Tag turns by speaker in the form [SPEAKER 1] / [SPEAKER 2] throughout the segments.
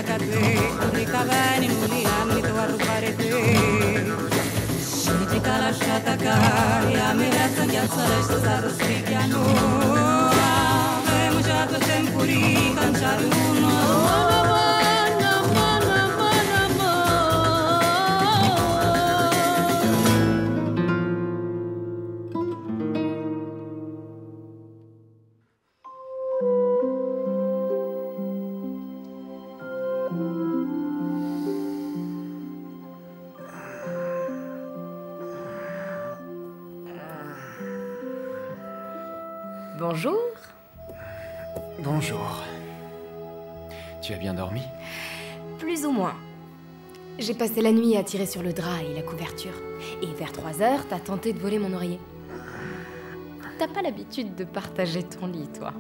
[SPEAKER 1] a te, l'unica bene in un ambito a rubare te. Dica lasciata caria, mi resta ghiaccia resto stato spiegano. Avemo già due tempo di canciare uno.
[SPEAKER 2] Bonjour.
[SPEAKER 3] Bonjour. Tu as bien dormi?
[SPEAKER 2] Plus ou moins. J'ai passé la nuit à tirer sur le drap et la couverture. Et vers 3 heures, t'as tenté de voler mon oreiller. T'as pas l'habitude de partager ton lit, toi?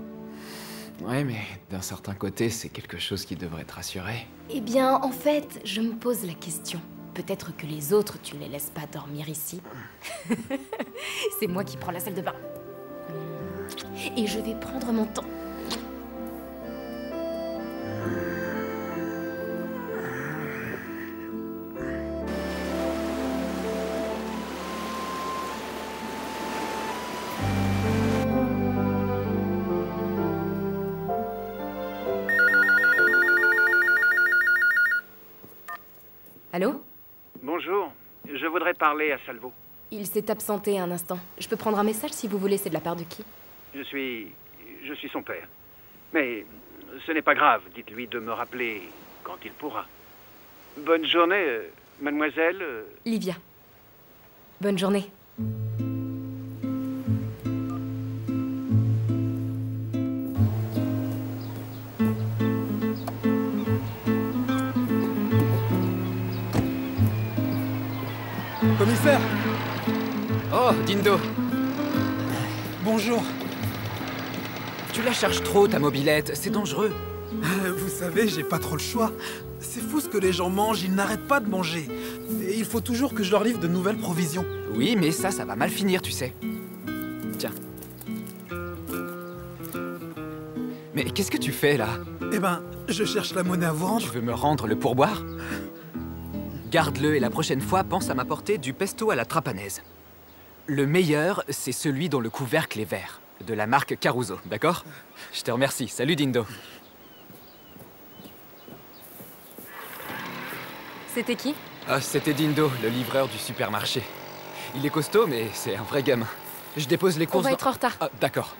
[SPEAKER 3] Ouais, mais d'un certain côté, c'est quelque chose qui devrait te rassurer.
[SPEAKER 2] Eh bien, en fait, je me pose la question. Peut-être que les autres, tu ne les laisses pas dormir ici. C'est moi qui prends la salle de bain. Et je vais prendre mon temps. Allô?
[SPEAKER 4] Bonjour, je voudrais parler à Salvo.
[SPEAKER 2] Il s'est absenté un instant. Je peux prendre un message si vous voulez, c'est de la part de qui?
[SPEAKER 4] Je suis son père. Mais ce n'est pas grave, dites-lui de me rappeler quand il pourra. Bonne journée, mademoiselle.
[SPEAKER 2] Livia. Bonne journée.
[SPEAKER 5] Commissaire!
[SPEAKER 3] Oh, Dindo!
[SPEAKER 5] Bonjour.
[SPEAKER 3] Tu la cherches trop, ta mobilette, c'est dangereux.
[SPEAKER 5] Vous savez, j'ai pas trop le choix. C'est fou ce que les gens mangent, ils n'arrêtent pas de manger. Et il faut toujours que je leur livre de nouvelles provisions.
[SPEAKER 3] Oui, mais ça va mal finir, tu sais. Tiens. Mais qu'est-ce que tu fais, là?
[SPEAKER 5] Eh ben, je cherche la monnaie à vous rendre.
[SPEAKER 3] Tu veux me rendre le pourboire? Garde-le et la prochaine fois, pense à m'apporter du pesto à la trapanaise. Le meilleur, c'est celui dont le couvercle est vert. De la marque Caruso, d'accord? Je te remercie. Salut, Dindo.
[SPEAKER 2] C'était qui?
[SPEAKER 3] Ah, c'était Dindo, le livreur du supermarché. Il est costaud, mais c'est un vrai gamin. Je dépose les courses...
[SPEAKER 2] On va être en retard.
[SPEAKER 3] Ah, d'accord.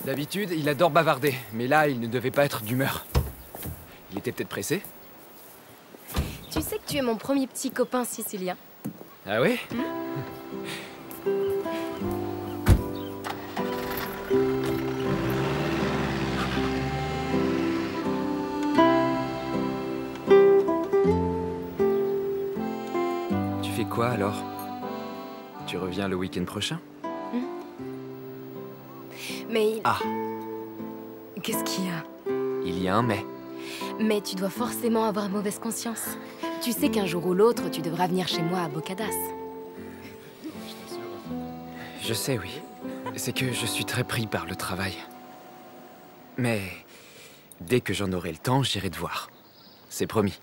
[SPEAKER 3] D'habitude, il adore bavarder, mais là, il ne devait pas être d'humeur. Il était peut-être pressé?
[SPEAKER 2] Tu sais que tu es mon premier petit copain sicilien.
[SPEAKER 3] Ah oui? Tu fais quoi alors? Tu reviens le week-end prochain?
[SPEAKER 2] Mais...
[SPEAKER 3] Ah,
[SPEAKER 2] Qu'est-ce qu'il y a?
[SPEAKER 3] il y a un mais.
[SPEAKER 2] Mais tu dois forcément avoir mauvaise conscience. Tu sais qu'un jour ou l'autre, tu devras venir chez moi à Bocadas.
[SPEAKER 3] Je sais, oui. C'est que je suis très pris par le travail. Mais dès que j'en aurai le temps, j'irai te voir. C'est promis.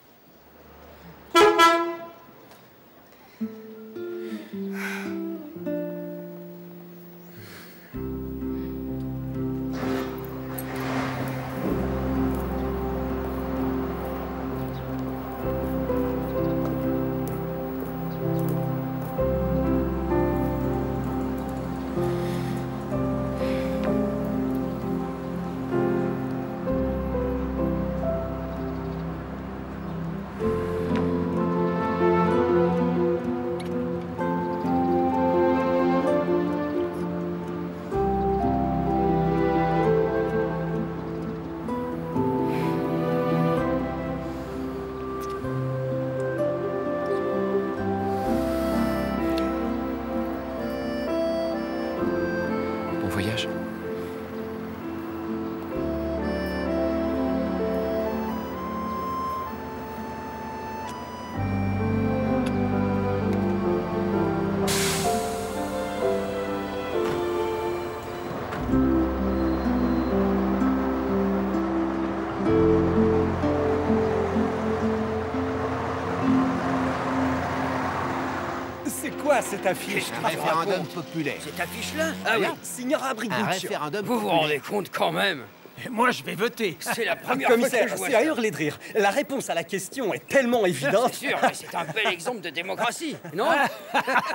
[SPEAKER 6] C'est quoi cette affiche?
[SPEAKER 7] Un référendum populaire.
[SPEAKER 8] Cette affiche-là? Ah oui,
[SPEAKER 6] Signora
[SPEAKER 7] Un
[SPEAKER 6] Briguccio.
[SPEAKER 7] référendum
[SPEAKER 8] vous vous
[SPEAKER 7] populaire.
[SPEAKER 8] rendez compte quand même?
[SPEAKER 6] Moi, je vais voter.
[SPEAKER 8] C'est la première fois que
[SPEAKER 6] Commissaire,
[SPEAKER 8] je vois
[SPEAKER 6] c'est à
[SPEAKER 8] ça.
[SPEAKER 6] hurler de rire. La réponse à la question est tellement évidente.
[SPEAKER 8] C'est sûr, mais c'est un bel exemple de démocratie, non?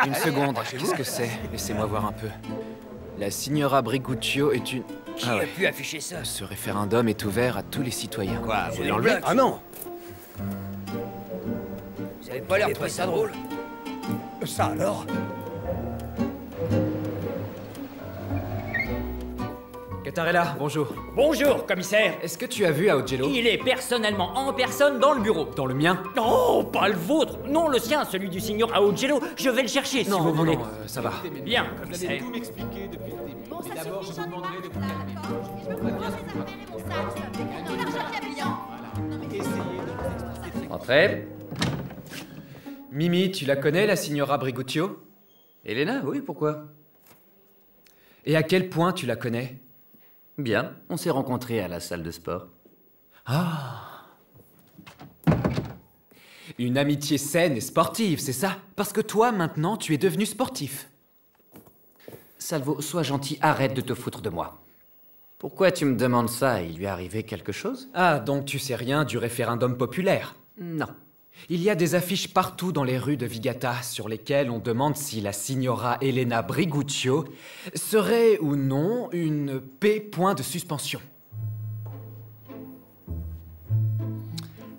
[SPEAKER 3] Une seconde, qu'est-ce que c'est? Laissez-moi voir un peu. La signora Briguccio est une...
[SPEAKER 8] Qui
[SPEAKER 3] Ah
[SPEAKER 8] a
[SPEAKER 3] ouais.
[SPEAKER 8] pu afficher ça?
[SPEAKER 3] Ce référendum est ouvert à tous les citoyens.
[SPEAKER 7] Quoi, vous
[SPEAKER 8] C'est une
[SPEAKER 7] l'enlevez?
[SPEAKER 8] blague.
[SPEAKER 6] Ah non,
[SPEAKER 8] Vous avez pas l'air de trouver ça drôle?
[SPEAKER 6] ça alors?
[SPEAKER 3] Catarella, bonjour.
[SPEAKER 9] Bonjour, commissaire.
[SPEAKER 3] Est-ce que tu as vu Aogelo?
[SPEAKER 9] Il est personnellement en personne dans le bureau.
[SPEAKER 3] Dans le mien?
[SPEAKER 9] Non, pas le vôtre. Non, le sien, celui du signor Aogelo. Je vais le chercher si vous voulez.
[SPEAKER 3] Ça va.
[SPEAKER 9] Bien, commissaire.
[SPEAKER 10] Bon, ça suffit, j'en ai marre d'être là, d'accord? Je veux plus prendre mes affaires et mon sac, ça me fait mon argent de client. Non mais
[SPEAKER 9] Entrez.
[SPEAKER 3] Mimi, tu la connais, la signora Briguccio?
[SPEAKER 11] Elena, oui, pourquoi?
[SPEAKER 3] Et à quel point tu la connais?
[SPEAKER 11] Bien, on s'est rencontrés à la salle de sport.
[SPEAKER 3] Une amitié saine et sportive, c'est ça? Parce que toi, maintenant, tu es devenu sportif.
[SPEAKER 11] Salvo, sois gentil, arrête de te foutre de moi. Pourquoi tu me demandes ça? Il lui est arrivé quelque chose?
[SPEAKER 3] Ah, donc tu sais rien du référendum populaire?
[SPEAKER 11] Non.
[SPEAKER 3] Il y a des affiches partout dans les rues de Vigata sur lesquelles on demande si la signora Elena Briguccio serait ou non une P. point de suspension.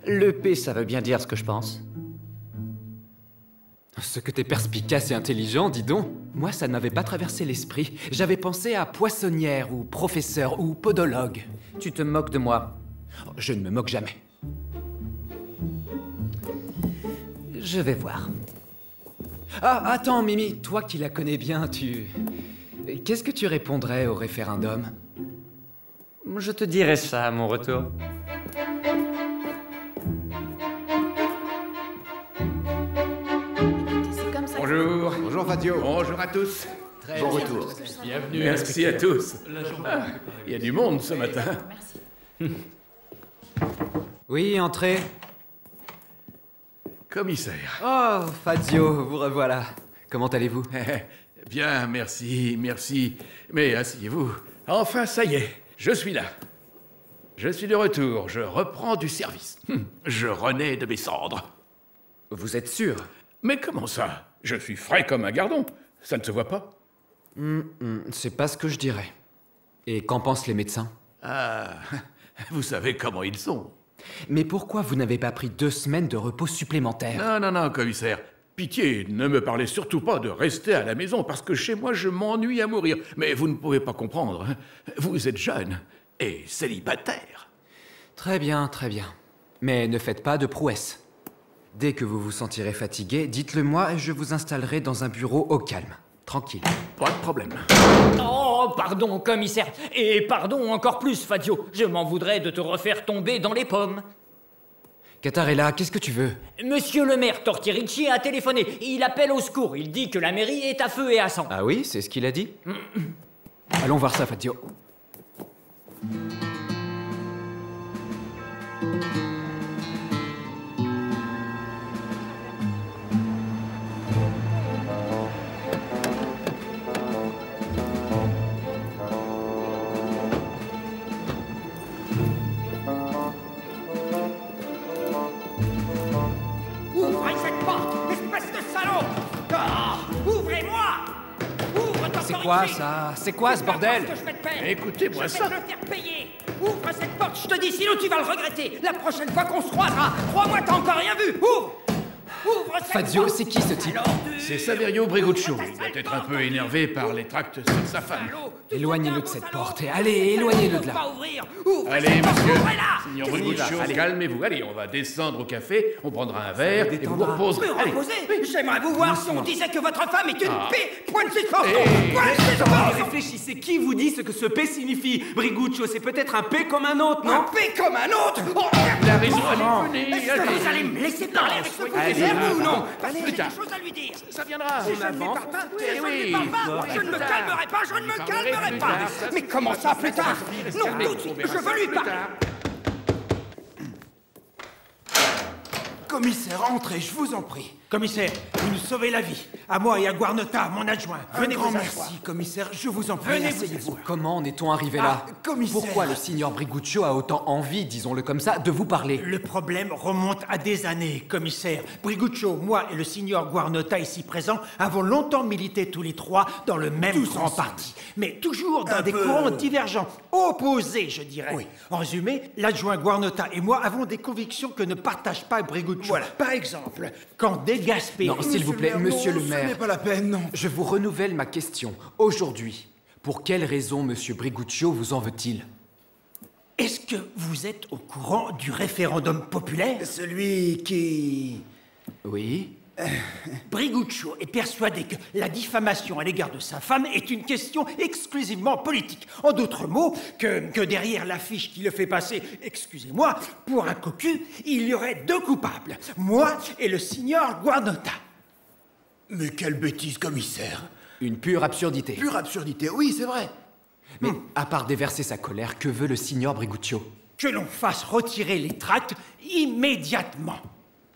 [SPEAKER 11] Le P, ça veut bien dire ce que je pense.
[SPEAKER 3] Ce que t'es perspicace et intelligent, dis donc. Moi, ça ne m'avait pas traversé l'esprit. J'avais pensé à poissonnière ou professeur ou podologue.
[SPEAKER 11] Tu te moques de moi.
[SPEAKER 3] Je ne me moque jamais.
[SPEAKER 11] Je vais voir.
[SPEAKER 3] Ah, attends, Mimi, toi qui la connais bien, Qu'est-ce que tu répondrais au référendum?
[SPEAKER 11] Je te dirai ça à mon retour.
[SPEAKER 2] C'est comme ça.
[SPEAKER 7] Bonjour. Bonjour, Fatio.
[SPEAKER 12] Bonjour à tous.
[SPEAKER 7] Bon retour.
[SPEAKER 12] Bienvenue. Merci à tous. Ah, il y a du monde ce matin.
[SPEAKER 2] Merci.
[SPEAKER 3] Oui, entrez.
[SPEAKER 12] Commissaire.
[SPEAKER 3] Oh, Fazio, vous revoilà. Comment allez-vous?
[SPEAKER 12] Bien, merci, merci. Mais asseyez-vous. Enfin, ça y est, je suis là. Je suis de retour, je reprends du service. Je renais de mes cendres.
[SPEAKER 3] Vous êtes sûr?
[SPEAKER 12] Mais comment ça? Je suis frais comme un gardon. Ça ne se voit pas?
[SPEAKER 3] C'est pas ce que je dirais. Et qu'en pensent les médecins?
[SPEAKER 12] Ah, vous savez comment ils sont.
[SPEAKER 3] Mais pourquoi vous n'avez pas pris 2 semaines de repos supplémentaires?
[SPEAKER 12] Non, non, non, commissaire. Pitié, ne me parlez surtout pas de rester à la maison, parce que chez moi, je m'ennuie à mourir. Mais vous ne pouvez pas comprendre. Vous êtes jeune et célibataire.
[SPEAKER 3] Très bien, très bien. Mais ne faites pas de prouesses. Dès que vous vous sentirez fatigué, dites-le moi et je vous installerai dans un bureau au calme. Tranquille.
[SPEAKER 12] Pas de problème.
[SPEAKER 9] Oh, pardon, commissaire. Et pardon encore plus, Fazio. Je m'en voudrais de te refaire tomber dans les pommes.
[SPEAKER 3] Catarella, qu'est-ce que tu veux?
[SPEAKER 9] Monsieur le maire Tortirici a téléphoné. Il appelle au secours. Il dit que la mairie est à feu et à sang.
[SPEAKER 3] Ah oui, c'est ce qu'il a dit? Allons voir ça, Fazio.
[SPEAKER 8] Ouvrez cette porte, espèce de salaud! Ah, ouvrez-moi! Ouvre ton
[SPEAKER 3] C'est quoi ça? C'est quoi ce bordel?
[SPEAKER 12] Écoutez-moi ça.
[SPEAKER 8] Je vais te le faire payer! Ouvre cette porte, je te dis, sinon tu vas le regretter! La prochaine fois qu'on se croisera, crois-moi, t'as encore rien vu! Ouvre! Ouvre cette
[SPEAKER 3] Fazio,
[SPEAKER 8] porte!
[SPEAKER 3] c'est qui ce type?
[SPEAKER 12] C'est Saverio Briguccio. Il doit être un peu énervé par les tracts sur sa femme.
[SPEAKER 3] Éloignez-le de cette porte et allez, éloignez-le de là.
[SPEAKER 8] Pas ouvrir! Ouvre
[SPEAKER 12] Allez,
[SPEAKER 8] cette porte,
[SPEAKER 12] monsieur.
[SPEAKER 8] ouvrez-la!
[SPEAKER 12] Signor Briguccio, calmez-vous. Allez, on va descendre au café, on prendra un verre et vous vous reposerez.
[SPEAKER 8] Me
[SPEAKER 12] Allez.
[SPEAKER 8] reposer? J'aimerais vous voir si on disait que votre femme est une P. Point de suspension!
[SPEAKER 12] Hey,
[SPEAKER 8] Point de suspension!
[SPEAKER 6] Réfléchissez, qui vous dit ce que ce P signifie? Briguccio, c'est peut-être un P comme un autre,
[SPEAKER 8] Un
[SPEAKER 6] non?
[SPEAKER 8] P comme un autre! Oh,
[SPEAKER 12] Il a raison,
[SPEAKER 8] Est-ce
[SPEAKER 12] allez,
[SPEAKER 8] que vous allez
[SPEAKER 12] venez,
[SPEAKER 8] me laisser parler avec ce
[SPEAKER 12] Allez,
[SPEAKER 8] commissaire, oui ou non? Parce que
[SPEAKER 12] plus
[SPEAKER 8] j'ai
[SPEAKER 12] tard.
[SPEAKER 8] des choses à lui dire.
[SPEAKER 12] Ça viendra.
[SPEAKER 8] Si je ne lui parle pas, si je ne lui
[SPEAKER 12] oui.
[SPEAKER 8] parle pas, je ne me calmerai pas, je ne me calmerai pas. Mais comment ça, plus tard? Non, tout de suite, je veux lui parler.
[SPEAKER 6] Commissaire, entrez, je vous en prie.
[SPEAKER 8] Commissaire, vous nous sauvez la vie. À moi et à Guarnota, mon adjoint. Venez vous asseoir.
[SPEAKER 13] Merci, commissaire. Je vous en prie,
[SPEAKER 8] Venez vous
[SPEAKER 13] asseyez-vous.
[SPEAKER 3] Comment en est-on arrivé là?
[SPEAKER 13] Commissaire.
[SPEAKER 3] Pourquoi le signor Briguccio a autant envie, disons-le comme ça, de vous parler?
[SPEAKER 8] Le problème remonte à des années, commissaire. Briguccio, moi et le signor Guarnota ici présent avons longtemps milité tous les trois dans le même grand parti. Mais toujours dans des courants divergents, opposés, je dirais.
[SPEAKER 13] Oui.
[SPEAKER 8] En résumé, l'adjoint Guarnota et moi avons des convictions que ne partage pas Briguccio.
[SPEAKER 13] Voilà.
[SPEAKER 8] Par exemple, quand De Gasperi...
[SPEAKER 3] Non, s'il vous plaît, monsieur le
[SPEAKER 13] Ce
[SPEAKER 3] maire.
[SPEAKER 13] n'est pas la peine, non.
[SPEAKER 3] Je vous renouvelle ma question. Aujourd'hui, pour quelle raison monsieur Briguccio vous en veut-il?
[SPEAKER 8] Est-ce que vous êtes au courant du référendum populaire?
[SPEAKER 13] Celui qui...
[SPEAKER 3] Oui.
[SPEAKER 8] Briguccio est persuadé que la diffamation à l'égard de sa femme est une question exclusivement politique. En d'autres mots, que derrière l'affiche qui le fait passer, excusez-moi, pour un cocu, il y aurait deux coupables, moi et le signor Guarnota.
[SPEAKER 13] Mais quelle bêtise, commissaire.
[SPEAKER 3] Une pure absurdité.
[SPEAKER 13] Pure absurdité, oui, c'est vrai.
[SPEAKER 3] Mais à part déverser sa colère, que veut le signor Briguccio?
[SPEAKER 8] Que l'on fasse retirer les tracts immédiatement.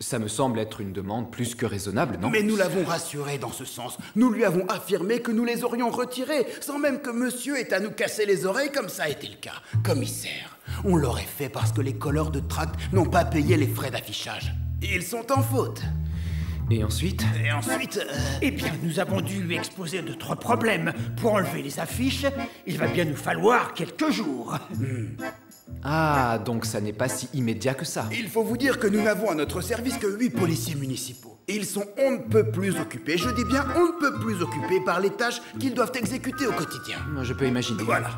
[SPEAKER 3] Ça me semble être une demande plus que raisonnable, non?
[SPEAKER 13] Mais nous l'avons rassuré dans ce sens. Nous lui avons affirmé que nous les aurions retirés, sans même que monsieur ait à nous casser les oreilles comme ça a été le cas. Commissaire, on l'aurait fait parce que les colleurs de tracts n'ont pas payé les frais d'affichage. Ils sont en faute.
[SPEAKER 3] Et ensuite?
[SPEAKER 13] Et ensuite...
[SPEAKER 8] Eh bien, nous avons dû lui exposer notre problème. Pour enlever les affiches, il va bien nous falloir quelques jours.
[SPEAKER 3] Ah, donc ça n'est pas si immédiat que ça.
[SPEAKER 13] Il faut vous dire que nous n'avons à notre service que 8 policiers municipaux. Et ils sont on ne peut plus occupés, je dis bien on ne peut plus occupés par les tâches qu'ils doivent exécuter au quotidien.
[SPEAKER 3] Je peux imaginer.
[SPEAKER 13] Voilà.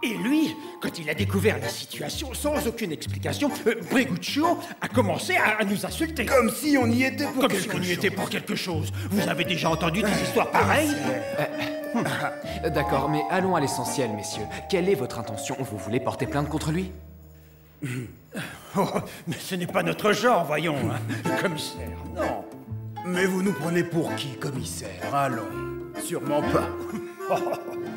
[SPEAKER 8] Et lui, quand il a découvert la situation, sans aucune explication, Briguccio a commencé à nous insulter.
[SPEAKER 13] Comme si on y était pour
[SPEAKER 8] Comme
[SPEAKER 13] quelque
[SPEAKER 8] si
[SPEAKER 13] chose.
[SPEAKER 8] on y était pour quelque chose. Vous avez déjà entendu des histoires pareilles?
[SPEAKER 3] D'accord, mais allons à l'essentiel, messieurs. Quelle est votre intention? Vous voulez porter plainte contre lui?
[SPEAKER 8] Oh, mais ce n'est pas notre genre, voyons, hein, commissaire. Non.
[SPEAKER 13] Mais vous nous prenez pour qui, commissaire? Allons. Sûrement pas.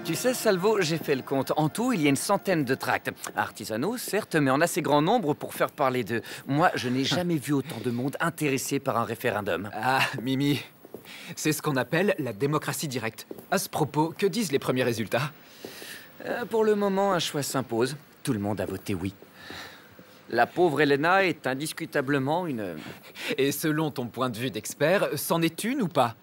[SPEAKER 11] Tu sais, Salvo, j'ai fait le compte. En tout, il y a une centaine de tracts. Artisanaux, certes, mais en assez grand nombre pour faire parler d'eux. Moi, je n'ai jamais vu autant de monde intéressé par un référendum.
[SPEAKER 3] Ah, Mimi, c'est ce qu'on appelle la démocratie directe. À ce propos, que disent les premiers résultats?
[SPEAKER 11] Pour le moment, un choix s'impose. Tout le monde a voté oui. La pauvre Elena est indiscutablement une...
[SPEAKER 3] Et selon ton point de vue d'expert, c'en est une ou pas?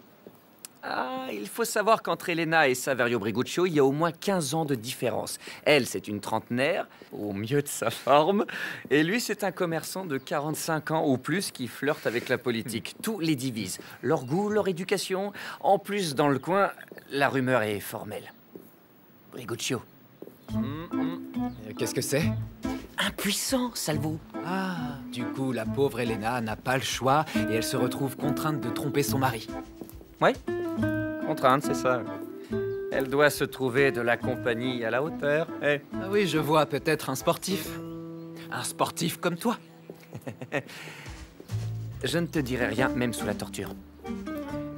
[SPEAKER 11] Ah, il faut savoir qu'entre Elena et Saverio Briguccio, il y a au moins 15 ans de différence. Elle, c'est une trentenaire, au mieux de sa forme, et lui, c'est un commerçant de 45 ans ou plus qui flirte avec la politique. Tout les divise. Leur goût, leur éducation. En plus, dans le coin, la rumeur est formelle. Briguccio.
[SPEAKER 3] Qu'est-ce que c'est?
[SPEAKER 11] Impuissant, Salvo.
[SPEAKER 3] Ah, du coup, la pauvre Elena n'a pas le choix et elle se retrouve contrainte de tromper son mari.
[SPEAKER 11] Ouais, contrainte, c'est ça. Elle doit se trouver de la compagnie à la hauteur.
[SPEAKER 3] Ah oui, je vois, peut-être un sportif. Un sportif comme toi.
[SPEAKER 11] Je ne te dirai rien, même sous la torture.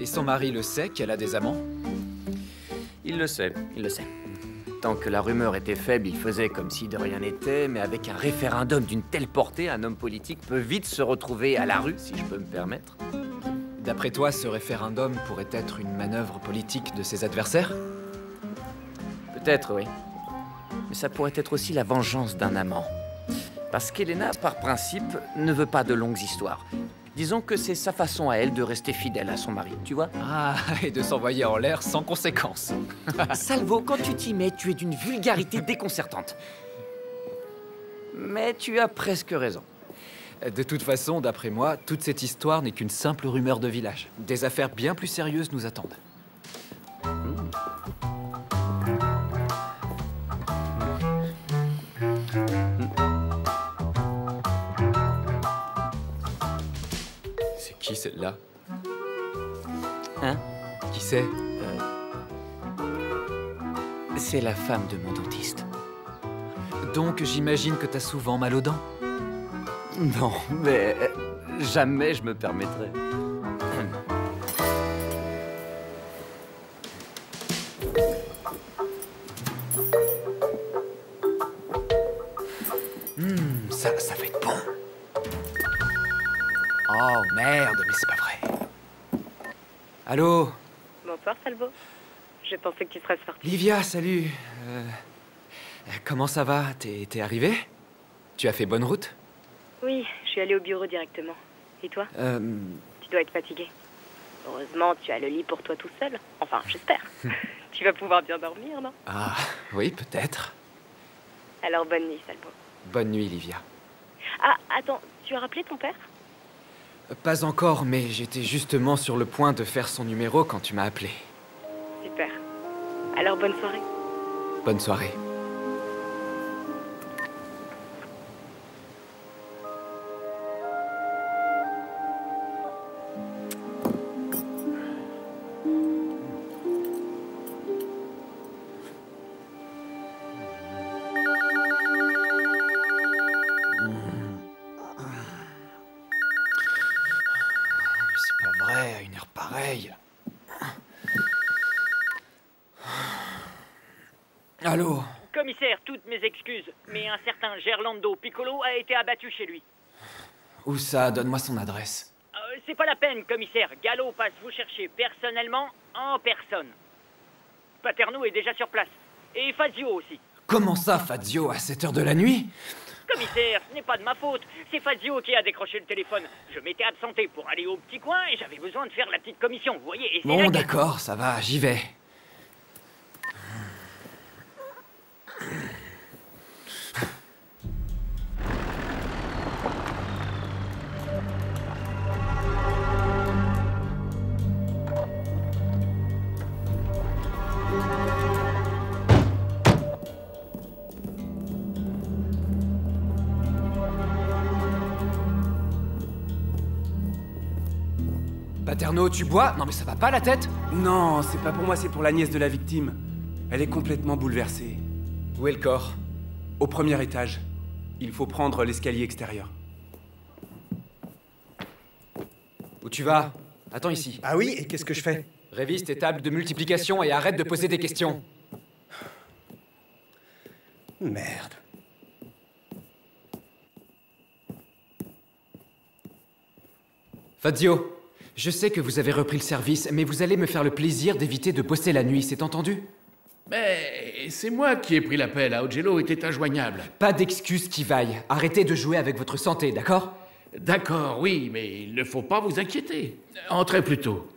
[SPEAKER 3] Et son mari le sait qu'elle a des amants?
[SPEAKER 11] Il le sait, il le sait. Tant que la rumeur était faible, il faisait comme si de rien n'était, mais avec un référendum d'une telle portée, un homme politique peut vite se retrouver à la rue, si je peux me permettre.
[SPEAKER 3] D'après toi, ce référendum pourrait être une manœuvre politique de ses adversaires?
[SPEAKER 11] Peut-être, oui. Mais ça pourrait être aussi la vengeance d'un amant. Parce qu'Elena, par principe, ne veut pas de longues histoires. Disons que c'est sa façon à elle de rester fidèle à son mari, tu vois?
[SPEAKER 3] Ah, et de s'envoyer en l'air sans conséquence.
[SPEAKER 11] Salvo, quand tu t'y mets, tu es d'une vulgarité déconcertante. Mais tu as presque raison.
[SPEAKER 3] De toute façon, d'après moi, toute cette histoire n'est qu'une simple rumeur de village. Des affaires bien plus sérieuses nous attendent. C'est qui celle-là?
[SPEAKER 11] Hein?
[SPEAKER 3] Qui c'est?
[SPEAKER 11] C'est la femme de mon dentiste.
[SPEAKER 3] Donc j'imagine que t'as souvent mal aux dents?
[SPEAKER 11] Non, mais jamais je me permettrais.
[SPEAKER 3] Ça va être bon. Oh merde, mais c'est pas vrai. Allô?
[SPEAKER 2] Bonsoir, Salvo. Je pensais que tu serais sorti.
[SPEAKER 3] Livia, salut. Comment ça va? T'es arrivé? Tu as fait bonne route?
[SPEAKER 2] Oui, je suis allée au bureau directement. Et toi? Tu dois être fatigué. Heureusement, tu as le lit pour toi tout seul. Enfin, j'espère. Tu vas pouvoir bien dormir, non?
[SPEAKER 3] Ah, oui, peut-être.
[SPEAKER 2] Alors, bonne nuit, Salvo.
[SPEAKER 3] Bonne nuit, Livia.
[SPEAKER 2] Ah, attends, tu as rappelé ton père?
[SPEAKER 3] Pas encore, mais j'étais justement sur le point de faire son numéro quand tu m'as appelé.
[SPEAKER 2] Super. Alors, bonne soirée.
[SPEAKER 3] Bonne soirée. À une heure pareille. Allô?
[SPEAKER 9] Commissaire, toutes mes excuses, mais un certain Gerlando Piccolo a été abattu chez lui.
[SPEAKER 3] Où ça? Donne-moi son adresse.
[SPEAKER 9] C'est pas la peine, commissaire. Gallo passe vous chercher personnellement, en personne. Paterno est déjà sur place. Et Fazio aussi.
[SPEAKER 3] Comment ça, Fazio, à cette heure de la nuit?
[SPEAKER 9] Commissaire, ce n'est pas de ma faute. C'est Fazio qui a décroché le téléphone. Je m'étais absenté pour aller au petit coin et j'avais besoin de faire la petite commission, vous voyez. Et
[SPEAKER 3] Bon, d'accord, ça va, j'y vais. Paterno, tu bois? Non mais ça va pas la tête?
[SPEAKER 6] Non, c'est pas pour moi, c'est pour la nièce de la victime. Elle est complètement bouleversée.
[SPEAKER 3] Où est le corps?
[SPEAKER 6] Au premier étage. Il faut prendre l'escalier extérieur.
[SPEAKER 3] Où tu vas? Attends ici.
[SPEAKER 6] Ah oui, et qu'est-ce que je fais?
[SPEAKER 3] Révise tes tables de multiplication et arrête de poser des questions.
[SPEAKER 6] Merde.
[SPEAKER 3] Fazio, je sais que vous avez repris le service, mais vous allez me faire le plaisir d'éviter de bosser la nuit, c'est entendu?
[SPEAKER 12] Mais c'est moi qui ai pris l'appel, Augello était injoignable.
[SPEAKER 3] Pas d'excuses qui vaillent. Arrêtez de jouer avec votre santé, d'accord?
[SPEAKER 12] D'accord, oui, mais il ne faut pas vous inquiéter. Entrez plutôt.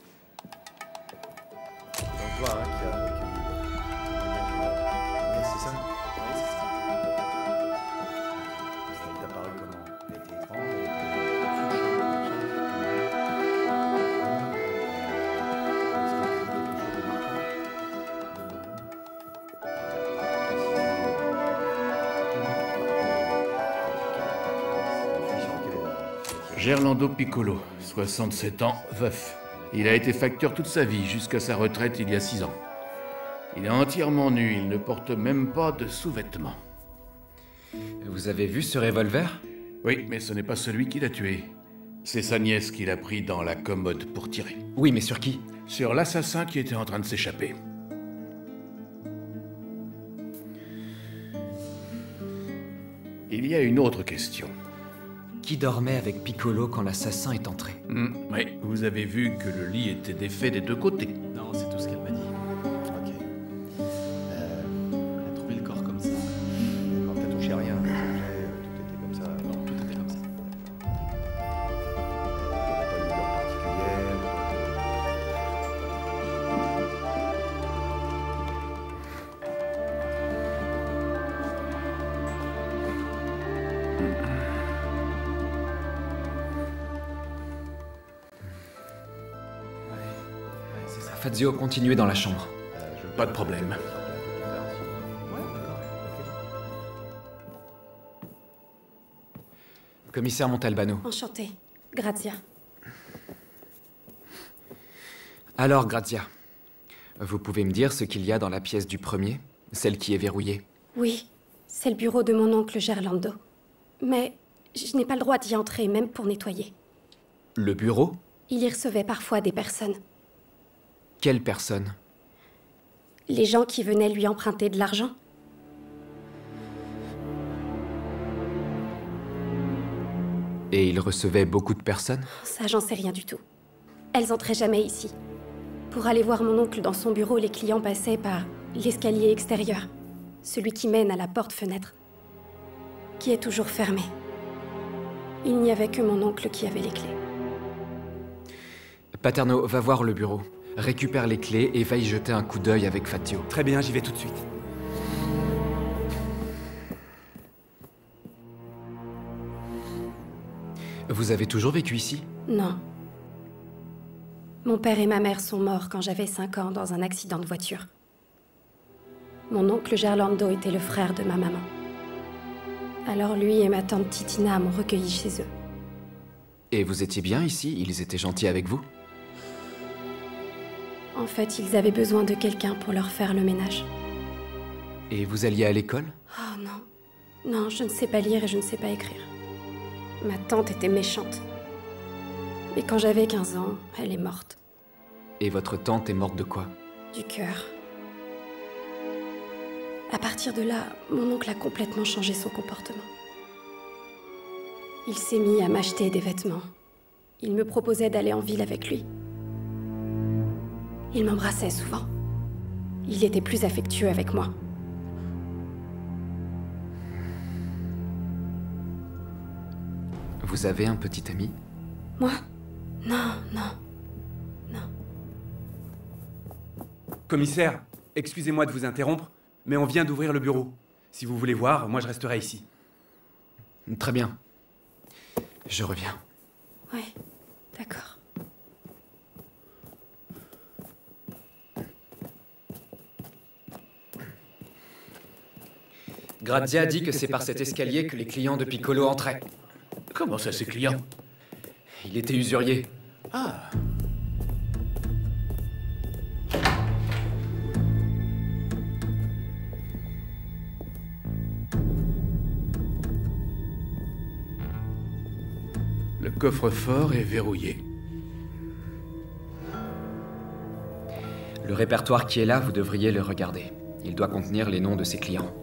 [SPEAKER 12] Gerlando Piccolo, 67 ans, veuf. Il a été facteur toute sa vie, jusqu'à sa retraite il y a 6 ans. Il est entièrement nu, il ne porte même pas de sous-vêtements.
[SPEAKER 3] Vous avez vu ce revolver?
[SPEAKER 12] Oui, mais ce n'est pas celui qui l'a tué. C'est sa nièce qui l'a pris dans la commode pour tirer.
[SPEAKER 3] Oui, mais sur qui?
[SPEAKER 12] Sur l'assassin qui était en train de s'échapper. Il y a une autre question.
[SPEAKER 3] Qui dormait avec Piccolo quand l'assassin est entré?
[SPEAKER 12] Oui, vous avez vu que le lit était défait des deux côtés.
[SPEAKER 5] Non, c'est tout ce qu'elle m'a dit. Ok. Elle a trouvé le corps comme ça.
[SPEAKER 7] Quand t'as touché à rien, tout était comme ça.
[SPEAKER 5] Non, tout était comme ça.
[SPEAKER 7] Il n'y avait pas une odeur particulière.
[SPEAKER 3] Fazio, continuez dans la chambre.
[SPEAKER 12] Pas de problème.
[SPEAKER 3] Commissaire Montalbano.
[SPEAKER 14] Enchantée. Grazia.
[SPEAKER 3] Alors, Grazia, vous pouvez me dire ce qu'il y a dans la pièce du premier, celle qui est verrouillée?
[SPEAKER 14] Oui, c'est le bureau de mon oncle Gerlando. Mais je n'ai pas le droit d'y entrer, même pour nettoyer.
[SPEAKER 3] Le bureau?
[SPEAKER 14] Il y recevait parfois des personnes.
[SPEAKER 3] Quelle personne?
[SPEAKER 14] Les gens qui venaient lui emprunter de l'argent.
[SPEAKER 3] Et il recevait beaucoup de personnes?
[SPEAKER 14] Ça, j'en sais rien du tout. Elles entraient jamais ici. Pour aller voir mon oncle dans son bureau, les clients passaient par l'escalier extérieur, celui qui mène à la porte-fenêtre, qui est toujours fermée. Il n'y avait que mon oncle qui avait les clés.
[SPEAKER 3] Paterno, va voir le bureau. Récupère les clés et va y jeter un coup d'œil avec Fazio.
[SPEAKER 6] Très bien, j'y vais tout de suite.
[SPEAKER 3] Vous avez toujours vécu ici?
[SPEAKER 14] Non. Mon père et ma mère sont morts quand j'avais 5 ans dans un accident de voiture. Mon oncle Gerlando était le frère de ma maman. Alors lui et ma tante Titina m'ont recueilli chez eux.
[SPEAKER 3] Et vous étiez bien ici? Ils étaient gentils avec vous?
[SPEAKER 14] En fait, ils avaient besoin de quelqu'un pour leur faire le ménage.
[SPEAKER 3] Et vous alliez à l'école?
[SPEAKER 14] Oh non. Non, je ne sais pas lire et je ne sais pas écrire. Ma tante était méchante. Mais quand j'avais 15 ans, elle est morte.
[SPEAKER 3] Et votre tante est morte de quoi?
[SPEAKER 14] Du cœur. À partir de là, mon oncle a complètement changé son comportement. Il s'est mis à m'acheter des vêtements. Il me proposait d'aller en ville avec lui. Il m'embrassait souvent. Il était plus affectueux avec moi.
[SPEAKER 3] Vous avez un petit ami?
[SPEAKER 14] Moi? Non, non.
[SPEAKER 6] Commissaire, excusez-moi de vous interrompre, mais on vient d'ouvrir le bureau. Si vous voulez voir, moi je resterai ici.
[SPEAKER 3] Très bien. Je reviens.
[SPEAKER 14] Ouais, d'accord.
[SPEAKER 3] Grazia dit que c'est par cet escalier que les clients de Piccolo entraient.
[SPEAKER 12] Comment ça, ces clients?
[SPEAKER 3] Il était usurier.
[SPEAKER 12] Ah. Le coffre-fort est verrouillé.
[SPEAKER 3] Le répertoire qui est là, vous devriez le regarder. Il doit contenir les noms de ses clients.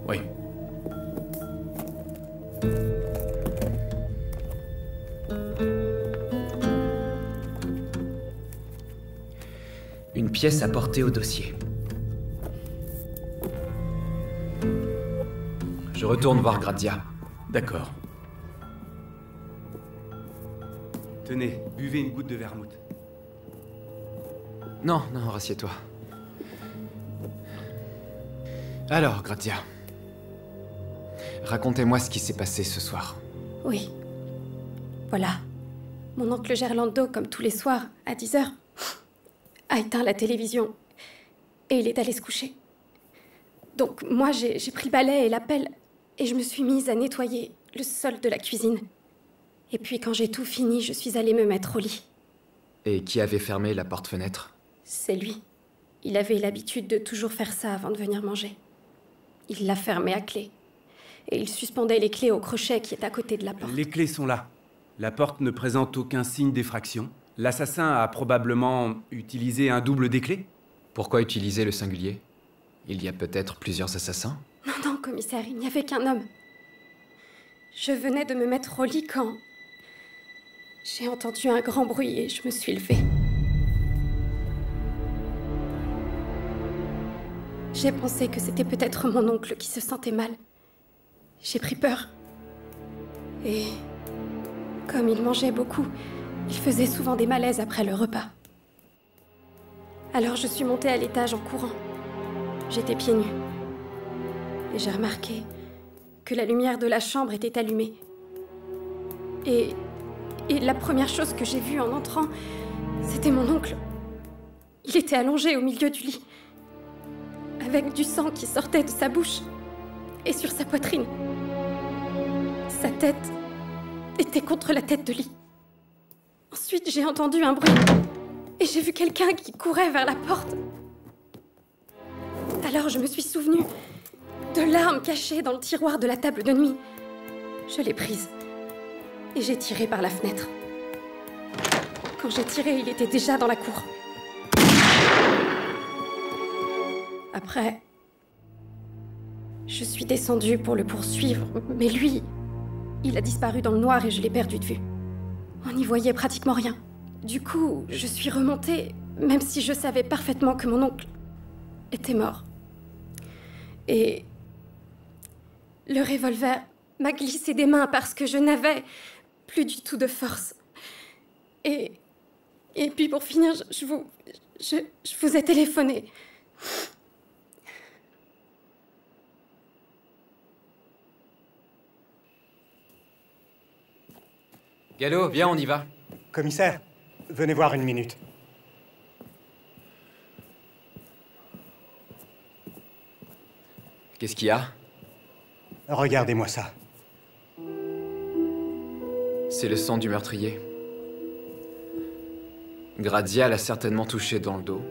[SPEAKER 12] Oui.
[SPEAKER 3] Une pièce à porter au dossier. Je retourne voir Grazia.
[SPEAKER 12] D'accord.
[SPEAKER 6] Tenez, buvez une goutte de vermouth.
[SPEAKER 3] Non, non, rassieds-toi. Alors, Grazia. Racontez-moi ce qui s'est passé ce soir.
[SPEAKER 14] Oui. Voilà. Mon oncle Gerlando, comme tous les soirs, à 10h, a éteint la télévision. Et il est allé se coucher. Donc moi, j'ai pris le balai et la pelle et je me suis mise à nettoyer le sol de la cuisine. Et puis quand j'ai tout fini, je suis allée me mettre au lit.
[SPEAKER 3] Et qui avait fermé la porte-fenêtre?
[SPEAKER 14] C'est lui. Il avait l'habitude de toujours faire ça avant de venir manger. Il l'a fermé à clé. Et il suspendait les clés au crochet qui est à côté de la porte.
[SPEAKER 6] Les clés sont là. La porte ne présente aucun signe d'effraction. L'assassin a probablement utilisé un double des clés.
[SPEAKER 3] Pourquoi utiliser le singulier? Il y a peut-être plusieurs assassins?
[SPEAKER 14] Non, non, commissaire, il n'y avait qu'un homme. Je venais de me mettre au lit quand... j'ai entendu un grand bruit et je me suis levée. J'ai pensé que c'était peut-être mon oncle qui se sentait mal. J'ai pris peur. Et comme il mangeait beaucoup, il faisait souvent des malaises après le repas. Alors je suis montée à l'étage en courant. J'étais pieds nus. Et j'ai remarqué que la lumière de la chambre était allumée. Et la première chose que j'ai vue en entrant, c'était mon oncle. Il était allongé au milieu du lit, avec du sang qui sortait de sa bouche et sur sa poitrine. Sa tête était contre la tête de lit. Ensuite, j'ai entendu un bruit et j'ai vu quelqu'un qui courait vers la porte. Alors, je me suis souvenue de l'arme cachée dans le tiroir de la table de nuit. Je l'ai prise et j'ai tiré par la fenêtre. Quand j'ai tiré, il était déjà dans la cour. Après, je suis descendue pour le poursuivre, mais lui, il a disparu dans le noir et je l'ai perdu de vue. On n'y voyait pratiquement rien. Du coup, je suis remontée même si je savais parfaitement que mon oncle était mort. Et le revolver m'a glissé des mains parce que je n'avais plus du tout de force. Et puis pour finir, je vous ai téléphoné.
[SPEAKER 3] Gallo, viens, on y va.
[SPEAKER 15] Commissaire, venez voir une minute.
[SPEAKER 3] Qu'est-ce qu'il y a?
[SPEAKER 15] Regardez-moi ça.
[SPEAKER 3] C'est le sang du meurtrier. Grazia l'a certainement touché dans le dos.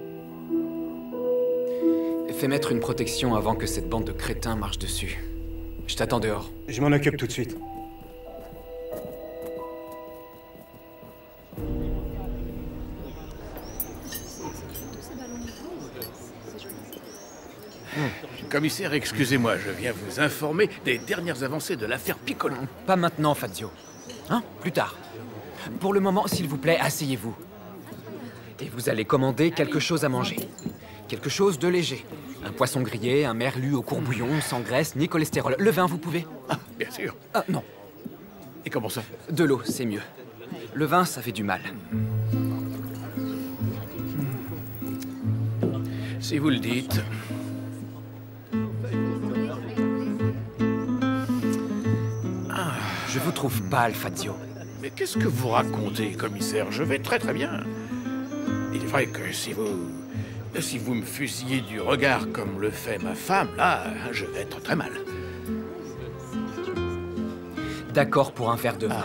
[SPEAKER 3] Fais mettre une protection avant que cette bande de crétins marche dessus. Je t'attends dehors.
[SPEAKER 15] Je m'en occupe tout de suite.
[SPEAKER 12] Commissaire, excusez-moi, je viens vous informer des dernières avancées de l'affaire Piccolo.
[SPEAKER 3] Pas maintenant, Fazio. Hein? Plus tard. Pour le moment, s'il vous plaît, asseyez-vous. Et vous allez commander quelque chose à manger. Quelque chose de léger. Un poisson grillé, un merlu au courbouillon, sans graisse ni cholestérol. Le vin, vous pouvez?
[SPEAKER 12] Ah, bien sûr.
[SPEAKER 3] Ah, non.
[SPEAKER 12] Et comment ça?
[SPEAKER 3] De l'eau, c'est mieux. Le vin, ça fait du mal.
[SPEAKER 12] Si vous le dites.
[SPEAKER 3] Je vous trouve pâle, Fazio.
[SPEAKER 12] Mais qu'est-ce que vous racontez, commissaire? Je vais très très bien. Il est vrai que si vous me fusillez du regard comme le fait ma femme, là, je vais être très mal.
[SPEAKER 3] D'accord pour un verre de vin.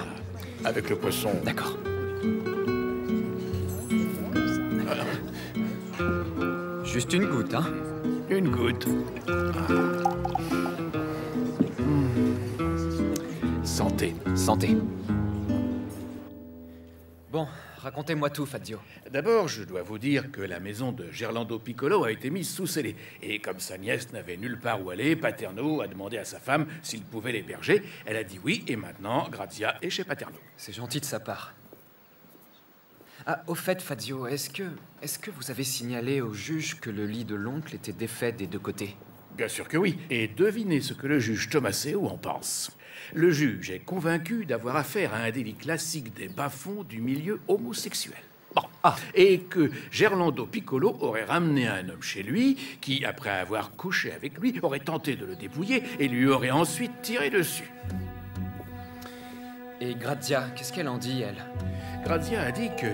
[SPEAKER 12] Ah, avec le poisson.
[SPEAKER 3] D'accord. Juste une goutte, hein?
[SPEAKER 12] Une goutte. Santé.
[SPEAKER 3] Santé. Bon, racontez-moi tout, Fazio.
[SPEAKER 12] D'abord, je dois vous dire que la maison de Gerlando Piccolo a été mise sous scellé. Et comme sa nièce n'avait nulle part où aller, Paterno a demandé à sa femme s'il pouvait l'héberger. Elle a dit oui, et maintenant, Grazia est chez Paterno.
[SPEAKER 3] C'est gentil de sa part. Ah, au fait, Fazio, est-ce que vous avez signalé au juge que le lit de l'oncle était défait des deux côtés?
[SPEAKER 12] Bien sûr que oui. Et devinez ce que le juge Tomaseo en pense. Le juge est convaincu d'avoir affaire à un délit classique des bas-fonds du milieu homosexuel. Bon. Et que Gerlando Piccolo aurait ramené un homme chez lui qui, après avoir couché avec lui, aurait tenté de le dépouiller et lui aurait ensuite tiré dessus.
[SPEAKER 3] Et Grazia, qu'est-ce qu'elle en dit, elle?
[SPEAKER 12] Grazia a dit que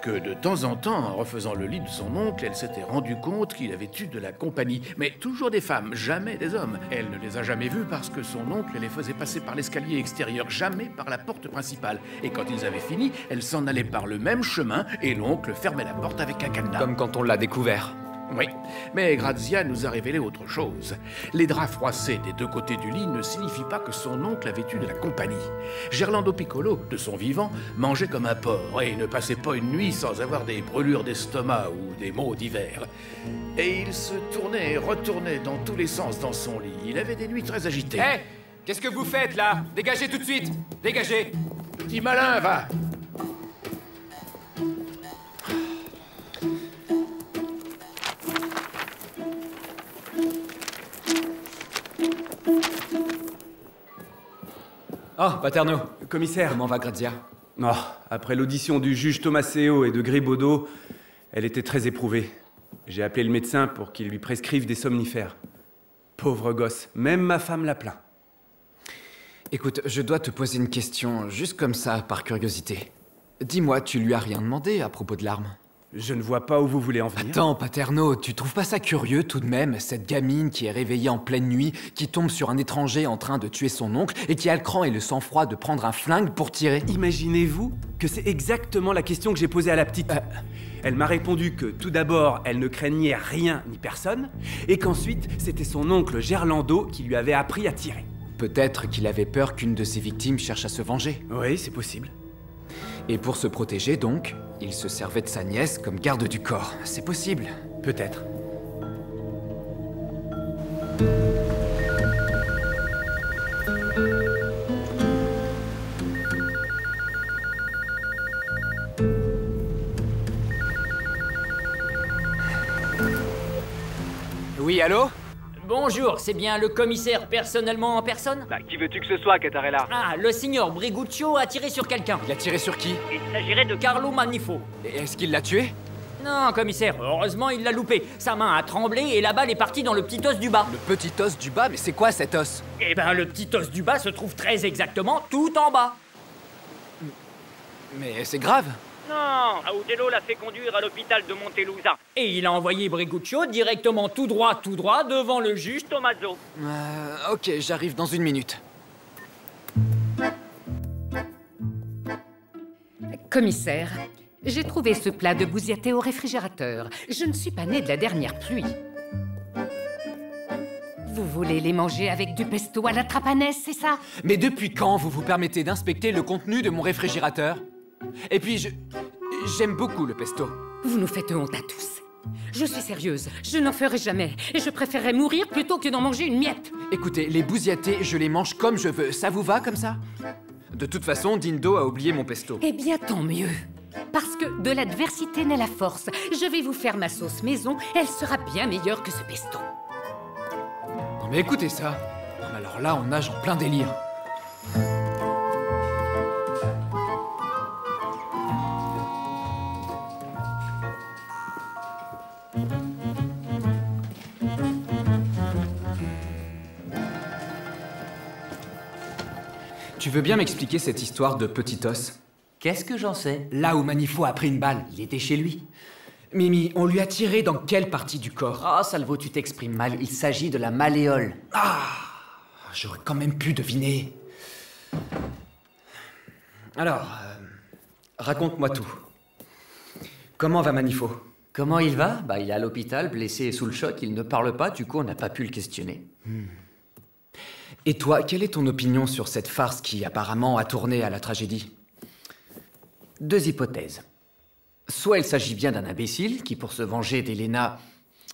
[SPEAKER 12] de temps en temps, en refaisant le lit de son oncle, elle s'était rendue compte qu'il avait eu de la compagnie. Mais toujours des femmes, jamais des hommes. Elle ne les a jamais vus parce que son oncle les faisait passer par l'escalier extérieur, jamais par la porte principale. Et quand ils avaient fini, elle s'en allait par le même chemin et l'oncle fermait la porte avec un cadenas.
[SPEAKER 3] Comme quand on l'a découvert.
[SPEAKER 12] Oui, mais Grazia nous a révélé autre chose. Les draps froissés des deux côtés du lit ne signifient pas que son oncle avait eu de la compagnie. Gerlando Piccolo, de son vivant, mangeait comme un porc et ne passait pas une nuit sans avoir des brûlures d'estomac ou des maux divers. Et il se tournait et retournait dans tous les sens dans son lit. Il avait des nuits très agitées.
[SPEAKER 3] Hé! Qu'est-ce que vous faites, là? Dégagez tout de suite! Dégagez!
[SPEAKER 12] Petit malin, va!
[SPEAKER 3] Oh, Paterno.
[SPEAKER 6] Commissaire.
[SPEAKER 3] Comment va Grazia?
[SPEAKER 6] Oh, après l'audition du juge Tomaseo et de Gribaudot, elle était très éprouvée. J'ai appelé le médecin pour qu'il lui prescrive des somnifères. Pauvre gosse, même ma femme l'a plaint.
[SPEAKER 3] Écoute, je dois te poser une question, juste comme ça, par curiosité. Dis-moi, tu lui as rien demandé à propos de l'arme?
[SPEAKER 6] Je ne vois pas où vous voulez en venir.
[SPEAKER 3] Attends, Paterno, tu trouves pas ça curieux tout de même, cette gamine qui est réveillée en pleine nuit, qui tombe sur un étranger en train de tuer son oncle et qui a le cran et le sang-froid de prendre un flingue pour tirer?
[SPEAKER 6] Imaginez-vous que c'est exactement la question que j'ai posée à la petite. Elle m'a répondu que tout d'abord, elle ne craignait rien ni personne, et qu'ensuite, c'était son oncle Gerlando qui lui avait appris à tirer.
[SPEAKER 3] Peut-être qu'il avait peur qu'une de ses victimes cherche à se venger.
[SPEAKER 6] Oui, c'est possible.
[SPEAKER 3] Et pour se protéger donc, il se servait de sa nièce comme garde du corps. C'est possible.
[SPEAKER 6] Peut-être.
[SPEAKER 3] Oui, allô?
[SPEAKER 9] Bonjour, c'est bien le commissaire personnellement en personne?
[SPEAKER 3] Bah, qui veux-tu que ce soit, Catarella?
[SPEAKER 9] Ah, le signor Briguccio a tiré sur quelqu'un.
[SPEAKER 3] Il a tiré sur qui?
[SPEAKER 9] Il s'agirait de Carlo Manifo.
[SPEAKER 3] Et est-ce qu'il l'a tué?
[SPEAKER 9] Non, commissaire, heureusement il l'a loupé. Sa main a tremblé et la balle est partie dans le petit os du bas.
[SPEAKER 3] Le petit os du bas? Mais c'est quoi cet os?
[SPEAKER 9] Eh ben, le petit os du bas se trouve très exactement tout en bas.
[SPEAKER 3] Mais c'est grave.
[SPEAKER 9] Non, Audello l'a fait conduire à l'hôpital de Montelusa. Et il a envoyé Briguccio directement tout droit devant le juge Tommaso.
[SPEAKER 3] Ok, j'arrive dans 1 minute.
[SPEAKER 16] Commissaire, j'ai trouvé ce plat de bousiaté au réfrigérateur. Je ne suis pas née de la dernière pluie. Vous voulez les manger avec du pesto à la trapanese, c'est ça?
[SPEAKER 3] Mais depuis quand vous vous permettez d'inspecter le contenu de mon réfrigérateur? Et puis, j'aime beaucoup le pesto.
[SPEAKER 16] Vous nous faites honte à tous. Je suis sérieuse, je n'en ferai jamais. Et je préférerais mourir plutôt que d'en manger une miette.
[SPEAKER 3] Écoutez, les bousiatés, je les mange comme je veux. Ça vous va comme ça? De toute façon, Dindo a oublié mon pesto.
[SPEAKER 16] Eh bien, tant mieux. Parce que de l'adversité naît la force. Je vais vous faire ma sauce maison. Elle sera bien meilleure que ce pesto.
[SPEAKER 3] Non mais écoutez ça. Non, mais alors là, on nage en plein délire. Tu veux bien m'expliquer cette histoire de petit os?
[SPEAKER 11] Qu'est-ce que j'en sais?
[SPEAKER 3] Là où Manifo a pris une balle,
[SPEAKER 11] Il était chez lui.
[SPEAKER 3] Mimi, on lui a tiré dans quelle partie du corps?
[SPEAKER 11] Ah, Salvo, tu t'exprimes mal. Il s'agit de la malléole.
[SPEAKER 3] Ah, j'aurais quand même pu deviner. Alors, raconte-moi tout. Comment va Manifo?
[SPEAKER 11] Comment il va? Bah, il est à l'hôpital, blessé et sous le choc. Il ne parle pas, du coup, on n'a pas pu le questionner.
[SPEAKER 3] Et toi, quelle est ton opinion sur cette farce qui, apparemment, a tourné à la tragédie?
[SPEAKER 11] 2 hypothèses. Soit il s'agit bien d'un imbécile qui, pour se venger d'Elena,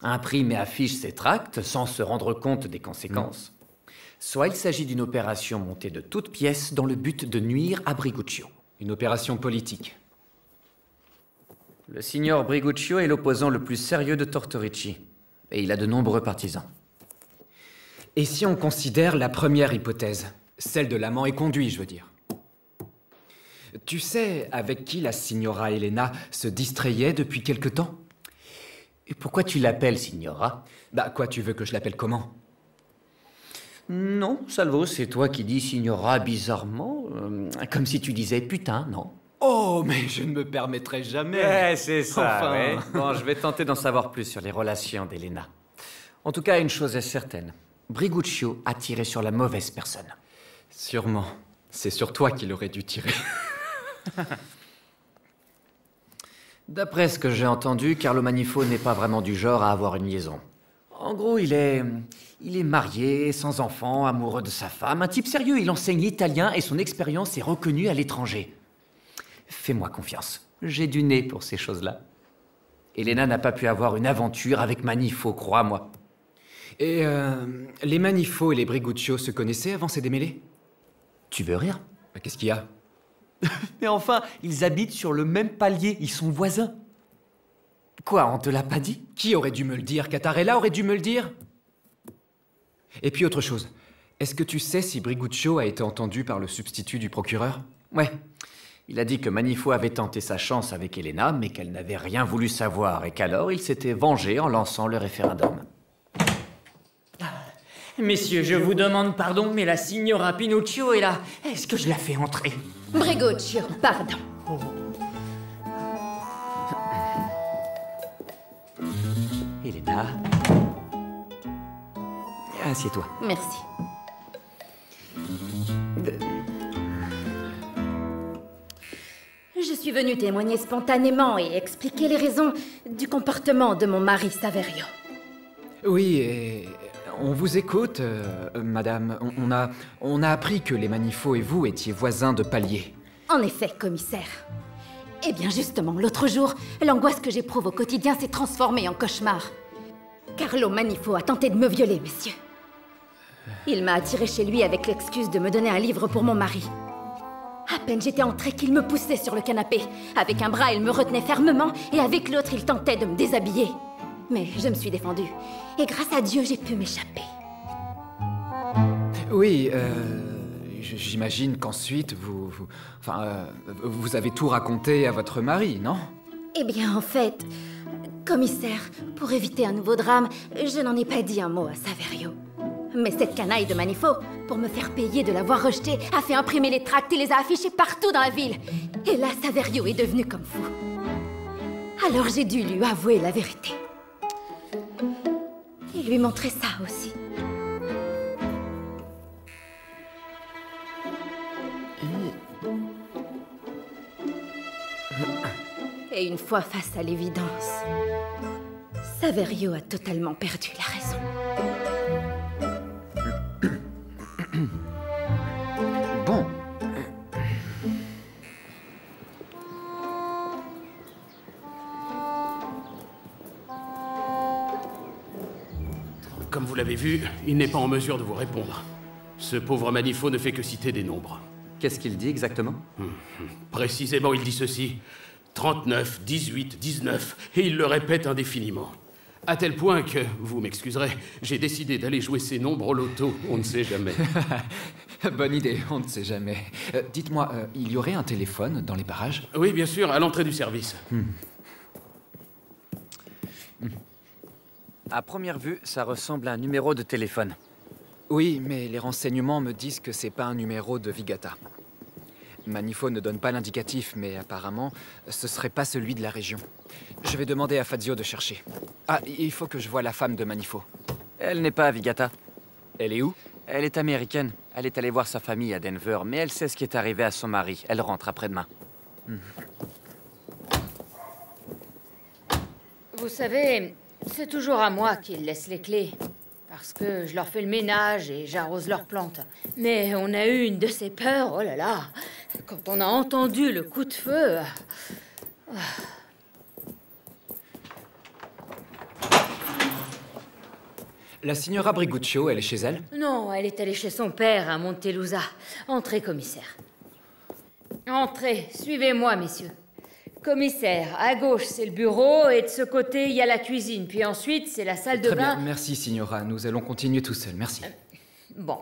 [SPEAKER 11] imprime et affiche ses tracts sans se rendre compte des conséquences. Soit il s'agit d'une opération montée de toutes pièces dans le but de nuire à Briguccio.
[SPEAKER 3] Une opération politique.
[SPEAKER 11] Le signor Briguccio est l'opposant le plus sérieux de Tortorici, et il a de nombreux partisans.
[SPEAKER 3] Et si on considère la première hypothèse, celle de l'amant éconduit, je veux dire. Tu sais avec qui la signora Elena se distrayait depuis quelque temps?
[SPEAKER 11] Et pourquoi tu l'appelles signora?
[SPEAKER 3] Bah quoi, tu veux que je l'appelle comment?
[SPEAKER 11] Non, Salvo, c'est toi qui dis signora bizarrement, comme si tu disais putain, non?
[SPEAKER 3] Oh, mais je ne me permettrai jamais.
[SPEAKER 11] Ouais, c'est ça,
[SPEAKER 3] enfin...
[SPEAKER 11] ouais. Bon, je vais tenter d'en savoir plus sur les relations d'Elena. En tout cas, une chose est certaine. Briguccio a tiré sur la mauvaise personne.
[SPEAKER 3] Sûrement. C'est sur toi qu'il aurait dû tirer.
[SPEAKER 11] D'après ce que j'ai entendu, Carlo Manifo n'est pas vraiment du genre à avoir une liaison. En gros, il est marié, sans enfant, amoureux de sa femme. Un type sérieux, il enseigne l'italien et son expérience est reconnue à l'étranger. Fais-moi confiance. J'ai du nez pour ces choses-là. Elena n'a pas pu avoir une aventure avec Manifo, crois-moi.
[SPEAKER 3] Et les Manifo et les Briguccio se connaissaient avant ces démêlés?
[SPEAKER 11] Tu veux rire?
[SPEAKER 3] Bah, qu'est-ce qu'il y a?
[SPEAKER 11] Mais enfin, ils habitent sur le même palier, ils sont voisins. Quoi, on te l'a pas dit?
[SPEAKER 3] Qui aurait dû me le dire? Catarella aurait dû me le dire? Et puis autre chose, est-ce que tu sais si Briguccio a été entendu par le substitut du procureur?
[SPEAKER 11] Ouais. Il a dit que Manifo avait tenté sa chance avec Elena, mais qu'elle n'avait rien voulu savoir, et qu'alors il s'était vengé en lançant le référendum.
[SPEAKER 9] Messieurs, je vous demande pardon, mais la signora Pinuccio est là. Est-ce que je la fais entrer?
[SPEAKER 2] Briguccio, pardon.
[SPEAKER 11] Elena... Assieds-toi.
[SPEAKER 2] Merci. Je suis venue témoigner spontanément et expliquer les raisons du comportement de mon mari Saverio.
[SPEAKER 3] Oui, et on vous écoute, madame. On a appris que les Manifo et vous étiez voisins de palier.
[SPEAKER 2] En effet, commissaire. Eh bien justement, l'autre jour, l'angoisse que j'éprouve au quotidien s'est transformée en cauchemar. Carlo Manifo a tenté de me violer, messieurs. Il m'a attirée chez lui avec l'excuse de me donner un livre pour mon mari. À peine j'étais entrée qu'il me poussait sur le canapé. Avec un bras, il me retenait fermement et avec l'autre, il tentait de me déshabiller.
[SPEAKER 17] Mais je me suis défendue. Et grâce à Dieu, j'ai pu m'échapper.
[SPEAKER 3] Oui, j'imagine qu'ensuite, vous avez tout raconté à votre mari, non?
[SPEAKER 17] Eh bien, en fait, commissaire, pour éviter un nouveau drame, je n'en ai pas dit un mot à Saverio. Mais cette canaille de Manifo, pour me faire payer de l'avoir rejeté, a fait imprimer les tracts et les a affichés partout dans la ville. Et là, Saverio est devenu comme fou. Alors j'ai dû lui avouer la vérité. Et lui montrer ça aussi. Et une fois face à l'évidence, Saverio a totalement perdu la raison.
[SPEAKER 3] Bon.
[SPEAKER 12] Comme vous l'avez vu, il n'est pas en mesure de vous répondre. Ce pauvre Manifo ne fait que citer des nombres.
[SPEAKER 11] Qu'est-ce qu'il dit exactement?
[SPEAKER 12] Précisément, il dit ceci. 39, 18, 19, et il le répète indéfiniment. À tel point que, vous m'excuserez, j'ai décidé d'aller jouer ces nombres au loto, on ne sait jamais.
[SPEAKER 3] Bonne idée, on ne sait jamais. Dites-moi, il y aurait un téléphone dans les parages?
[SPEAKER 12] Oui, bien sûr, à l'entrée du service.
[SPEAKER 11] À première vue, ça ressemble à un numéro de téléphone.
[SPEAKER 3] Oui, mais les renseignements me disent que c'est pas un numéro de Vigata. Manifo ne donne pas l'indicatif, mais apparemment, ce serait pas celui de la région. Je vais demander à Fazio de chercher. Ah, il faut que je voie la femme de Manifo.
[SPEAKER 11] Elle n'est pas à Vigata.
[SPEAKER 3] Elle est où?
[SPEAKER 11] Elle est américaine. Elle est allée voir sa famille à Denver, mais elle sait ce qui est arrivé à son mari. Elle rentre après-demain.
[SPEAKER 16] Vous savez, c'est toujours à moi qu'ils laissent les clés. Parce que je leur fais le ménage et j'arrose leurs plantes. Mais on a eu une de ces peurs, oh là là. Quand on a entendu le coup de feu...
[SPEAKER 3] La signora Briguccio, elle est chez elle?
[SPEAKER 16] Non, elle est allée chez son père à Montelusa. Entrez, commissaire. Entrez, suivez-moi, messieurs. Commissaire, à gauche, c'est le bureau, et de ce côté, il y a la cuisine. Puis ensuite, c'est la salle de bain.
[SPEAKER 3] Très bien, merci, signora. Nous allons continuer tout seuls, merci.
[SPEAKER 16] Bon.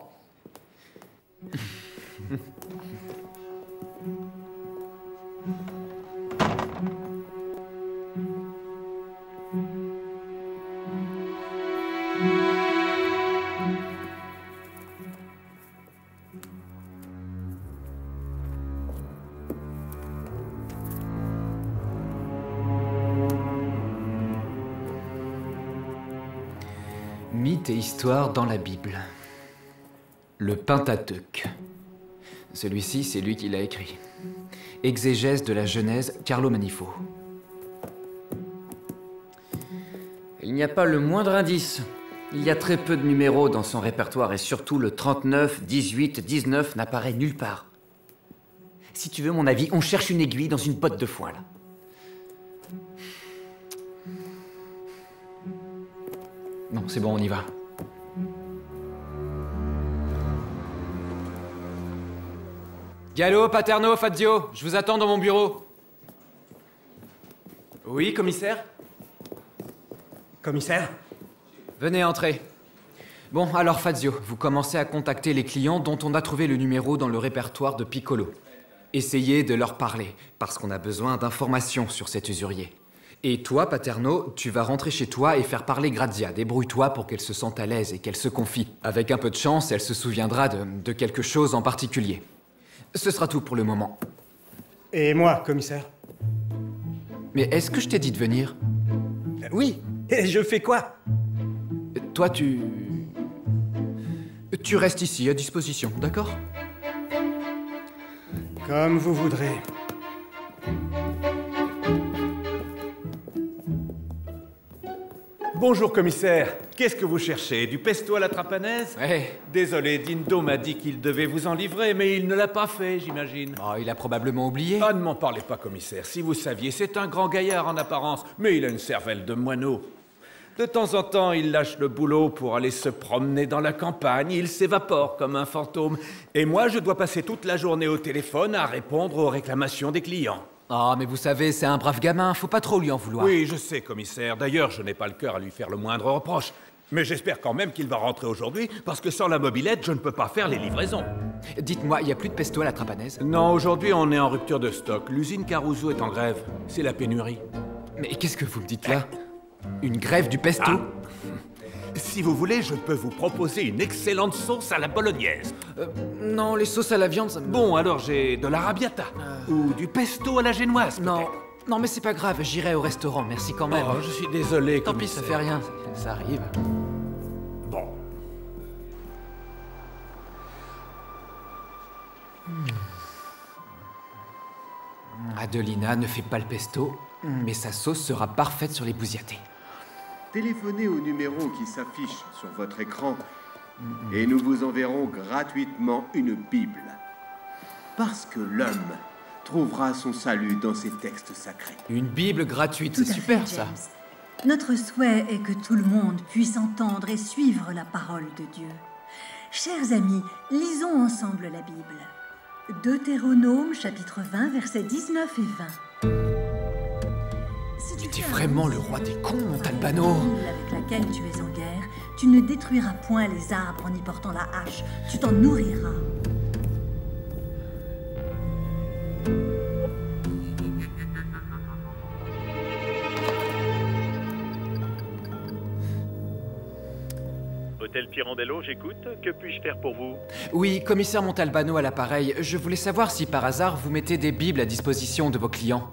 [SPEAKER 3] Mythes et histoires dans la Bible. Le Pentateuque. Celui-ci, c'est lui qui l'a écrit. Exégèse de la Genèse, Carlo Manifo.
[SPEAKER 11] Il n'y a pas le moindre indice. Il y a très peu de numéros dans son répertoire et surtout le 39, 18, 19 n'apparaît nulle part. Si tu veux mon avis, on cherche une aiguille dans une botte de foin, là.
[SPEAKER 3] Non, c'est bon, on y va. Gallo, Paterno, Fazio, je vous attends dans mon bureau.
[SPEAKER 6] Oui, commissaire? Commissaire?
[SPEAKER 3] Venez entrer. Bon, alors Fazio, vous commencez à contacter les clients dont on a trouvé le numéro dans le répertoire de Piccolo. Essayez de leur parler, parce qu'on a besoin d'informations sur cet usurier. Et toi, Paterno, tu vas rentrer chez toi et faire parler Grazia. Débrouille-toi pour qu'elle se sente à l'aise et qu'elle se confie. Avec un peu de chance, elle se souviendra de quelque chose en particulier. Ce sera tout pour le moment.
[SPEAKER 15] Et moi, commissaire?
[SPEAKER 3] Mais est-ce que je t'ai dit de venir?
[SPEAKER 15] Oui. Et je fais quoi?
[SPEAKER 3] Toi, tu restes ici, à disposition, d'accord?
[SPEAKER 15] Comme vous voudrez.
[SPEAKER 18] Bonjour, commissaire. Qu'est-ce que vous cherchez? Du pesto à la trapanaise?
[SPEAKER 3] Ouais.
[SPEAKER 18] Désolé, Dindo m'a dit qu'il devait vous en livrer, mais il ne l'a pas fait, j'imagine.
[SPEAKER 3] Oh, il a probablement oublié.
[SPEAKER 18] Ah, ne m'en parlez pas, commissaire. Si vous saviez, c'est un grand gaillard en apparence, mais il a une cervelle de moineau. De temps en temps, il lâche le boulot pour aller se promener dans la campagne, il s'évapore comme un fantôme. Et moi, je dois passer toute la journée au téléphone à répondre aux réclamations des clients.
[SPEAKER 3] Oh, mais vous savez, c'est un brave gamin, faut pas trop lui en vouloir.
[SPEAKER 18] Oui, je sais, commissaire. D'ailleurs, je n'ai pas le cœur à lui faire le moindre reproche. Mais j'espère quand même qu'il va rentrer aujourd'hui, parce que sans la mobilette, je ne peux pas faire les livraisons.
[SPEAKER 3] Dites-moi, il n'y a plus de pesto à la Trapanaise?
[SPEAKER 18] Non, aujourd'hui, on est en rupture de stock. L'usine Caruso est en grève. C'est la pénurie.
[SPEAKER 3] Mais qu'est-ce que vous me dites là? Une grève du pesto?
[SPEAKER 18] Si vous voulez, je peux vous proposer une excellente sauce à la bolognaise.
[SPEAKER 3] Non, les sauces à la viande, ça me...
[SPEAKER 18] Bon, alors j'ai de l'arrabbiata. Ou du pesto à la génoise,
[SPEAKER 3] Non, non, mais c'est pas grave, j'irai au restaurant, merci quand même.
[SPEAKER 18] Oh, je suis désolé,
[SPEAKER 3] Tant pis, ça fait rien, ça arrive.
[SPEAKER 18] Bon.
[SPEAKER 3] Adelina ne fait pas le pesto, mais sa sauce sera parfaite sur les bousiatés.
[SPEAKER 19] Téléphonez au numéro qui s'affiche sur votre écran et nous vous enverrons gratuitement une Bible. Parce que l'homme trouvera son salut dans ses textes sacrés.
[SPEAKER 3] Une Bible gratuite, c'est super ça.
[SPEAKER 20] Notre souhait est que tout le monde puisse entendre et suivre la parole de Dieu. Chers amis, lisons ensemble la Bible. Deutéronome, chapitre 20, versets 19 et 20.
[SPEAKER 3] Mais t'es vraiment le roi des cons, Montalbano.
[SPEAKER 20] Avec laquelle tu es en guerre, tu ne détruiras point les arbres en y portant la hache, tu t'en nourriras.
[SPEAKER 21] Hôtel Pirandello, j'écoute. Que puis-je faire pour vous?
[SPEAKER 3] Oui, commissaire Montalbano à l'appareil. Je voulais savoir si par hasard vous mettez des Bibles à disposition de vos clients.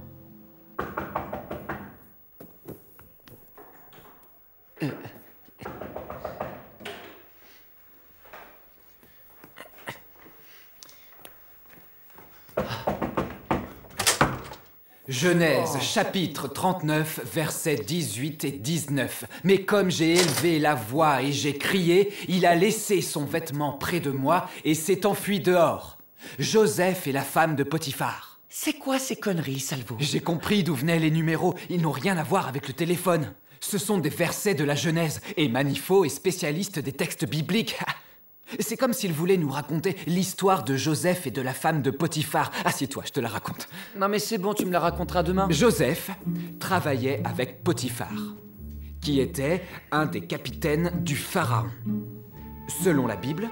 [SPEAKER 3] Genèse, chapitre 39, versets 18 et 19. Mais comme j'ai élevé la voix et j'ai crié, il a laissé son vêtement près de moi et s'est enfui dehors. Joseph est la femme de Potiphar.
[SPEAKER 11] C'est quoi ces conneries, Salvo?
[SPEAKER 3] J'ai compris d'où venaient les numéros. Ils n'ont rien à voir avec le téléphone. Ce sont des versets de la Genèse. Et Manifo est spécialiste des textes bibliques. C'est comme s'il voulait nous raconter l'histoire de Joseph et de la femme de Potiphar. Assieds-toi, je te la raconte.
[SPEAKER 11] Non mais c'est bon, tu me la raconteras demain.
[SPEAKER 3] Joseph travaillait avec Potiphar, qui était un des capitaines du Pharaon. Selon la Bible,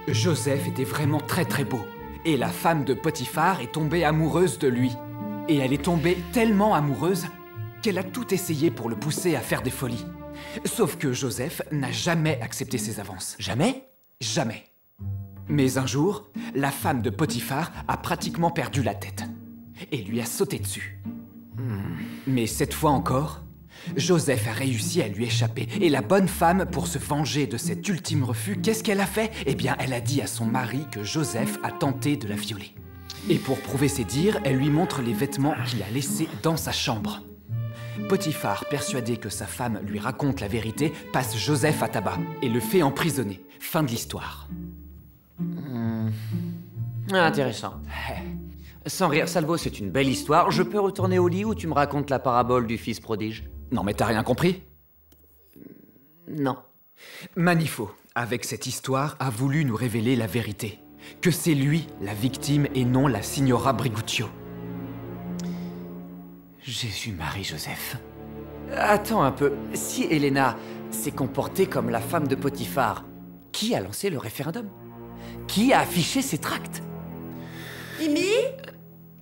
[SPEAKER 3] Joseph était vraiment très très beau. Et la femme de Potiphar est tombée amoureuse de lui. Et elle est tombée tellement amoureuse qu'elle a tout essayé pour le pousser à faire des folies. Sauf que Joseph n'a jamais accepté ses avances.
[SPEAKER 11] Jamais?
[SPEAKER 3] Jamais. Mais un jour, la femme de Potiphar a pratiquement perdu la tête et lui a sauté dessus. Mais cette fois encore, Joseph a réussi à lui échapper. Et la bonne femme, pour se venger de cet ultime refus, qu'est-ce qu'elle a fait? Eh bien, elle a dit à son mari que Joseph a tenté de la violer. Et pour prouver ses dires, elle lui montre les vêtements qu'il a laissés dans sa chambre. Potiphar, persuadé que sa femme lui raconte la vérité, passe Joseph à tabac et le fait emprisonner. Fin de l'histoire.
[SPEAKER 11] Intéressant. Sans rire, Salvo, c'est une belle histoire. Je peux retourner au lit où tu me racontes la parabole du fils prodige?
[SPEAKER 3] Non, mais t'as rien compris?
[SPEAKER 11] Non.
[SPEAKER 3] Manifo, avec cette histoire, a voulu nous révéler la vérité. Que c'est lui, la victime, et non la signora Briguccio.
[SPEAKER 11] Jésus, Marie, Joseph. Attends un peu. Si Elena s'est comportée comme la femme de Potiphar, qui a lancé le référendum? Qui a affiché ces tracts?
[SPEAKER 10] Mimi,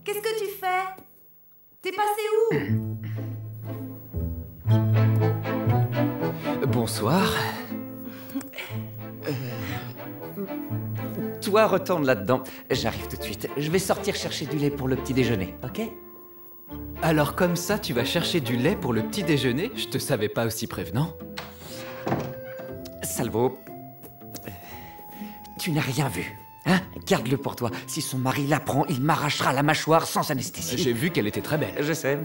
[SPEAKER 10] qu'est-ce que tu fais? T'es passé où?
[SPEAKER 3] Bonsoir.
[SPEAKER 11] Toi, retourne là-dedans. J'arrive tout de suite. Je vais sortir chercher du lait pour le petit déjeuner, ok?
[SPEAKER 3] Alors comme ça, tu vas chercher du lait pour le petit déjeuner? Je te savais pas aussi prévenant.
[SPEAKER 11] Salvo, tu n'as rien vu, hein? Garde-le pour toi. Si son mari l'apprend, il m'arrachera la mâchoire sans anesthésie.
[SPEAKER 3] J'ai vu qu'elle était très belle.
[SPEAKER 11] Je sais.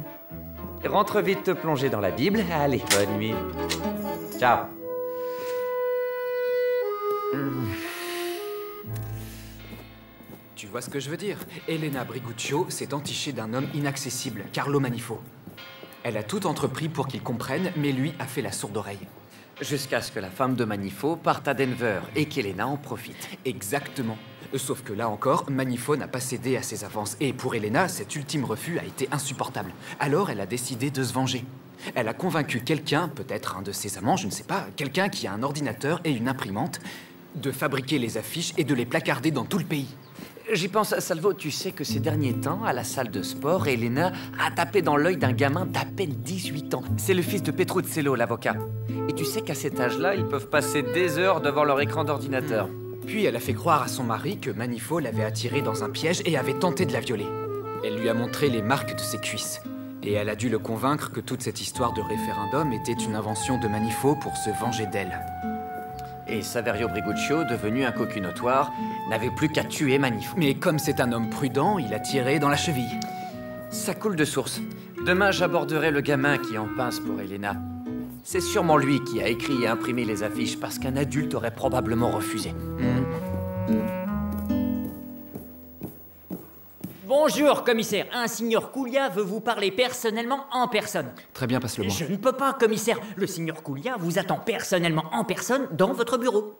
[SPEAKER 11] Rentre vite te plonger dans la Bible. Allez, bonne nuit. Ciao.
[SPEAKER 3] Tu vois ce que je veux dire? Elena Briguccio s'est entichée d'un homme inaccessible, Carlo Manifo. Elle a tout entrepris pour qu'il comprenne, mais lui a fait la sourde oreille.
[SPEAKER 11] Jusqu'à ce que la femme de Manifo parte à Denver et qu'Elena en profite.
[SPEAKER 3] Exactement. Sauf que là encore, Manifo n'a pas cédé à ses avances. Et pour Elena, cet ultime refus a été insupportable. Alors elle a décidé de se venger. Elle a convaincu quelqu'un, peut-être un de ses amants, je ne sais pas, quelqu'un qui a un ordinateur et une imprimante, de fabriquer les affiches et de les placarder dans tout le pays.
[SPEAKER 11] J'y pense, Salvo, tu sais que ces derniers temps, à la salle de sport, Elena a tapé dans l'œil d'un gamin d'à peine 18 ans. C'est le fils de Petruzzello, l'avocat. Et tu sais qu'à cet âge-là, ils peuvent passer des heures devant leur écran d'ordinateur.
[SPEAKER 3] Puis elle a fait croire à son mari que Manifo l'avait attirée dans un piège et avait tenté de la violer. Elle lui a montré les marques de ses cuisses. Et elle a dû le convaincre que toute cette histoire de référendum était une invention de Manifo pour se venger d'elle.
[SPEAKER 11] Et Saverio Briguccio, devenu un cocu notoire, n'avait plus qu'à tuer Manifo.
[SPEAKER 3] Mais comme c'est un homme prudent, il a tiré dans la cheville.
[SPEAKER 11] Ça coule de source. Demain, j'aborderai le gamin qui en pince pour Elena. C'est sûrement lui qui a écrit et imprimé les affiches parce qu'un adulte aurait probablement refusé.
[SPEAKER 9] Bonjour, commissaire. Un signor Koulia veut vous parler personnellement en personne.
[SPEAKER 3] Très bien, passe-le-moi.
[SPEAKER 9] Je ne peux pas, commissaire. Le signor Koulia vous attend personnellement en personne dans votre bureau.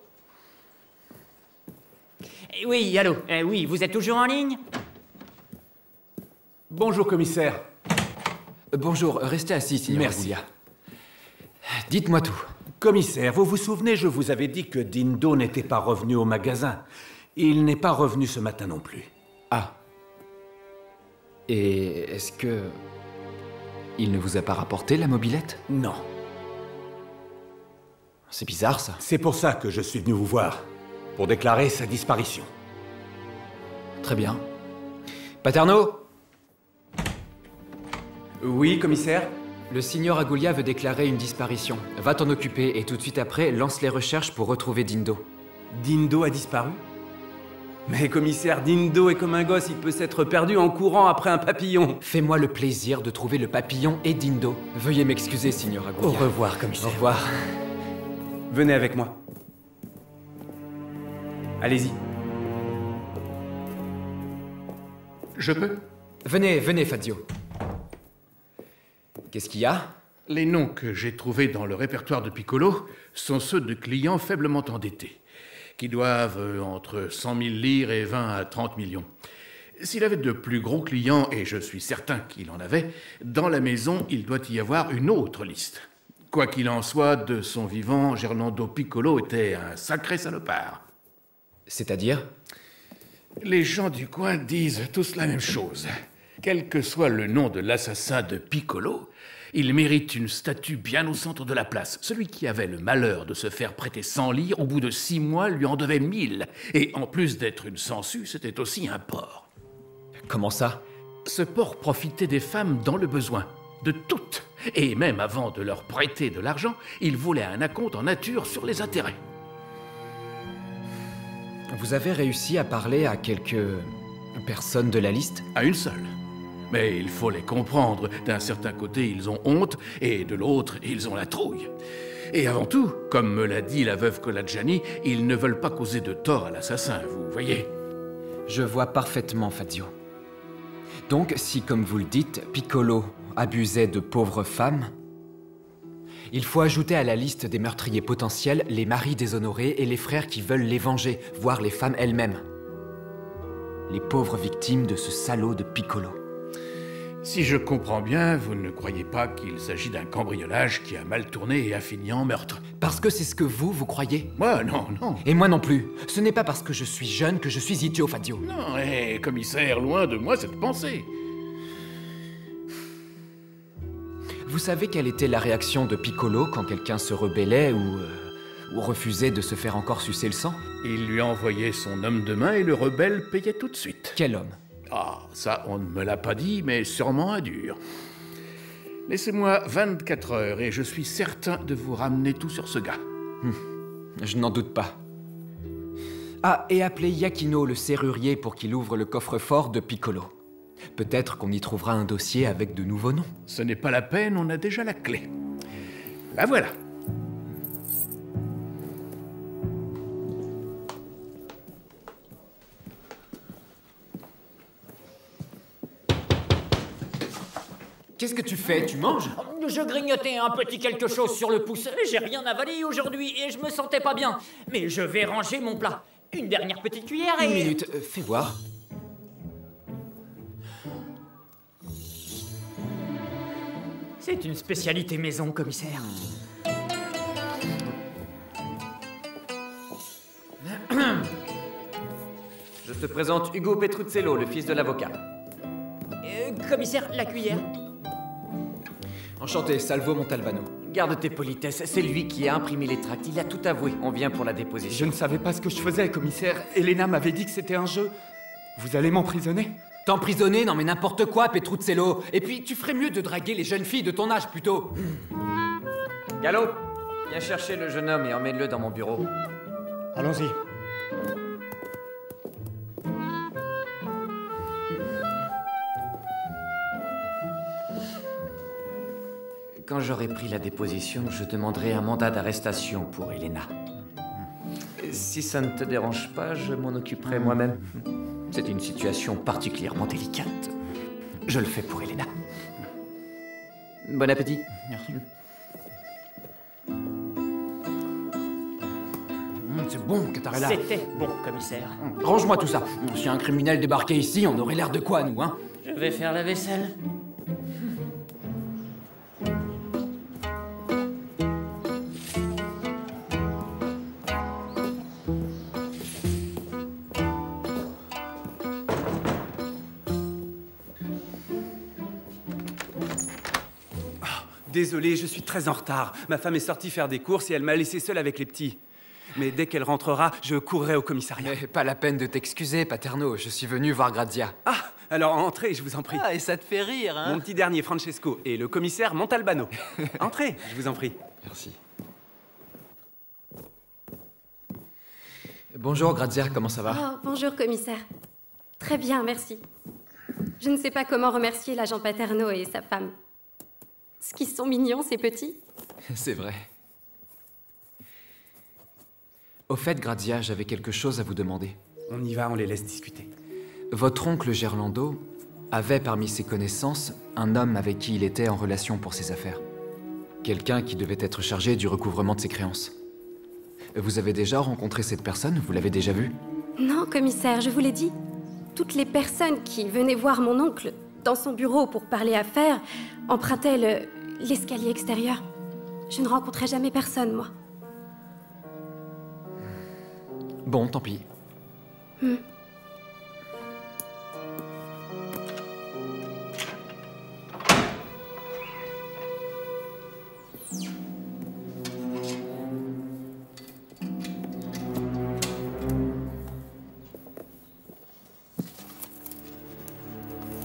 [SPEAKER 9] Oui, allô. Oui, vous êtes toujours en ligne?
[SPEAKER 18] Bonjour, commissaire.
[SPEAKER 3] Bonjour, restez assis, signor
[SPEAKER 18] Merci.
[SPEAKER 3] Aguglia. Dites-moi tout.
[SPEAKER 18] Commissaire, vous vous souvenez, je vous avais dit que Dindo n'était pas revenu au magasin. Il n'est pas revenu ce matin non plus.
[SPEAKER 3] Ah. Et est-ce que... il ne vous a pas rapporté la mobilette?
[SPEAKER 18] Non.
[SPEAKER 3] C'est bizarre, ça.
[SPEAKER 18] C'est pour ça que je suis venu vous voir. Pour déclarer sa disparition.
[SPEAKER 3] Très bien. Paterno?
[SPEAKER 6] Oui, commissaire?
[SPEAKER 3] Le signor Aguglia veut déclarer une disparition. Va t'en occuper et tout de suite après, lance les recherches pour retrouver Dindo.
[SPEAKER 6] Dindo a disparu? Mais commissaire, Dindo est comme un gosse, il peut s'être perdu en courant après un papillon.
[SPEAKER 3] Fais-moi le plaisir de trouver le papillon et Dindo. Veuillez m'excuser, signor Aguglia.
[SPEAKER 6] Au revoir, commissaire.
[SPEAKER 3] Au revoir.
[SPEAKER 6] Venez avec moi. Allez-y.
[SPEAKER 12] Je peux?
[SPEAKER 3] Venez, venez, Fazio. Qu'est-ce qu'il y a?
[SPEAKER 12] Les noms que j'ai trouvés dans le répertoire de Piccolo sont ceux de clients faiblement endettés, qui doivent entre 100 000 lire et 20 à 30 millions. S'il avait de plus gros clients, et je suis certain qu'il en avait, dans la maison, il doit y avoir une autre liste. Quoi qu'il en soit, de son vivant, Gerlando Piccolo était un sacré salopard.
[SPEAKER 3] C'est-à-dire?
[SPEAKER 12] Les gens du coin disent tous la même chose. Quel que soit le nom de l'assassin de Piccolo, il mérite une statue bien au centre de la place. Celui qui avait le malheur de se faire prêter 100 lire, au bout de 6 mois, lui en devait 1000. Et en plus d'être une sangsue, c'était aussi un porc.
[SPEAKER 3] Comment ça?
[SPEAKER 12] Ce porc profitait des femmes dans le besoin. De toutes. Et même avant de leur prêter de l'argent, il volait un acompte en nature sur les intérêts.
[SPEAKER 3] Vous avez réussi à parler à quelques personnes de la liste?
[SPEAKER 12] À une seule. Mais il faut les comprendre. D'un certain côté, ils ont honte, et de l'autre, ils ont la trouille. Et avant tout, comme me l'a dit la veuve Colaggiani, ils ne veulent pas causer de tort à l'assassin, vous voyez.
[SPEAKER 3] Je vois parfaitement, Fazio. Donc, si, comme vous le dites, Piccolo abusait de pauvres femmes, il faut ajouter à la liste des meurtriers potentiels les maris déshonorés et les frères qui veulent les venger, voire les femmes elles-mêmes. Les pauvres victimes de ce salaud de Piccolo.
[SPEAKER 12] Si je comprends bien, vous ne croyez pas qu'il s'agit d'un cambriolage qui a mal tourné et a fini en meurtre?
[SPEAKER 3] Parce que c'est ce que vous croyez?
[SPEAKER 12] Moi, non, non.
[SPEAKER 3] Et moi non plus. Ce n'est pas parce que je suis jeune que je suis idiot, Fazio.
[SPEAKER 12] Non, commissaire, loin de moi cette pensée.
[SPEAKER 3] Vous savez quelle était la réaction de Piccolo quand quelqu'un se rebellait ou refusait de se faire encore sucer le sang?
[SPEAKER 12] Il lui envoyait son homme de main et le rebelle payait tout de suite.
[SPEAKER 3] Quel homme?
[SPEAKER 12] Ah, ça, on ne me l'a pas dit, mais sûrement un dur. Laissez-moi 24 heures et je suis certain de vous ramener tout sur ce gars.
[SPEAKER 3] Je n'en doute pas. Ah, et appelez Iachino, le serrurier, pour qu'il ouvre le coffre-fort de Piccolo. Peut-être qu'on y trouvera un dossier avec de nouveaux noms.
[SPEAKER 12] Ce n'est pas la peine, on a déjà la clé. La voilà.
[SPEAKER 3] Qu'est-ce que tu fais? Tu manges?
[SPEAKER 9] Je grignotais un petit quelque chose sur le pouce. J'ai rien avalé aujourd'hui et je me sentais pas bien. Mais je vais ranger mon plat. Une dernière petite cuillère et...
[SPEAKER 3] Une minute, fais voir.
[SPEAKER 9] C'est une spécialité maison, commissaire.
[SPEAKER 11] Je te présente Hugo Petruzzello, le fils de l'avocat.
[SPEAKER 9] Commissaire, la cuillère.
[SPEAKER 3] Enchanté, Salvo Montalbano.
[SPEAKER 11] Garde tes politesses, c'est lui qui a imprimé les tracts. Il a tout avoué. On vient pour la déposition.
[SPEAKER 6] Je ne savais pas ce que je faisais, commissaire. Elena m'avait dit que c'était un jeu. Vous allez m'emprisonner?
[SPEAKER 3] T'emprisonner? Non mais n'importe quoi, Petruzzello. Et puis, tu ferais mieux de draguer les jeunes filles de ton âge, plutôt.
[SPEAKER 11] Gallo, viens chercher le jeune homme et emmène-le dans mon bureau.
[SPEAKER 15] Allons-y.
[SPEAKER 11] Quand j'aurai pris la déposition, je demanderai un mandat d'arrestation pour Elena. Si ça ne te dérange pas, je m'en occuperai moi-même. C'est une situation particulièrement délicate. Je le fais pour Elena. Bon appétit.
[SPEAKER 3] Merci. C'est bon, Catarella.
[SPEAKER 9] C'était bon, commissaire.
[SPEAKER 3] Range-moi tout ça. Si un criminel débarquait ici, on aurait l'air de quoi, nous, hein?
[SPEAKER 9] Je vais faire la vaisselle.
[SPEAKER 6] Désolé, je suis très en retard. Ma femme est sortie faire des courses et elle m'a laissé seule avec les petits. Mais dès qu'elle rentrera, je courrai au commissariat.
[SPEAKER 3] Mais pas la peine de t'excuser, Paterno. Je suis venu voir Grazia.
[SPEAKER 6] Ah, alors entrez, je vous en prie.
[SPEAKER 3] Ah, et ça te fait rire, hein?
[SPEAKER 6] Mon petit dernier, Francesco, et le commissaire Montalbano. Entrez, je vous en prie.
[SPEAKER 3] Merci. Bonjour, Grazia, comment ça va?
[SPEAKER 14] Oh, bonjour, commissaire. Très bien, merci. Je ne sais pas comment remercier l'agent Paterno et sa femme. Ce qu'ils sont mignons, ces petits.
[SPEAKER 3] C'est vrai. Au fait, Grazia, j'avais quelque chose à vous demander.
[SPEAKER 6] On y va, on les laisse discuter.
[SPEAKER 3] Votre oncle Gerlando avait parmi ses connaissances un homme avec qui il était en relation pour ses affaires. Quelqu'un qui devait être chargé du recouvrement de ses créances. Vous avez déjà rencontré cette personne? Vous l'avez déjà vue?
[SPEAKER 14] Non, commissaire, je vous l'ai dit. Toutes les personnes qui venaient voir mon oncle dans son bureau pour parler affaires empruntaient l'escalier extérieur. Je ne rencontrais jamais personne, moi.
[SPEAKER 3] Bon, tant pis.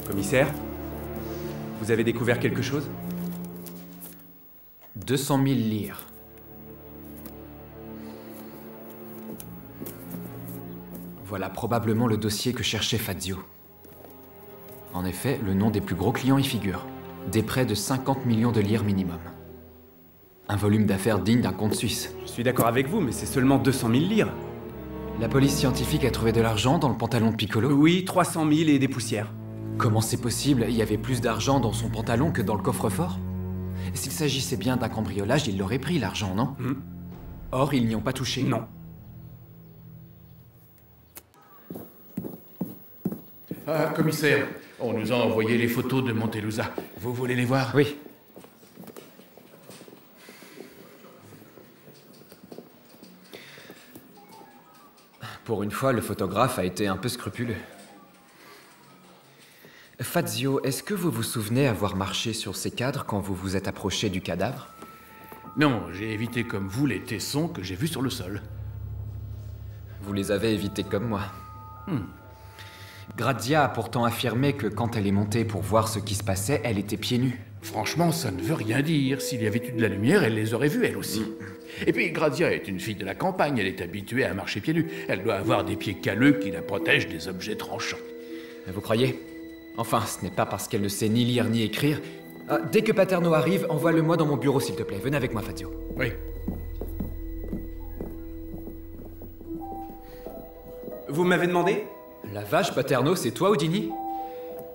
[SPEAKER 6] Commissaire, vous avez découvert quelque chose?
[SPEAKER 3] 200 000 lire. Voilà probablement le dossier que cherchait Fazio. En effet, le nom des plus gros clients y figure. Des prêts de 50 millions de lire minimum. Un volume d'affaires digne d'un compte suisse.
[SPEAKER 6] Je suis d'accord avec vous, mais c'est seulement 200 000 lire.
[SPEAKER 3] La police scientifique a trouvé de l'argent dans le pantalon de Piccolo?
[SPEAKER 6] Oui, 300 000 et des poussières.
[SPEAKER 3] Comment c'est possible? Il y avait plus d'argent dans son pantalon que dans le coffre-fort? S'il s'agissait bien d'un cambriolage, il l'aurait pris, l'argent, non? Or, ils n'y ont pas touché.
[SPEAKER 6] Non.
[SPEAKER 12] Ah, commissaire, on nous a envoyé les photos de Montelusa. Vous voulez les voir?
[SPEAKER 3] Oui. Pour une fois, le photographe a été un peu scrupuleux. Fazio, est-ce que vous vous souvenez avoir marché sur ces cadres quand vous vous êtes approché du cadavre?
[SPEAKER 12] Non, j'ai évité comme vous les tessons que j'ai vus sur le sol.
[SPEAKER 3] Vous les avez évités comme moi. Grazia a pourtant affirmé que quand elle est montée pour voir ce qui se passait, elle était pieds nus.
[SPEAKER 12] Franchement, ça ne veut rien dire. S'il y avait eu de la lumière, elle les aurait vus, elle aussi. Et puis, Grazia est une fille de la campagne, elle est habituée à marcher pieds nus. Elle doit avoir des pieds calleux qui la protègent des objets tranchants.
[SPEAKER 3] Vous croyez? Enfin, ce n'est pas parce qu'elle ne sait ni lire ni écrire. Dès que Paterno arrive, envoie-le-moi dans mon bureau, s'il te plaît. Venez avec moi, Fazio.
[SPEAKER 12] Oui.
[SPEAKER 6] Vous m'avez demandé?
[SPEAKER 3] La vache, Paterno, c'est toi, Houdini?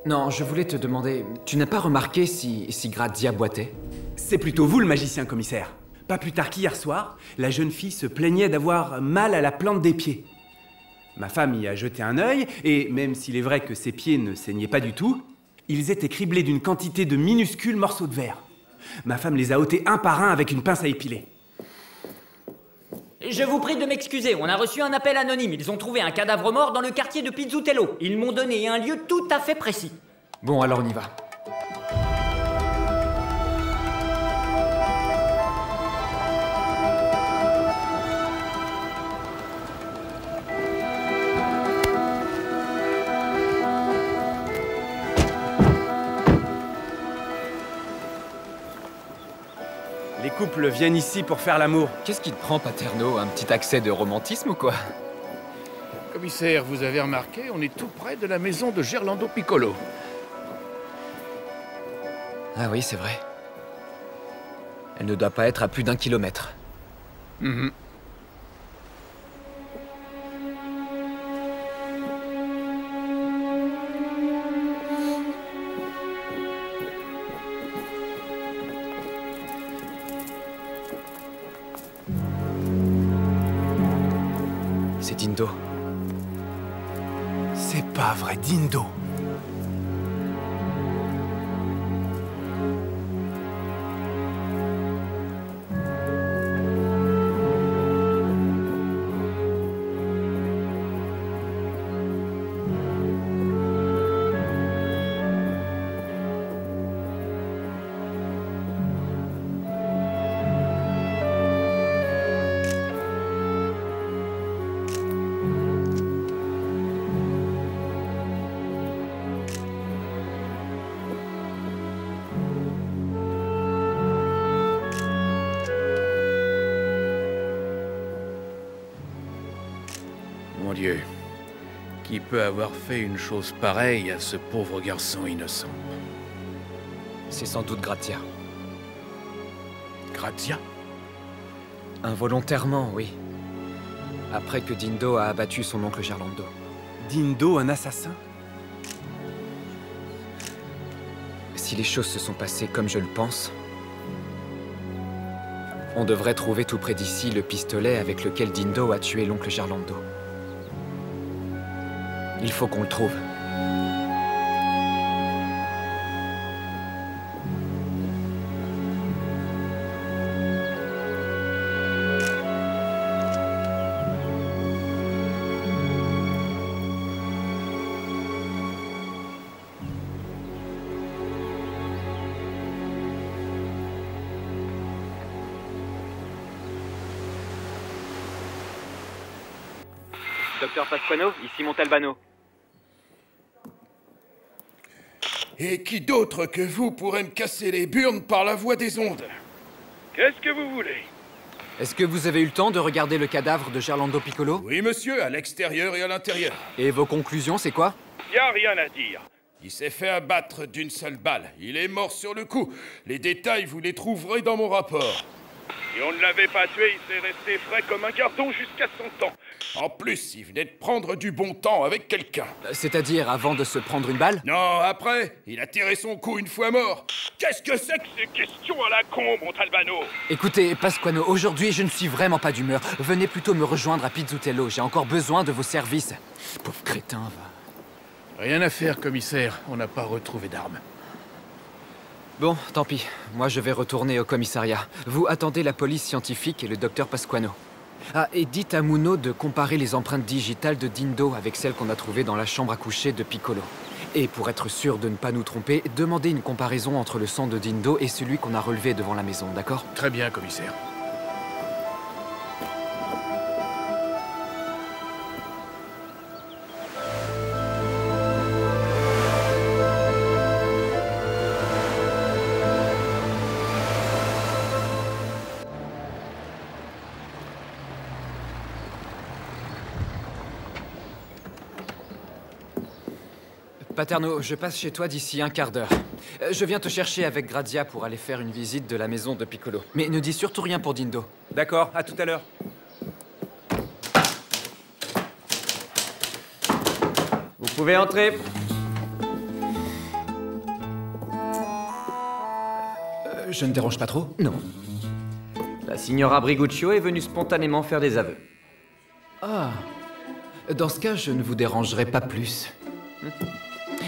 [SPEAKER 3] Non, je voulais te demander... Tu n'as pas remarqué si Grazia boitait?
[SPEAKER 6] C'est plutôt vous le magicien, commissaire. Pas plus tard qu'hier soir, la jeune fille se plaignait d'avoir mal à la plante des pieds. Ma femme y a jeté un œil, et même s'il est vrai que ses pieds ne saignaient pas du tout, ils étaient criblés d'une quantité de minuscules morceaux de verre. Ma femme les a ôtés un par un avec une pince à épiler.
[SPEAKER 9] Je vous prie de m'excuser, on a reçu un appel anonyme. Ils ont trouvé un cadavre mort dans le quartier de Pizzutello. Ils m'ont donné un lieu tout à fait précis.
[SPEAKER 3] Bon, alors on y va.
[SPEAKER 6] Les couples viennent ici pour faire l'amour.
[SPEAKER 3] Qu'est-ce qui te prend, Paterno? Un petit accès de romantisme ou quoi?
[SPEAKER 12] Commissaire, vous avez remarqué, on est tout près de la maison de Gerlando Piccolo.
[SPEAKER 3] Ah oui, c'est vrai. Elle ne doit pas être à plus d'1 kilomètre.
[SPEAKER 12] Mhm.
[SPEAKER 3] C'est Dindo.
[SPEAKER 6] C'est pas vrai, Dindo.
[SPEAKER 12] Mon Dieu, qui peut avoir fait une chose pareille à ce pauvre garçon innocent?
[SPEAKER 3] C'est sans doute Grazia.
[SPEAKER 12] Grazia?
[SPEAKER 3] Involontairement, oui. Après que Dindo a abattu son oncle Gerlando.
[SPEAKER 6] Dindo, un assassin?
[SPEAKER 3] Si les choses se sont passées comme je le pense, on devrait trouver tout près d'ici le pistolet avec lequel Dindo a tué l'oncle Gerlando. Il faut qu'on le trouve.
[SPEAKER 9] Docteur Pasquano, ici Montalbano.
[SPEAKER 12] Et qui d'autre que vous pourrait me casser les burnes par la voie des ondes?
[SPEAKER 21] Qu'est-ce que vous voulez?
[SPEAKER 3] Est-ce que vous avez eu le temps de regarder le cadavre de Gerlando Piccolo?
[SPEAKER 12] Oui, monsieur, à l'extérieur et à l'intérieur.
[SPEAKER 3] Et vos conclusions, c'est quoi?
[SPEAKER 21] Y a rien à dire.
[SPEAKER 12] Il s'est fait abattre d'une seule balle. Il est mort sur le coup. Les détails, vous les trouverez dans mon rapport.
[SPEAKER 21] Si on ne l'avait pas tué, il serait resté frais comme un gardon jusqu'à 100 ans.
[SPEAKER 12] En plus, il venait de prendre du bon temps avec quelqu'un.
[SPEAKER 3] C'est-à-dire avant de se prendre une balle?
[SPEAKER 12] Non, après. Il a tiré son coup une fois mort. Qu'est-ce que c'est que
[SPEAKER 21] ces questions à la con, Montalbano?
[SPEAKER 3] Écoutez, Pasquano, aujourd'hui, je ne suis vraiment pas d'humeur. Venez plutôt me rejoindre à Pizzutello. J'ai encore besoin de vos services. Pauvre crétin, va.
[SPEAKER 12] Rien à faire, commissaire. On n'a pas retrouvé d'armes.
[SPEAKER 3] Bon, tant pis. Moi, je vais retourner au commissariat. Vous attendez la police scientifique et le docteur Pasquano. Ah, et dites à Muno de comparer les empreintes digitales de Dindo avec celles qu'on a trouvées dans la chambre à coucher de Piccolo. Et pour être sûr de ne pas nous tromper, demandez une comparaison entre le sang de Dindo et celui qu'on a relevé devant la maison, d'accord?
[SPEAKER 12] Très bien, commissaire.
[SPEAKER 3] Paterno, je passe chez toi d'ici un quart d'heure. Je viens te chercher avec Grazia pour aller faire une visite de la maison de Piccolo. Mais ne dis surtout rien pour Dindo.
[SPEAKER 6] D'accord, à tout à l'heure.
[SPEAKER 9] Vous pouvez entrer.
[SPEAKER 3] Je ne dérange pas trop?
[SPEAKER 11] Non. La signora Briguccio est venue spontanément faire des aveux.
[SPEAKER 3] Ah. Dans ce cas, je ne vous dérangerai pas plus.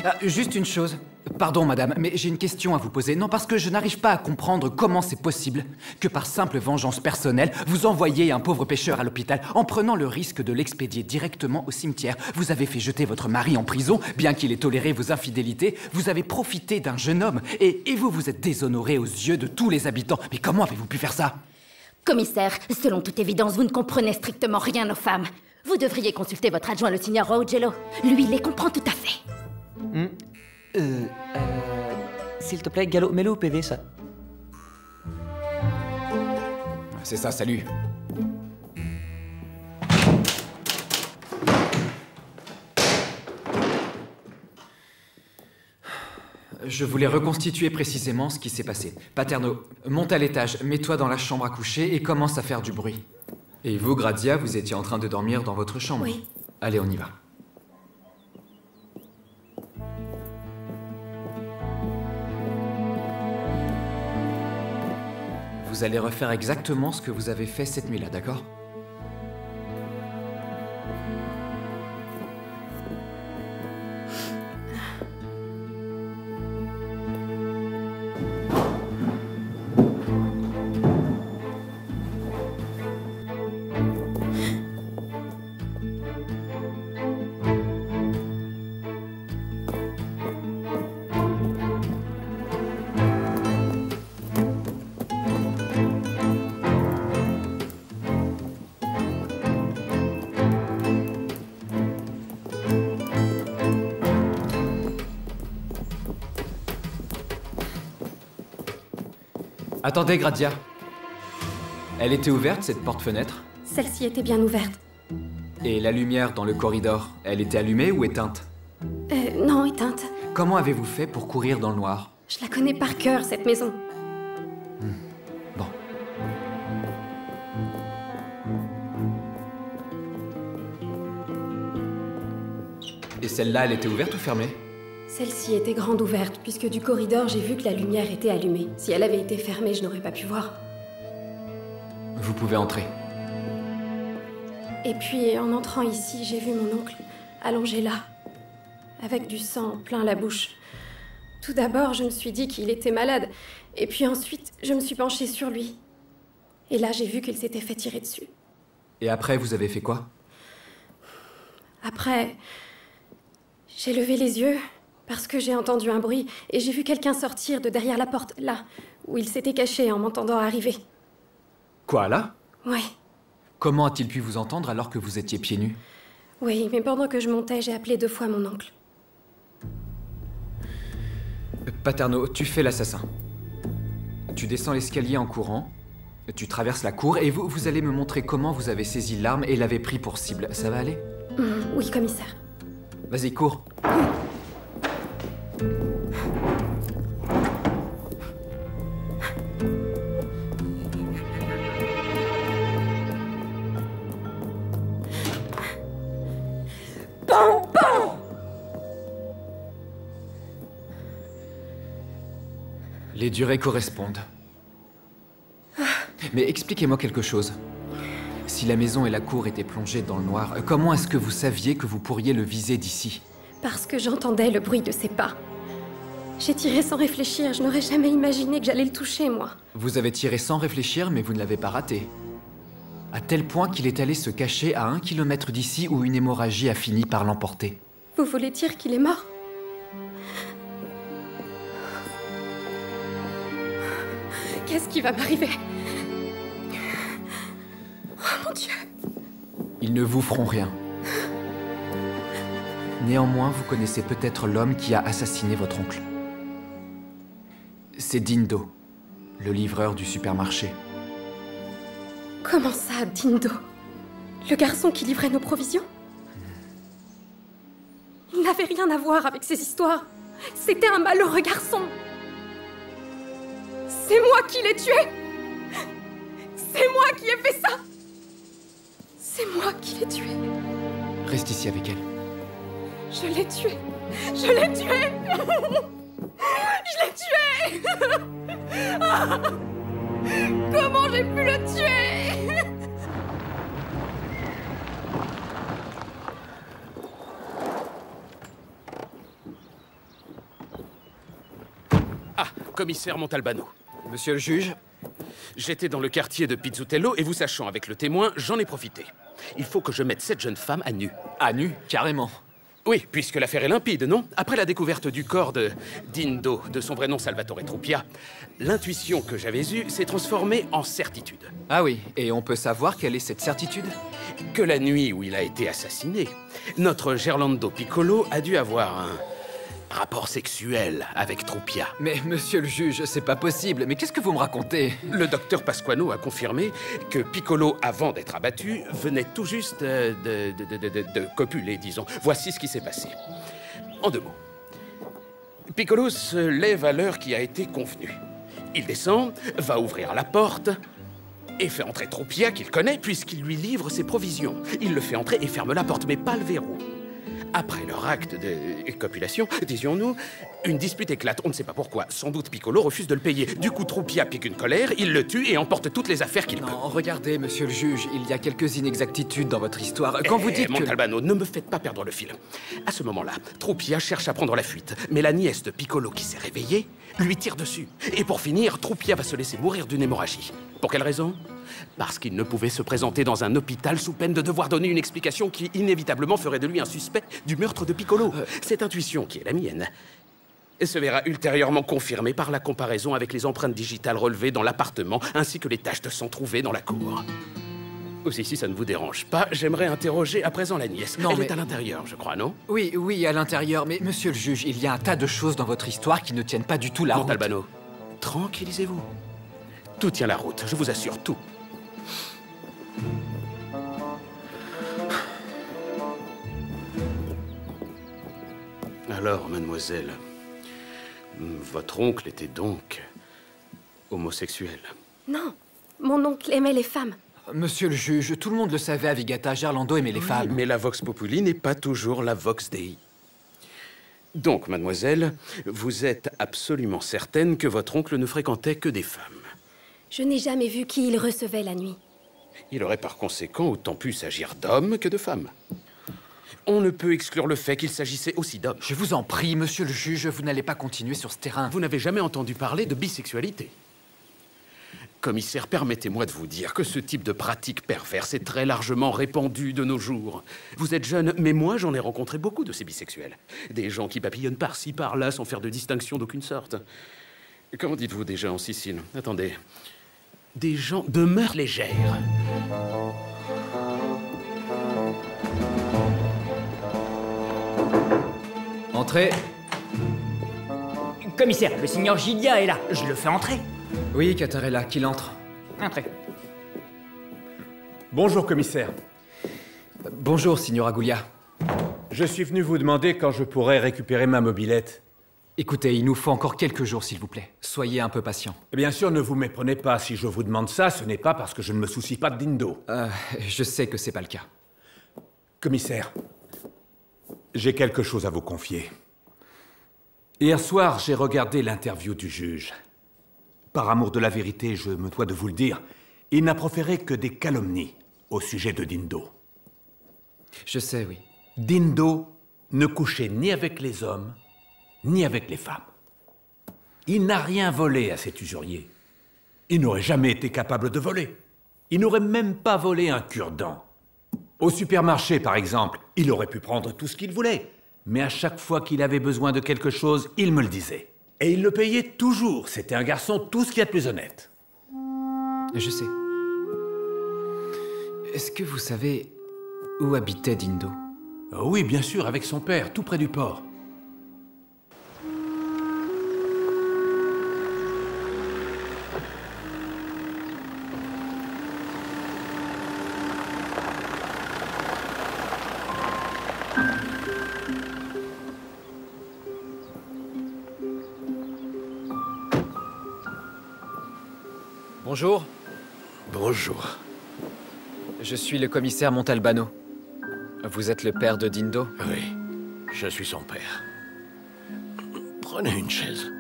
[SPEAKER 3] Ah, juste une chose. Pardon, madame, mais j'ai une question à vous poser. Non, parce que je n'arrive pas à comprendre comment c'est possible que par simple vengeance personnelle, vous envoyiez un pauvre pêcheur à l'hôpital en prenant le risque de l'expédier directement au cimetière. Vous avez fait jeter votre mari en prison, bien qu'il ait toléré vos infidélités. Vous avez profité d'un jeune homme et vous vous êtes déshonoré aux yeux de tous les habitants. Mais comment avez-vous pu faire ça?
[SPEAKER 17] Commissaire, selon toute évidence, vous ne comprenez strictement rien aux femmes. Vous devriez consulter votre adjoint, le signor Raugello. Lui, il les comprend tout à fait.
[SPEAKER 11] S'il te plaît, Gallo, mets-le au PV, ça.
[SPEAKER 3] C'est ça, salut. Je voulais reconstituer précisément ce qui s'est passé. Paterno, monte à l'étage, mets-toi dans la chambre à coucher et commence à faire du bruit. Et vous, Grazia, vous étiez en train de dormir dans votre chambre?
[SPEAKER 14] Oui.
[SPEAKER 3] Allez, on y va. Vous allez refaire exactement ce que vous avez fait cette nuit-là, d'accord? Attendez, Grazia. Elle était ouverte, cette porte-fenêtre?
[SPEAKER 14] Celle-ci était bien ouverte.
[SPEAKER 3] Et la lumière dans le corridor, elle était allumée ou éteinte?
[SPEAKER 14] Non, éteinte.
[SPEAKER 3] Comment avez-vous fait pour courir dans le noir?
[SPEAKER 14] Je la connais par cœur, cette maison.
[SPEAKER 3] Bon. Et celle-là, elle était ouverte ou fermée?
[SPEAKER 14] Celle-ci était grande ouverte, puisque du corridor, j'ai vu que la lumière était allumée. Si elle avait été fermée, je n'aurais pas pu voir.
[SPEAKER 3] Vous pouvez entrer.
[SPEAKER 14] Et puis, en entrant ici, j'ai vu mon oncle, allongé là, avec du sang plein la bouche. Tout d'abord, je me suis dit qu'il était malade, et puis ensuite, je me suis penchée sur lui. Et là, j'ai vu qu'il s'était fait tirer dessus.
[SPEAKER 3] Et après, vous avez fait quoi?
[SPEAKER 14] Après, j'ai levé les yeux, parce que j'ai entendu un bruit, et j'ai vu quelqu'un sortir de derrière la porte, là, où il s'était caché en m'entendant arriver.
[SPEAKER 3] Quoi, là?
[SPEAKER 14] Ouais,
[SPEAKER 3] Comment a-t-il pu vous entendre alors que vous étiez pieds nus?
[SPEAKER 14] oui, mais pendant que je montais, j'ai appelé 2 fois mon oncle.
[SPEAKER 3] Paterno, tu fais l'assassin. Tu descends l'escalier en courant, tu traverses la cour, et vous allez me montrer comment vous avez saisi l'arme et l'avez pris pour cible. Ça va aller?
[SPEAKER 14] Oui, commissaire.
[SPEAKER 3] Vas-y, cours. Les durées correspondent. Mais expliquez-moi quelque chose. Si la maison et la cour étaient plongées dans le noir, comment est-ce que vous saviez que vous pourriez le viser d'ici?
[SPEAKER 14] Parce que j'entendais le bruit de ses pas. J'ai tiré sans réfléchir, je n'aurais jamais imaginé que j'allais le toucher, moi.
[SPEAKER 3] Vous avez tiré sans réfléchir, mais vous ne l'avez pas raté. À tel point qu'il est allé se cacher à 1 kilomètre d'ici où une hémorragie a fini par l'emporter.
[SPEAKER 14] Vous voulez dire qu'il est mort? Qu'est-ce qui va m'arriver? Oh mon Dieu!
[SPEAKER 3] Ils ne vous feront rien. Néanmoins, vous connaissez peut-être l'homme qui a assassiné votre oncle. C'est Dindo, le livreur du supermarché.
[SPEAKER 14] Comment ça, Dindo? Le garçon qui livrait nos provisions? Il n'avait rien à voir avec ces histoires. C'était un malheureux garçon. C'est moi qui l'ai tué. C'est moi qui ai fait ça. C'est moi qui l'ai tué.
[SPEAKER 3] Reste ici avec elle.
[SPEAKER 14] Je l'ai tué. Je l'ai tué. Je l'ai tué.
[SPEAKER 2] Comment j'ai pu le tuer?
[SPEAKER 12] Ah, commissaire Montalbano.
[SPEAKER 3] Monsieur le juge?
[SPEAKER 12] J'étais dans le quartier de Pizzutello et vous sachant avec le témoin, j'en ai profité. Il faut que je mette cette jeune femme à nu.
[SPEAKER 3] À nu? Carrément.
[SPEAKER 12] Oui, puisque l'affaire est limpide, non? Après la découverte du corps de Dindo, de son vrai nom Salvatore Truppia, l'intuition que j'avais eue s'est transformée en certitude.
[SPEAKER 3] Ah oui, et on peut savoir quelle est cette certitude?
[SPEAKER 12] Que la nuit où il a été assassiné, notre Gerlando Piccolo a dû avoir un rapport sexuel avec Truppia.
[SPEAKER 3] Mais monsieur le juge, c'est pas possible. Mais qu'est-ce que vous me racontez?
[SPEAKER 12] Le docteur Pasquano a confirmé que Piccolo, avant d'être abattu, venait tout juste de copuler, disons. Voici ce qui s'est passé. En 2 mots. Piccolo se lève à l'heure qui a été convenue. Il descend, va ouvrir la porte et fait entrer Truppia, qu'il connaît, puisqu'il lui livre ses provisions. Il le fait entrer et ferme la porte, mais pas le verrou. Après leur acte de copulation, disions-nous, une dispute éclate. On ne sait pas pourquoi. Sans doute Piccolo refuse de le payer. Du coup, Truppia pique une colère, il le tue et emporte toutes les affaires qu'il peut.
[SPEAKER 3] Non, regardez, monsieur le juge, il y a quelques inexactitudes dans votre histoire. Quand vous dites
[SPEAKER 12] Montalbano, ne me faites pas perdre le fil. À ce moment-là, Truppia cherche à prendre la fuite. Mais la nièce de Piccolo, qui s'est réveillée, lui tire dessus. Et pour finir, Truppia va se laisser mourir d'une hémorragie. Pour quelle raison? Parce qu'il ne pouvait se présenter dans un hôpital sous peine de devoir donner une explication qui inévitablement ferait de lui un suspect du meurtre de Piccolo. Cette intuition, qui est la mienne, se verra ultérieurement confirmée par la comparaison avec les empreintes digitales relevées dans l'appartement ainsi que les taches de sang trouvées dans la cour. Aussi, si ça ne vous dérange pas, j'aimerais interroger à présent la nièce. Elle est à l'intérieur, je crois, non?
[SPEAKER 3] Oui, oui, à l'intérieur. Mais monsieur le juge, il y a un tas de choses dans votre histoire qui ne tiennent pas du tout la route.
[SPEAKER 12] Montalbano, tranquillisez-vous. Tout tient la route, je vous assure, tout. Alors, mademoiselle, votre oncle était donc homosexuel?
[SPEAKER 14] Non, mon oncle aimait les femmes.
[SPEAKER 3] Monsieur le juge, tout le monde le savait à Vigata, Gerlando aimait les femmes.
[SPEAKER 12] Mais la vox populi n'est pas toujours la vox dei. Donc, mademoiselle, vous êtes absolument certaine que votre oncle ne fréquentait que des femmes?
[SPEAKER 14] Je n'ai jamais vu qui il recevait la nuit.
[SPEAKER 12] Il aurait par conséquent autant pu s'agir d'hommes que de femmes. On ne peut exclure le fait qu'il s'agissait aussi d'hommes.
[SPEAKER 3] Je vous en prie, monsieur le juge, vous n'allez pas continuer sur ce terrain.
[SPEAKER 12] Vous n'avez jamais entendu parler de bisexualité? Commissaire, permettez-moi de vous dire que ce type de pratique perverse est très largement répandu de nos jours. Vous êtes jeune, mais moi j'en ai rencontré beaucoup de ces bisexuels. Des gens qui papillonnent par-ci, par-là, sans faire de distinction d'aucune sorte. Comment dites-vous déjà en Sicile? Attendez. Des gens de mœurs légères.
[SPEAKER 3] Entrez.
[SPEAKER 8] Commissaire, le signor Gilia est là. Je le fais entrer.
[SPEAKER 3] Oui, Catarella, qu'il entre.
[SPEAKER 8] Entrez.
[SPEAKER 15] Bonjour, commissaire.
[SPEAKER 3] Bonjour, signor Aguglia.
[SPEAKER 15] Je suis venu vous demander quand je pourrais récupérer ma mobilette.
[SPEAKER 3] Écoutez, il nous faut encore quelques jours, s'il vous plaît. Soyez un peu patient.
[SPEAKER 15] Bien sûr, ne vous méprenez pas. Si je vous demande ça, ce n'est pas parce que je ne me soucie pas de Dindo.
[SPEAKER 3] Je sais que c'est pas le cas.
[SPEAKER 15] Commissaire, j'ai quelque chose à vous confier. Hier soir, j'ai regardé l'interview du juge. Par amour de la vérité, je me dois de vous le dire, il n'a proféré que des calomnies au sujet de Dindo.
[SPEAKER 3] Je sais, oui.
[SPEAKER 15] Dindo ne couchait ni avec les hommes, ni avec les femmes. Il n'a rien volé à cet usurier. Il n'aurait jamais été capable de voler. Il n'aurait même pas volé un cure-dent. Au supermarché, par exemple, il aurait pu prendre tout ce qu'il voulait. Mais à chaque fois qu'il avait besoin de quelque chose, il me le disait. Et il le payait toujours. C'était un garçon tout ce qu'il y a de plus honnête.
[SPEAKER 3] Je sais. Est-ce que vous savez où habitait Dindo?
[SPEAKER 15] Oui, bien sûr, avec son père, tout près du port.
[SPEAKER 3] Bonjour.
[SPEAKER 12] Bonjour.
[SPEAKER 3] Je suis le commissaire Montalbano. Vous êtes le père de Dindo?
[SPEAKER 12] Oui, je suis son père. Prenez une chaise.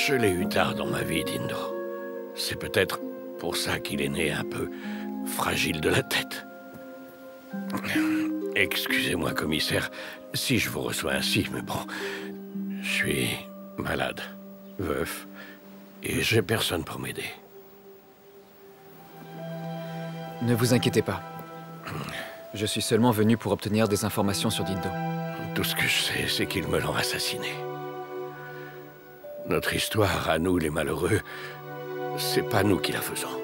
[SPEAKER 12] Je l'ai eu tard dans ma vie, Dindo. C'est peut-être pour ça qu'il est né un peu fragile de la tête. Excusez-moi, commissaire, si je vous reçois ainsi, mais bon... Je suis malade, veuf, et j'ai personne pour m'aider.
[SPEAKER 3] Ne vous inquiétez pas. Je suis seulement venu pour obtenir des informations sur Dindo.
[SPEAKER 12] Tout ce que je sais, c'est qu'ils me l'ont assassiné. Notre histoire, à nous les malheureux, c'est pas nous qui la faisons.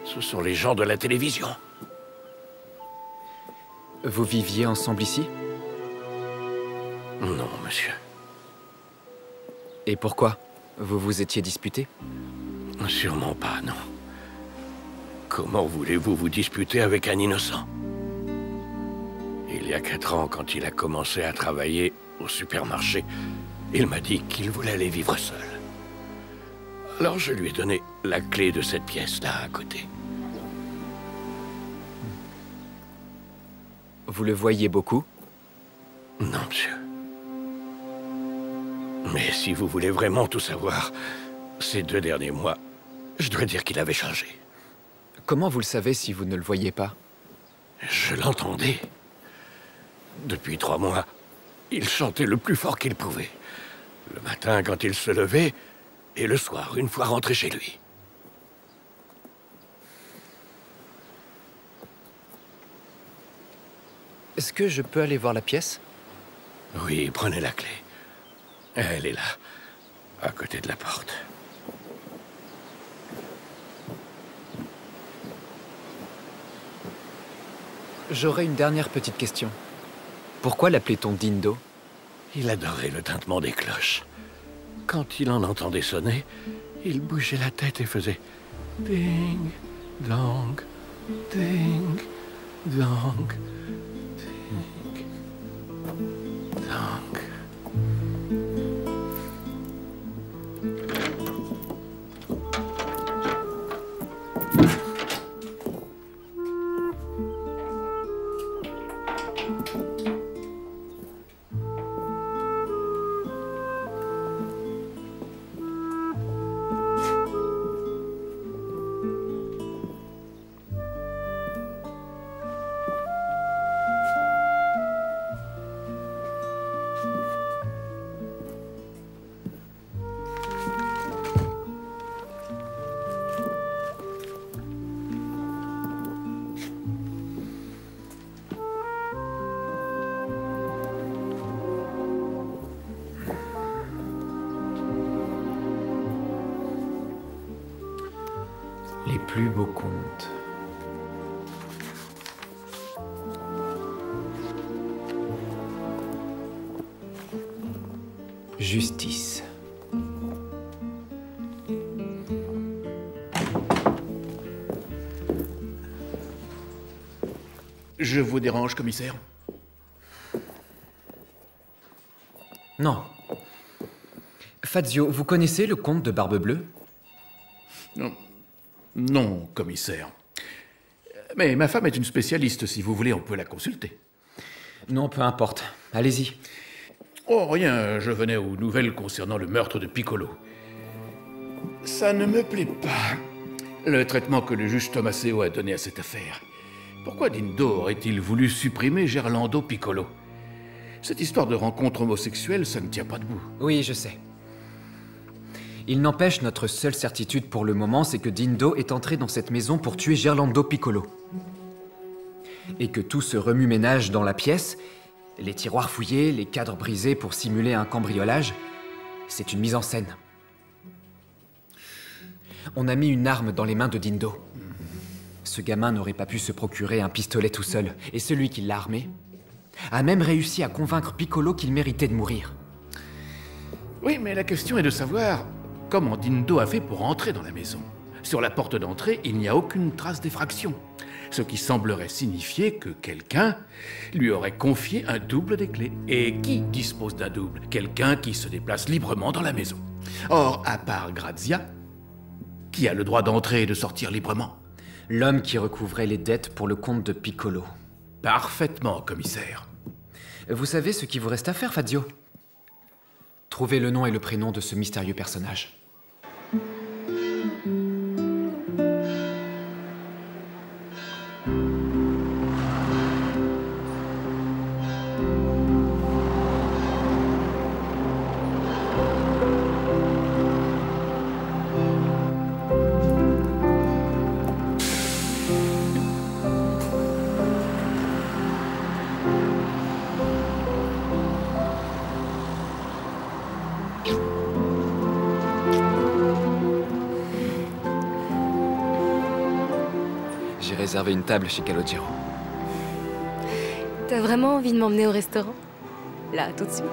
[SPEAKER 12] Ce sont les gens de la télévision.
[SPEAKER 3] Vous viviez ensemble ici?
[SPEAKER 12] Non, monsieur.
[SPEAKER 3] Et pourquoi? Vous vous étiez disputé?
[SPEAKER 12] Sûrement pas, non. Comment voulez-vous vous disputer avec un innocent? Il y a 4 ans, quand il a commencé à travailler au supermarché, il m'a dit qu'il voulait aller vivre seul. Alors je lui ai donné la clé de cette pièce-là à côté.
[SPEAKER 3] Vous le voyez beaucoup?
[SPEAKER 12] Non, monsieur. Mais si vous voulez vraiment tout savoir, ces 2 derniers mois, je dois dire qu'il avait changé.
[SPEAKER 3] Comment vous le savez si vous ne le voyez pas?
[SPEAKER 12] Je l'entendais. Depuis 3 mois, il chantait le plus fort qu'il pouvait. Le matin quand il se levait, et le soir, une fois rentré chez lui.
[SPEAKER 3] Est-ce que je peux aller voir la pièce?
[SPEAKER 12] Oui, prenez la clé. Elle est là, à côté de la porte.
[SPEAKER 3] J'aurais une dernière petite question. Pourquoi l'appelait-on Dindo?
[SPEAKER 12] Il adorait le tintement des cloches. Quand il en entendait sonner, il bougeait la tête et faisait ding, dong, ding, dong, ding, dong.
[SPEAKER 3] Les plus beaux contes. Justice.
[SPEAKER 12] Je vous dérange, commissaire?
[SPEAKER 3] Non. Fazio, vous connaissez le comte de Barbe Bleue?
[SPEAKER 12] Non. Non, commissaire. Mais ma femme est une spécialiste. Si vous voulez, on peut la consulter.
[SPEAKER 3] Non, peu importe. Allez-y.
[SPEAKER 12] Oh, rien. Je venais aux nouvelles concernant le meurtre de Piccolo. Ça ne me plaît pas, le traitement que le juge Tomaseo a donné à cette affaire. Pourquoi Dindo aurait-il voulu supprimer Gerlando Piccolo? Cette histoire de rencontre homosexuelle, ça ne tient pas debout.
[SPEAKER 3] Oui, je sais. Il n'empêche, notre seule certitude pour le moment, c'est que Dindo est entré dans cette maison pour tuer Gerlando Piccolo. Et que tout ce remue-ménage dans la pièce, les tiroirs fouillés, les cadres brisés pour simuler un cambriolage, c'est une mise en scène. On a mis une arme dans les mains de Dindo. Ce gamin n'aurait pas pu se procurer un pistolet tout seul, et celui qui l'a armé a même réussi à convaincre Piccolo qu'il méritait de mourir.
[SPEAKER 12] Oui, mais la question est de savoir comment Dindo a fait pour entrer dans la maison. Sur la porte d'entrée, il n'y a aucune trace d'effraction, ce qui semblerait signifier que quelqu'un lui aurait confié un double des clés. Et qui dispose d'un double? Quelqu'un qui se déplace librement dans la maison. Or, à part Grazia, qui a le droit d'entrer et de sortir librement?
[SPEAKER 3] L'homme qui recouvrait les dettes pour le compte de Piccolo.
[SPEAKER 12] Parfaitement, commissaire.
[SPEAKER 3] Vous savez ce qu'il vous reste à faire, Fazio? trouver le nom et le prénom de ce mystérieux personnage. J'ai réservé une table chez Calogero.
[SPEAKER 2] T'as vraiment envie de m'emmener au restaurant? Là, tout de suite.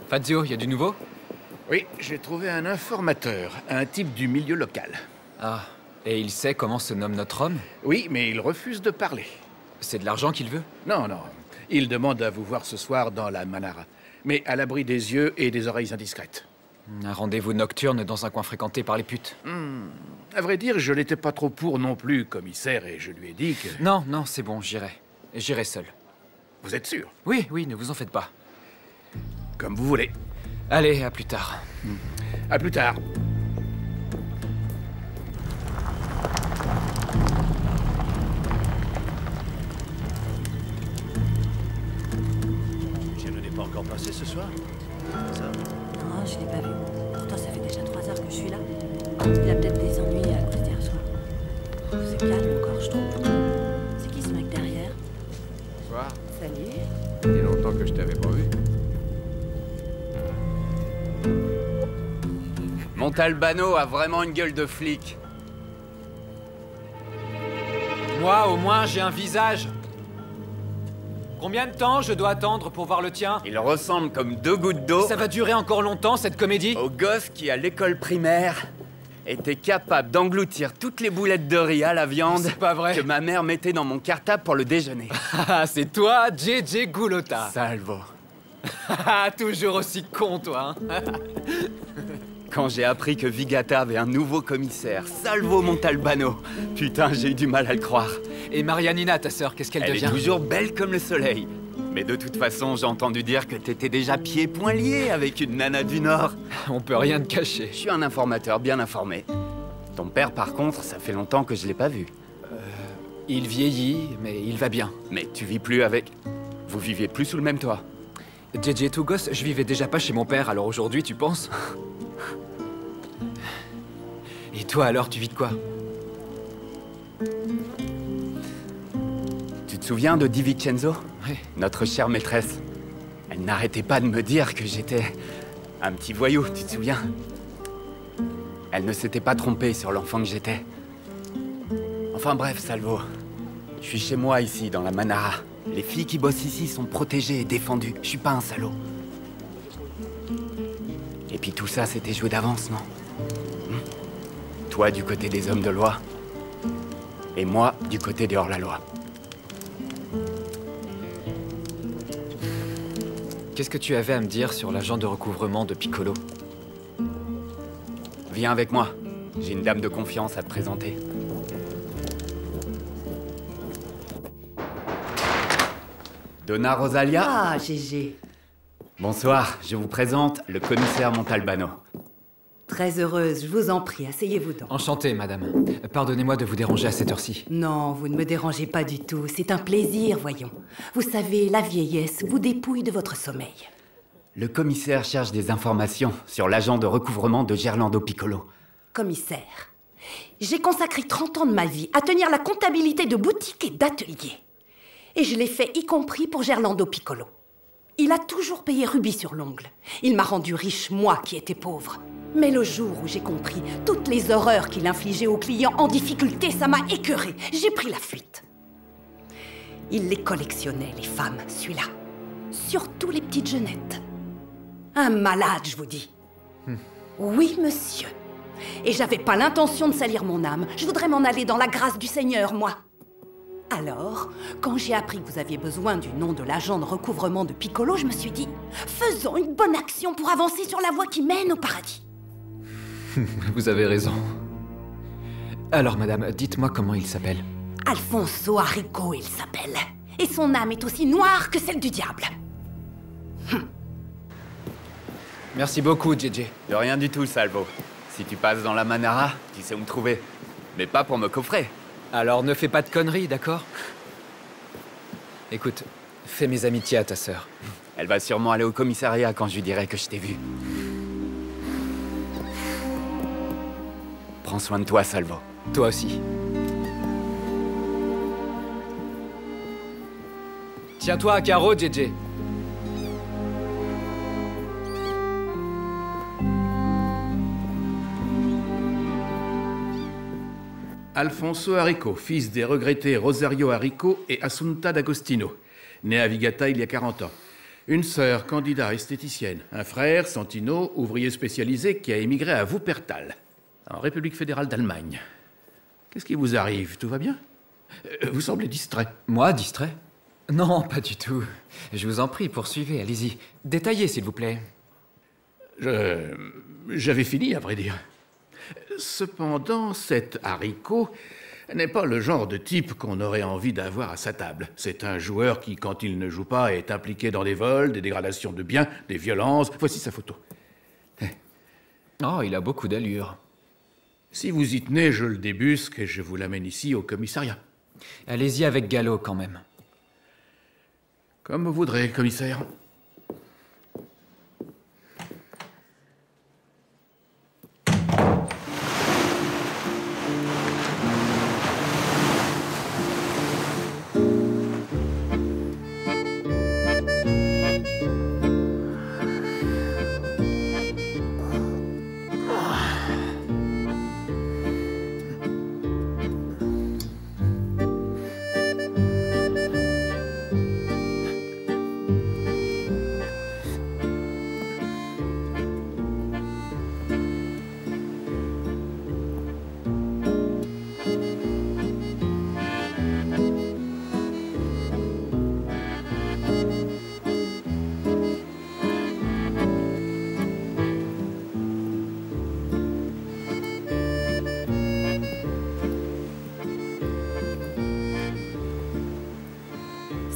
[SPEAKER 3] Fazio, y a du nouveau?
[SPEAKER 12] Oui, j'ai trouvé un informateur, un type du milieu local.
[SPEAKER 3] Ah, et il sait comment se nomme notre homme?
[SPEAKER 12] Oui, mais il refuse de parler.
[SPEAKER 3] C'est de l'argent qu'il veut?
[SPEAKER 12] Non, non. Il demande à vous voir ce soir dans la Manara. Mais à l'abri des yeux et des oreilles indiscrètes.
[SPEAKER 3] Un rendez-vous nocturne dans un coin fréquenté par les putes.
[SPEAKER 12] À vrai dire, je n'étais pas trop pour non plus, commissaire, et je lui ai dit que...
[SPEAKER 3] Non, non, c'est bon, j'irai. J'irai seul.
[SPEAKER 12] Vous êtes sûr?
[SPEAKER 3] Oui, oui, ne vous en faites pas.
[SPEAKER 12] Comme vous voulez.
[SPEAKER 3] Allez, à plus tard.
[SPEAKER 12] À plus tard.
[SPEAKER 7] Je ne l'ai pas encore passé ce soir. Ça?
[SPEAKER 1] Non, je l'ai pas vu. Pourtant, ça fait déjà 3 heures que je suis là. Il a peut-être des ennuis à cause d'hier soir. C'est calme encore, je trouve. C'est qui ce mec derrière?
[SPEAKER 12] Bonsoir.
[SPEAKER 1] Salut.
[SPEAKER 12] Il y a longtemps que je t'avais pas vu.
[SPEAKER 11] Montalbano a vraiment une gueule de flic.
[SPEAKER 3] Moi, au moins, j'ai un visage. Combien de temps je dois attendre pour voir le tien?
[SPEAKER 11] Il ressemble comme 2 gouttes d'eau.
[SPEAKER 3] Ça va durer encore longtemps, cette comédie?
[SPEAKER 11] Au gosse qui, à l'école primaire, était capable d'engloutir toutes les boulettes de riz à la viande.
[SPEAKER 3] C'est pas vrai.
[SPEAKER 11] Que ma mère mettait dans mon cartable pour le déjeuner.
[SPEAKER 3] Ah, c'est toi, JJ Gulota.
[SPEAKER 11] Salvo.
[SPEAKER 3] Toujours aussi con, toi. Hein.
[SPEAKER 11] Quand j'ai appris que Vigata avait un nouveau commissaire, Salvo Montalbano, putain, j'ai eu du mal à le croire.
[SPEAKER 3] Et Marianina, ta sœur, qu'est-ce qu'elle devient?
[SPEAKER 11] Elle est toujours belle comme le soleil. Mais de toute façon, j'ai entendu dire que t'étais déjà pieds-poings liés avec une nana du Nord.
[SPEAKER 3] On peut rien te cacher.
[SPEAKER 11] Je suis un informateur bien informé. Ton père, par contre, ça fait longtemps que je l'ai pas vu.
[SPEAKER 3] Il vieillit, mais il va bien.
[SPEAKER 11] Mais tu vis plus avec... Vous viviez plus sous le même toit?
[SPEAKER 3] JJ tout gosse, je vivais déjà pas chez mon père, alors aujourd'hui, tu penses? Et toi alors, tu vis de quoi?
[SPEAKER 11] Tu te souviens de Di Vincenzo?
[SPEAKER 3] Oui.
[SPEAKER 11] Notre chère maîtresse. Elle n'arrêtait pas de me dire que j'étais un petit voyou, tu te souviens? Elle ne s'était pas trompée sur l'enfant que j'étais. Enfin bref, Salvo. Je suis chez moi ici, dans la Manara. Les filles qui bossent ici sont protégées et défendues. Je suis pas un salaud. Et puis tout ça, c'était joué d'avance, non? Toi du côté des hommes de loi. Et moi du côté des hors-la-loi.
[SPEAKER 3] Qu'est-ce que tu avais à me dire sur l'agent de recouvrement de Piccolo?
[SPEAKER 11] Viens avec moi. J'ai une dame de confiance à te présenter. Donna Rosalia.
[SPEAKER 1] Ah, GG.
[SPEAKER 11] Bonsoir, je vous présente le commissaire Montalbano.
[SPEAKER 1] Très heureuse, je vous en prie, asseyez-vous donc.
[SPEAKER 3] Enchanté, madame. Pardonnez-moi de vous déranger à cette heure-ci.
[SPEAKER 1] Non, vous ne me dérangez pas du tout, c'est un plaisir, voyons. Vous savez, la vieillesse vous dépouille de votre sommeil.
[SPEAKER 4] Le commissaire cherche des informations sur l'agent de recouvrement de Gerlando Piccolo.
[SPEAKER 22] Commissaire, j'ai consacré 30 ans de ma vie à tenir la comptabilité de boutiques et d'ateliers. Et je l'ai fait y compris pour Gerlando Piccolo. Il a toujours payé rubis sur l'ongle. Il m'a rendu riche, moi qui étais pauvre. Mais le jour où j'ai compris toutes les horreurs qu'il infligeait aux clients en difficulté, ça m'a écœurée. J'ai pris la fuite. Il les collectionnait, les femmes, celui-là. Surtout les petites jeunettes. Un malade, je vous dis. Oui, monsieur. Et j'avais pas l'intention de salir mon âme. Je voudrais m'en aller dans la grâce du Seigneur, moi. Alors, quand j'ai appris que vous aviez besoin du nom de l'agent de recouvrement de Piccolo, je me suis dit, faisons une bonne action pour avancer sur la voie qui mène au paradis.
[SPEAKER 3] Vous avez raison. Alors, madame, dites-moi comment il s'appelle.
[SPEAKER 22] Alfonso Arrico, il s'appelle. Et son âme est aussi noire que celle du diable.
[SPEAKER 3] Merci beaucoup, JJ.
[SPEAKER 4] De rien du tout, Salvo. Si tu passes dans la Manara, tu sais où me trouver. Mais pas pour me coffrer.
[SPEAKER 3] Alors ne fais pas de conneries, d'accord? Écoute, fais mes amitiés à ta sœur.
[SPEAKER 4] Elle va sûrement aller au commissariat quand je lui dirai que je t'ai vu. Prends soin de toi, Salvo.
[SPEAKER 3] Toi aussi. Tiens-toi à carreau, JJ.
[SPEAKER 12] Alfonso Arrico, fils des regrettés Rosario Arrico et Assunta d'Agostino, né à Vigata il y a 40 ans. Une sœur, Candida, esthéticienne. Un frère, Santino, ouvrier spécialisé qui a émigré à Wuppertal, en République fédérale d'Allemagne. Qu'est-ce qui vous arrive? Tout va bien? Vous semblez distrait.
[SPEAKER 3] Moi, distrait? Non, pas du tout. Je vous en prie, poursuivez, allez-y. Détaillez, s'il vous plaît.
[SPEAKER 12] J'avais fini, à vrai dire. Cependant, cet Arrico n'est pas le genre de type qu'on aurait envie d'avoir à sa table. C'est un joueur qui, quand il ne joue pas, est impliqué dans des vols, des dégradations de biens, des violences. Voici sa photo.
[SPEAKER 3] Oh, il a beaucoup d'allure.
[SPEAKER 12] Si vous y tenez, je le débusque et je vous l'amène ici au commissariat.
[SPEAKER 3] Allez-y avec Gallo, quand même.
[SPEAKER 12] Comme vous voudrez, commissaire.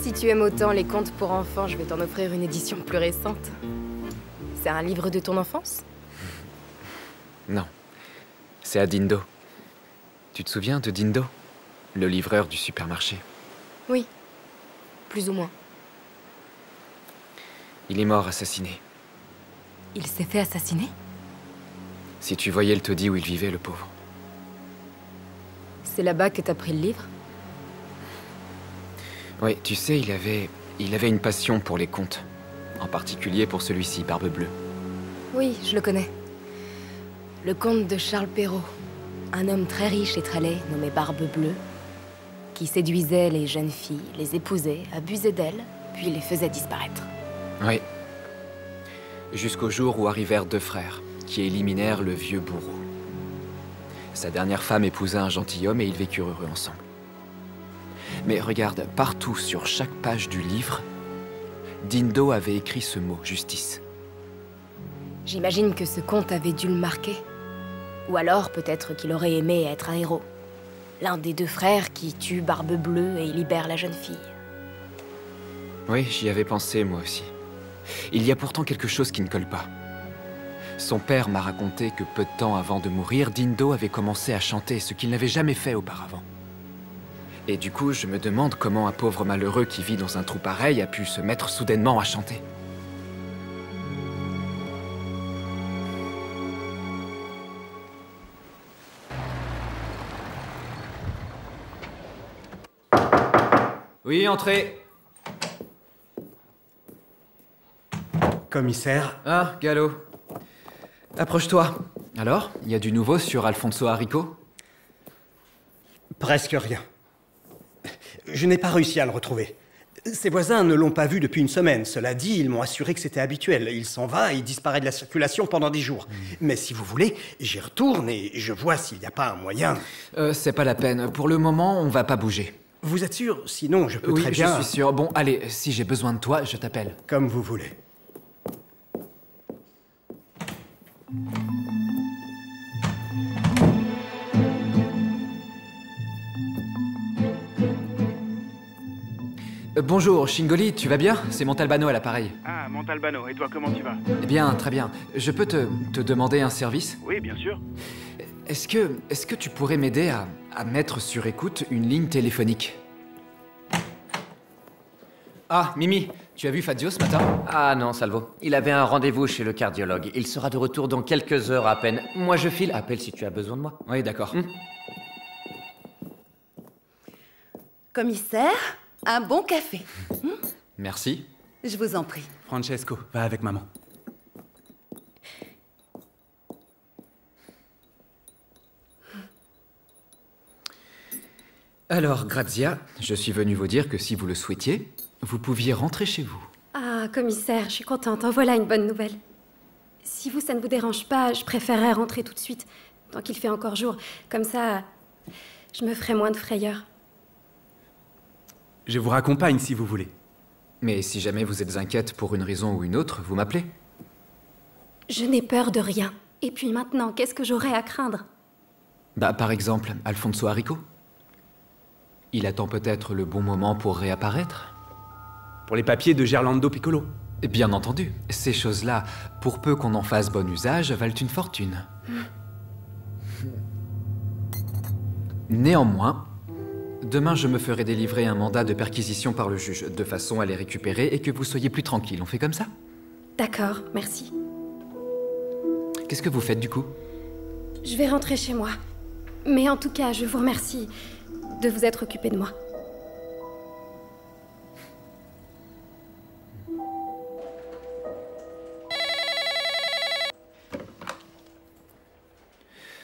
[SPEAKER 2] Si tu aimes autant les contes pour enfants, je vais t'en offrir une édition plus récente. C'est un livre de ton enfance?
[SPEAKER 3] Non. C'est à Dindo. Tu te souviens de Dindo? Le livreur du supermarché.
[SPEAKER 2] Oui. Plus ou moins.
[SPEAKER 3] Il est mort assassiné.
[SPEAKER 2] Il s'est fait assassiner?
[SPEAKER 3] Si tu voyais le taudis où il vivait, le pauvre.
[SPEAKER 2] C'est là-bas que t'as pris le livre?
[SPEAKER 3] Oui, tu sais, il avait une passion pour les contes. En particulier pour celui-ci, Barbe Bleue.
[SPEAKER 2] Oui, je le connais. Le comte de Charles Perrault. Un homme très riche et très laid, nommé Barbe Bleue, qui séduisait les jeunes filles, les épousait, abusait d'elles, puis les faisait disparaître.
[SPEAKER 3] Oui. Jusqu'au jour où arrivèrent deux frères, qui éliminèrent le vieux bourreau. Sa dernière femme épousa un gentilhomme et ils vécurent heureux ensemble. Mais regarde, partout sur chaque page du livre, Dindo avait écrit ce mot, justice.
[SPEAKER 2] J'imagine que ce conte avait dû le marquer. Ou alors, peut-être qu'il aurait aimé être un héros. L'un des deux frères qui tue Barbe Bleue et libère la jeune fille.
[SPEAKER 3] Oui, j'y avais pensé, moi aussi. Il y a pourtant quelque chose qui ne colle pas. Son père m'a raconté que peu de temps avant de mourir, Dindo avait commencé à chanter, ce qu'il n'avait jamais fait auparavant. Et du coup, je me demande comment un pauvre malheureux qui vit dans un trou pareil a pu se mettre soudainement à chanter. Oui, entrez.
[SPEAKER 6] Commissaire.
[SPEAKER 3] Ah, Gallo. Approche-toi. Alors, il y a du nouveau sur Alfonso Arrico?
[SPEAKER 8] Presque rien. Je n'ai pas réussi à le retrouver. Ses voisins ne l'ont pas vu depuis une semaine. Cela dit, ils m'ont assuré que c'était habituel. Il s'en va et il disparaît de la circulation pendant 10 jours. Mais si vous voulez, j'y retourne et je vois s'il n'y a pas un moyen.
[SPEAKER 3] C'est pas la peine. Pour le moment, on va pas bouger.
[SPEAKER 8] Vous êtes sûr? Sinon, je peux
[SPEAKER 3] oui,
[SPEAKER 8] très bien...
[SPEAKER 3] je suis sûr. Bon, allez, si j'ai besoin de toi, je t'appelle.
[SPEAKER 8] Comme vous voulez.
[SPEAKER 3] Bonjour, Shingoli, tu vas bien? C'est Montalbano à l'appareil.
[SPEAKER 21] Ah, Montalbano, et toi, comment tu vas?
[SPEAKER 3] Eh bien, très bien. Je peux te demander un service?
[SPEAKER 21] Oui, bien sûr.
[SPEAKER 3] Est-ce que tu pourrais m'aider à mettre sur écoute une ligne téléphonique? Ah, Mimi, tu as vu Fazio ce matin?
[SPEAKER 11] Ah non, Salvo. Il avait un rendez-vous chez le cardiologue. Il sera de retour dans quelques heures à peine. Moi, je file. Appelle si tu as besoin de moi.
[SPEAKER 3] Oui, d'accord.
[SPEAKER 5] Commissaire, un bon café.
[SPEAKER 3] Merci.
[SPEAKER 5] Je vous en prie.
[SPEAKER 6] Francesco, va avec maman.
[SPEAKER 3] Alors, Grazia, je suis venu vous dire que si vous le souhaitiez, vous pouviez rentrer chez vous.
[SPEAKER 14] Ah, commissaire, je suis contente. En voilà une bonne nouvelle. Si vous, ça ne vous dérange pas, je préférerais rentrer tout de suite, tant qu'il fait encore jour. Comme ça, je me ferai moins de frayeur.
[SPEAKER 6] Je vous raccompagne si vous voulez.
[SPEAKER 3] Mais si jamais vous êtes inquiète pour une raison ou une autre, vous m'appelez.
[SPEAKER 14] Je n'ai peur de rien. Et puis maintenant, qu'est-ce que j'aurais à craindre?
[SPEAKER 3] Bah, par exemple, Alfonso Arrico. Il attend peut-être le bon moment pour réapparaître.
[SPEAKER 6] Pour les papiers de Gerlando Piccolo.
[SPEAKER 3] Bien entendu. Ces choses-là, pour peu qu'on en fasse bon usage, valent une fortune. Néanmoins, demain je me ferai délivrer un mandat de perquisition par le juge, de façon à les récupérer et que vous soyez plus tranquille. On fait comme ça?
[SPEAKER 14] D'accord, merci.
[SPEAKER 3] Qu'est-ce que vous faites du coup?
[SPEAKER 14] Je vais rentrer chez moi. Mais en tout cas, je vous remercie de vous être occupé de moi.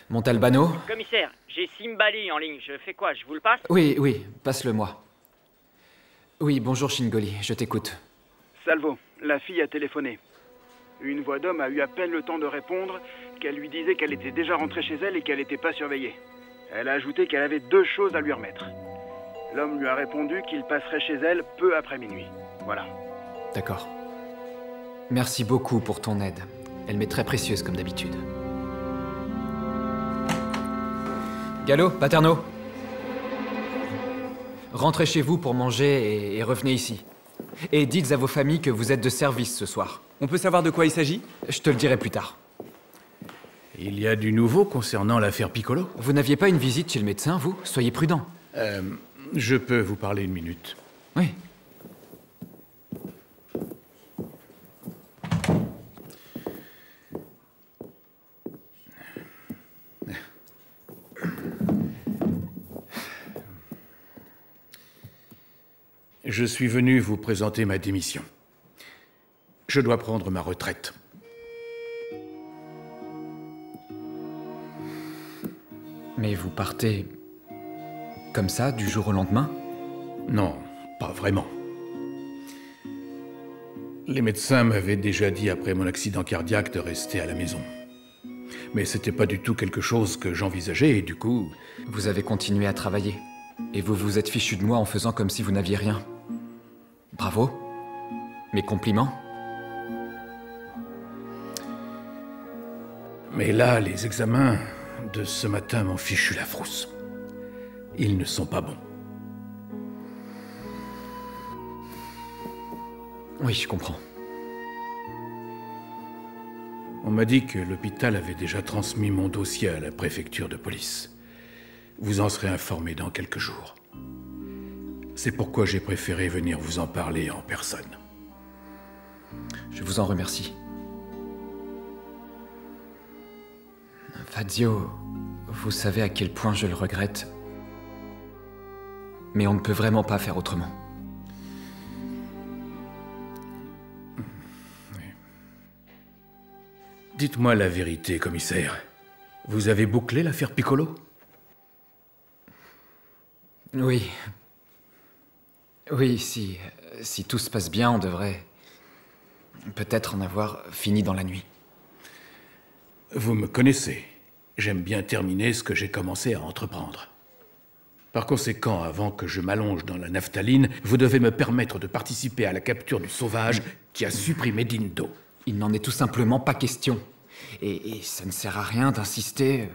[SPEAKER 3] Montalbano?
[SPEAKER 9] Commissaire, j'ai Simbali en ligne. Je fais quoi? Je vous le passe?
[SPEAKER 3] Oui, passe-le-moi. Oui, bonjour Shingoli, je t'écoute.
[SPEAKER 21] Salvo, la fille a téléphoné. Une voix d'homme a eu à peine le temps de répondre qu'elle lui disait qu'elle était déjà rentrée chez elle et qu'elle n'était pas surveillée. Elle a ajouté qu'elle avait 2 choses à lui remettre. L'homme lui a répondu qu'il passerait chez elle peu après minuit. Voilà.
[SPEAKER 3] D'accord. Merci beaucoup pour ton aide. Elle m'est très précieuse comme d'habitude. Gallo, Paterno. Rentrez chez vous pour manger et revenez ici. Et dites à vos familles que vous êtes de service ce soir.
[SPEAKER 6] On peut savoir de quoi il s'agit?
[SPEAKER 3] Je te le dirai plus tard.
[SPEAKER 12] Il y a du nouveau concernant l'affaire Piccolo?
[SPEAKER 3] Vous n'aviez pas une visite chez le médecin, vous? Soyez prudent.
[SPEAKER 12] Je peux vous parler une minute?
[SPEAKER 3] Oui.
[SPEAKER 12] Je suis venu vous présenter ma démission. Je dois prendre ma retraite.
[SPEAKER 3] Mais vous partez comme ça, du jour au lendemain?
[SPEAKER 12] Non, pas vraiment. Les médecins m'avaient déjà dit après mon accident cardiaque de rester à la maison. Mais c'était pas du tout quelque chose que j'envisageais et du coup...
[SPEAKER 3] Vous avez continué à travailler. Et vous vous êtes fichu de moi en faisant comme si vous n'aviez rien. Bravo. Mes compliments.
[SPEAKER 12] Mais là, les examens de ce matin m'ont fichu la frousse. Ils ne sont pas bons.
[SPEAKER 3] Oui, je comprends.
[SPEAKER 12] On m'a dit que l'hôpital avait déjà transmis mon dossier à la préfecture de police. Vous en serez informé dans quelques jours. C'est pourquoi j'ai préféré venir vous en parler en personne.
[SPEAKER 3] Je vous en remercie. Fazio, vous savez à quel point je le regrette. Mais on ne peut vraiment pas faire autrement.
[SPEAKER 12] Dites-moi la vérité, commissaire. Vous avez bouclé l'affaire Piccolo?
[SPEAKER 3] Oui. Oui, si tout se passe bien, on devrait peut-être en avoir fini dans la nuit.
[SPEAKER 12] Vous me connaissez. J'aime bien terminer ce que j'ai commencé à entreprendre. Par conséquent, avant que je m'allonge dans la naphtaline, vous devez me permettre de participer à la capture du sauvage qui a supprimé Dindo.
[SPEAKER 3] Il n'en est tout simplement pas question. Et ça ne sert à rien d'insister.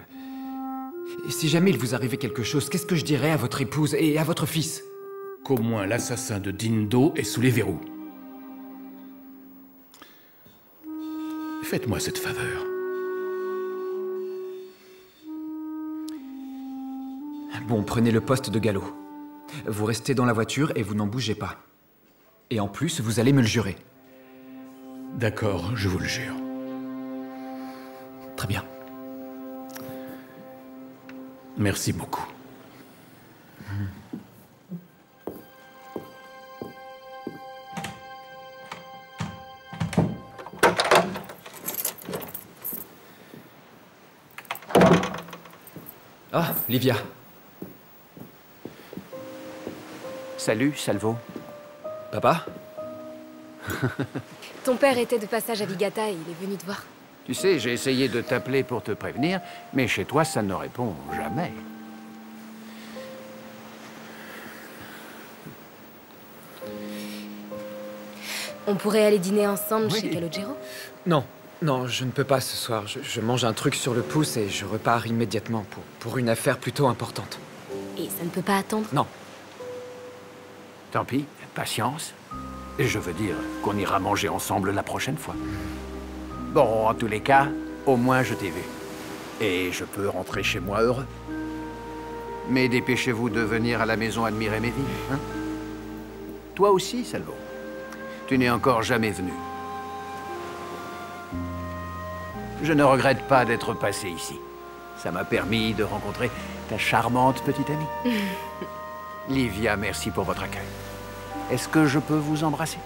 [SPEAKER 3] Et si jamais il vous arrivait quelque chose, qu'est-ce que je dirais à votre épouse et à votre fils?
[SPEAKER 12] Qu'au moins l'assassin de Dindo est sous les verrous. Faites-moi cette faveur.
[SPEAKER 3] Bon, prenez le poste de galop. Vous restez dans la voiture et vous n'en bougez pas. Et en plus, vous allez me le jurer.
[SPEAKER 12] D'accord, je vous le jure.
[SPEAKER 3] Très bien.
[SPEAKER 12] Merci beaucoup.
[SPEAKER 3] Ah, Livia.
[SPEAKER 13] Salut, Salvo.
[SPEAKER 3] Papa?
[SPEAKER 2] Ton père était de passage à Vigata et il est venu te voir.
[SPEAKER 13] Tu sais, j'ai essayé de t'appeler pour te prévenir, mais chez toi, ça ne répond jamais.
[SPEAKER 2] On pourrait aller dîner ensemble chez Calogero?
[SPEAKER 3] Non, non, je ne peux pas ce soir. Je mange un truc sur le pouce et je repars immédiatement pour une affaire plutôt importante.
[SPEAKER 2] Et ça ne peut pas attendre?
[SPEAKER 3] Non.
[SPEAKER 13] Tant pis, patience. Et je veux dire qu'on ira manger ensemble la prochaine fois. Bon, en tous les cas, au moins je t'ai vu. Et je peux rentrer chez moi heureux. Mais dépêchez-vous de venir à la maison admirer mes vignes, hein? Toi aussi, Salvo. Tu n'es encore jamais venu. Je ne regrette pas d'être passé ici. Ça m'a permis de rencontrer ta charmante petite amie. Livia, merci pour votre accueil. Est-ce que je peux vous embrasser?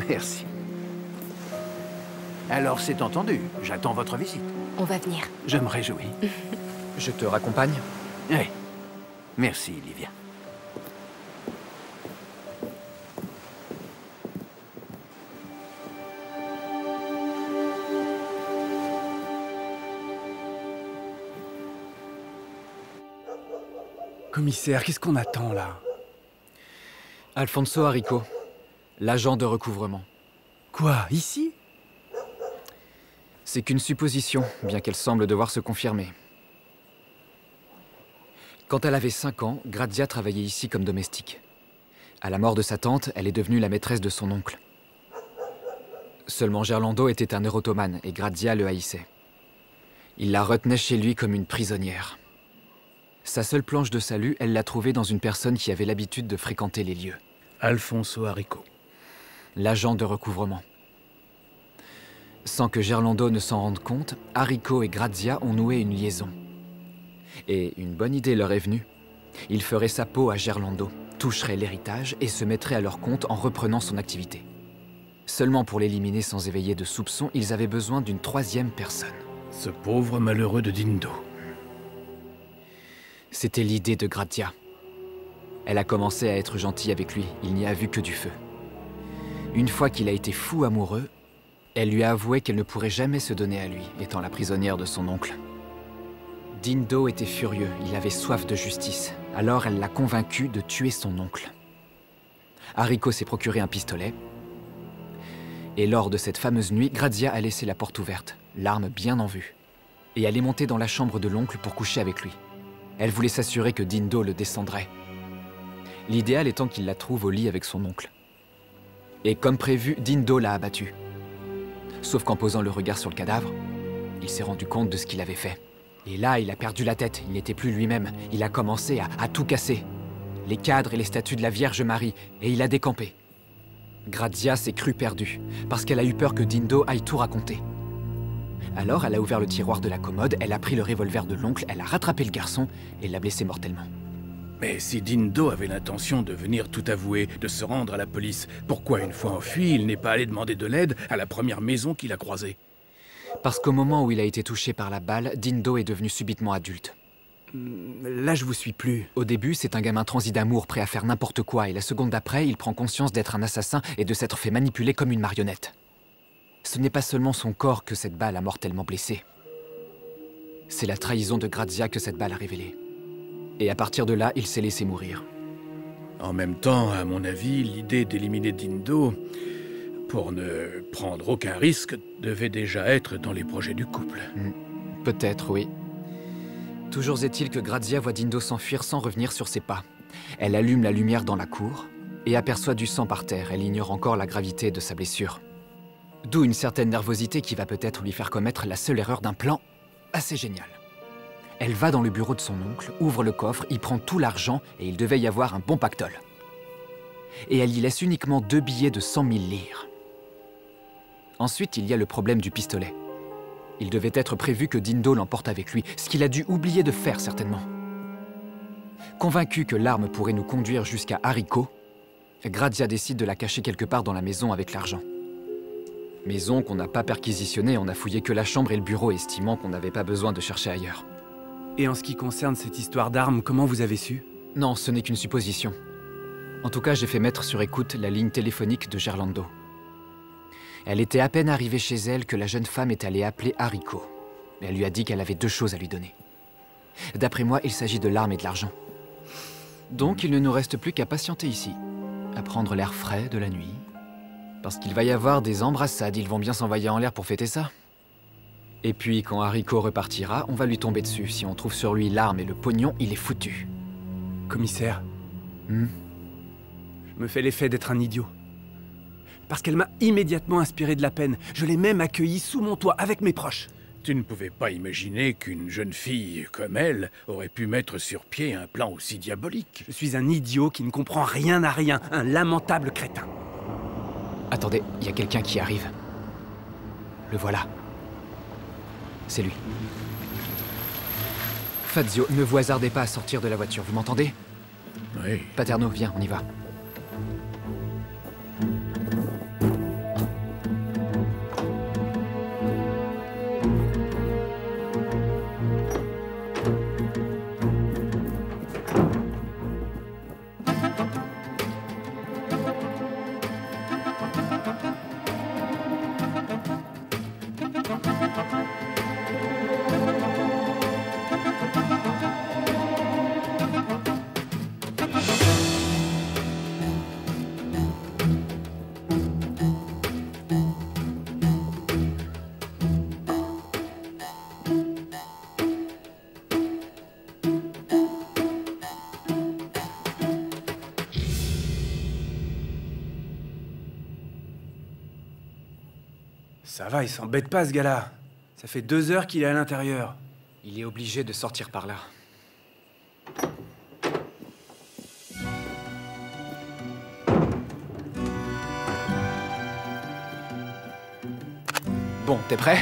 [SPEAKER 13] Merci. Alors c'est entendu, j'attends votre visite.
[SPEAKER 2] On va venir.
[SPEAKER 13] Je me réjouis.
[SPEAKER 3] Je te raccompagne?
[SPEAKER 13] Oui. Merci, Livia.
[SPEAKER 6] Commissaire, qu'est-ce qu'on attend là?
[SPEAKER 3] Alfonso Arrico, l'agent de recouvrement.
[SPEAKER 6] Quoi, ici?
[SPEAKER 3] C'est qu'une supposition, bien qu'elle semble devoir se confirmer. Quand elle avait 5 ans, Grazia travaillait ici comme domestique. À la mort de sa tante, elle est devenue la maîtresse de son oncle. Seulement Gerlando était un neurotomane et Grazia le haïssait. Il la retenait chez lui comme une prisonnière. Sa seule planche de salut, elle l'a trouvée dans une personne qui avait l'habitude de fréquenter les lieux.
[SPEAKER 12] Alfonso Arrico.
[SPEAKER 3] L'agent de recouvrement. Sans que Gerlando ne s'en rende compte, Arrico et Grazia ont noué une liaison. Et une bonne idée leur est venue. Il ferait sa peau à Gerlando, toucherait l'héritage et se mettrait à leur compte en reprenant son activité. Seulement pour l'éliminer sans éveiller de soupçons, ils avaient besoin d'une 3e personne.
[SPEAKER 12] Ce pauvre malheureux de Dindo.
[SPEAKER 3] C'était l'idée de Grazia. Elle a commencé à être gentille avec lui, il n'y a vu que du feu. Une fois qu'il a été fou amoureux, elle lui a avoué qu'elle ne pourrait jamais se donner à lui, étant la prisonnière de son oncle. Dindo était furieux, il avait soif de justice. Alors elle l'a convaincu de tuer son oncle. Arrico s'est procuré un pistolet. Et lors de cette fameuse nuit, Grazia a laissé la porte ouverte, l'arme bien en vue. Et elle est montée dans la chambre de l'oncle pour coucher avec lui. Elle voulait s'assurer que Dindo le descendrait. L'idéal étant qu'il la trouve au lit avec son oncle. Et comme prévu, Dindo l'a abattu. Sauf qu'en posant le regard sur le cadavre, il s'est rendu compte de ce qu'il avait fait. Et là, il a perdu la tête, il n'était plus lui-même. Il a commencé à tout casser. Les cadres et les statues de la Vierge Marie, et il a décampé. Grazia s'est crue perdue, parce qu'elle a eu peur que Dindo aille tout raconter. Alors, elle a ouvert le tiroir de la commode, elle a pris le revolver de l'oncle, elle a rattrapé le garçon et l'a blessé mortellement.
[SPEAKER 12] Mais si Dindo avait l'intention de venir tout avouer, de se rendre à la police, pourquoi une fois enfui, il n'est pas allé demander de l'aide à la première maison qu'il a croisée?
[SPEAKER 3] Parce qu'au moment où il a été touché par la balle, Dindo est devenu subitement adulte.
[SPEAKER 6] Là, je vous suis plus.
[SPEAKER 3] Au début, c'est un gamin transi d'amour, prêt à faire n'importe quoi, et la seconde d'après, il prend conscience d'être un assassin et de s'être fait manipuler comme une marionnette. Ce n'est pas seulement son corps que cette balle a mortellement blessé. C'est la trahison de Grazia que cette balle a révélée. Et à partir de là, il s'est laissé mourir.
[SPEAKER 12] En même temps, à mon avis, l'idée d'éliminer Dindo, pour ne prendre aucun risque, devait déjà être dans les projets du couple.
[SPEAKER 3] Peut-être, oui. Toujours est-il que Grazia voit Dindo s'enfuir sans revenir sur ses pas. Elle allume la lumière dans la cour et aperçoit du sang par terre. Elle ignore encore la gravité de sa blessure. D'où une certaine nervosité qui va peut-être lui faire commettre la seule erreur d'un plan assez génial. Elle va dans le bureau de son oncle, ouvre le coffre, y prend tout l'argent et il devait y avoir un bon pactole. Et elle y laisse uniquement 2 billets de 100 000 lire. Ensuite, il y a le problème du pistolet. Il devait être prévu que Dindo l'emporte avec lui, ce qu'il a dû oublier de faire certainement. Convaincu que l'arme pourrait nous conduire jusqu'à Hariko, Grazia décide de la cacher quelque part dans la maison avec l'argent. Maison qu'on n'a pas perquisitionnée, on a fouillé que la chambre et le bureau, estimant qu'on n'avait pas besoin de chercher ailleurs.
[SPEAKER 6] Et en ce qui concerne cette histoire d'armes, comment vous avez su?
[SPEAKER 3] Non, ce n'est qu'une supposition. En tout cas, j'ai fait mettre sur écoute la ligne téléphonique de Gerlando. Elle était à peine arrivée chez elle que la jeune femme est allée appeler Hariko. Elle lui a dit qu'elle avait 2 choses à lui donner. D'après moi, il s'agit de l'arme et de l'argent. Donc, il ne nous reste plus qu'à patienter ici, à prendre l'air frais de la nuit. Parce qu'il va y avoir des embrassades, ils vont bien s'envoyer en l'air pour fêter ça. Et puis, quand Hariko repartira, on va lui tomber dessus. Si on trouve sur lui l'arme et le pognon, il est foutu.
[SPEAKER 6] Commissaire, je me fais l'effet d'être un idiot. Parce qu'elle m'a immédiatement inspiré de la peine. Je l'ai même accueillie sous mon toit avec mes proches.
[SPEAKER 12] Tu ne pouvais pas imaginer qu'une jeune fille comme elle aurait pu mettre sur pied un plan aussi diabolique.
[SPEAKER 6] Je suis un idiot qui ne comprend rien à rien, un lamentable crétin.
[SPEAKER 3] Attendez, il y a quelqu'un qui arrive. Le voilà. C'est lui. Fazio, ne vous hasardez pas à sortir de la voiture, vous m'entendez?
[SPEAKER 12] Oui.
[SPEAKER 3] Paterno, viens, on y va.
[SPEAKER 6] Ça va, il s'embête pas ce gars-là. Ça fait 2 heures qu'il est à l'intérieur.
[SPEAKER 3] Il est obligé de sortir par là. Bon, t'es prêt?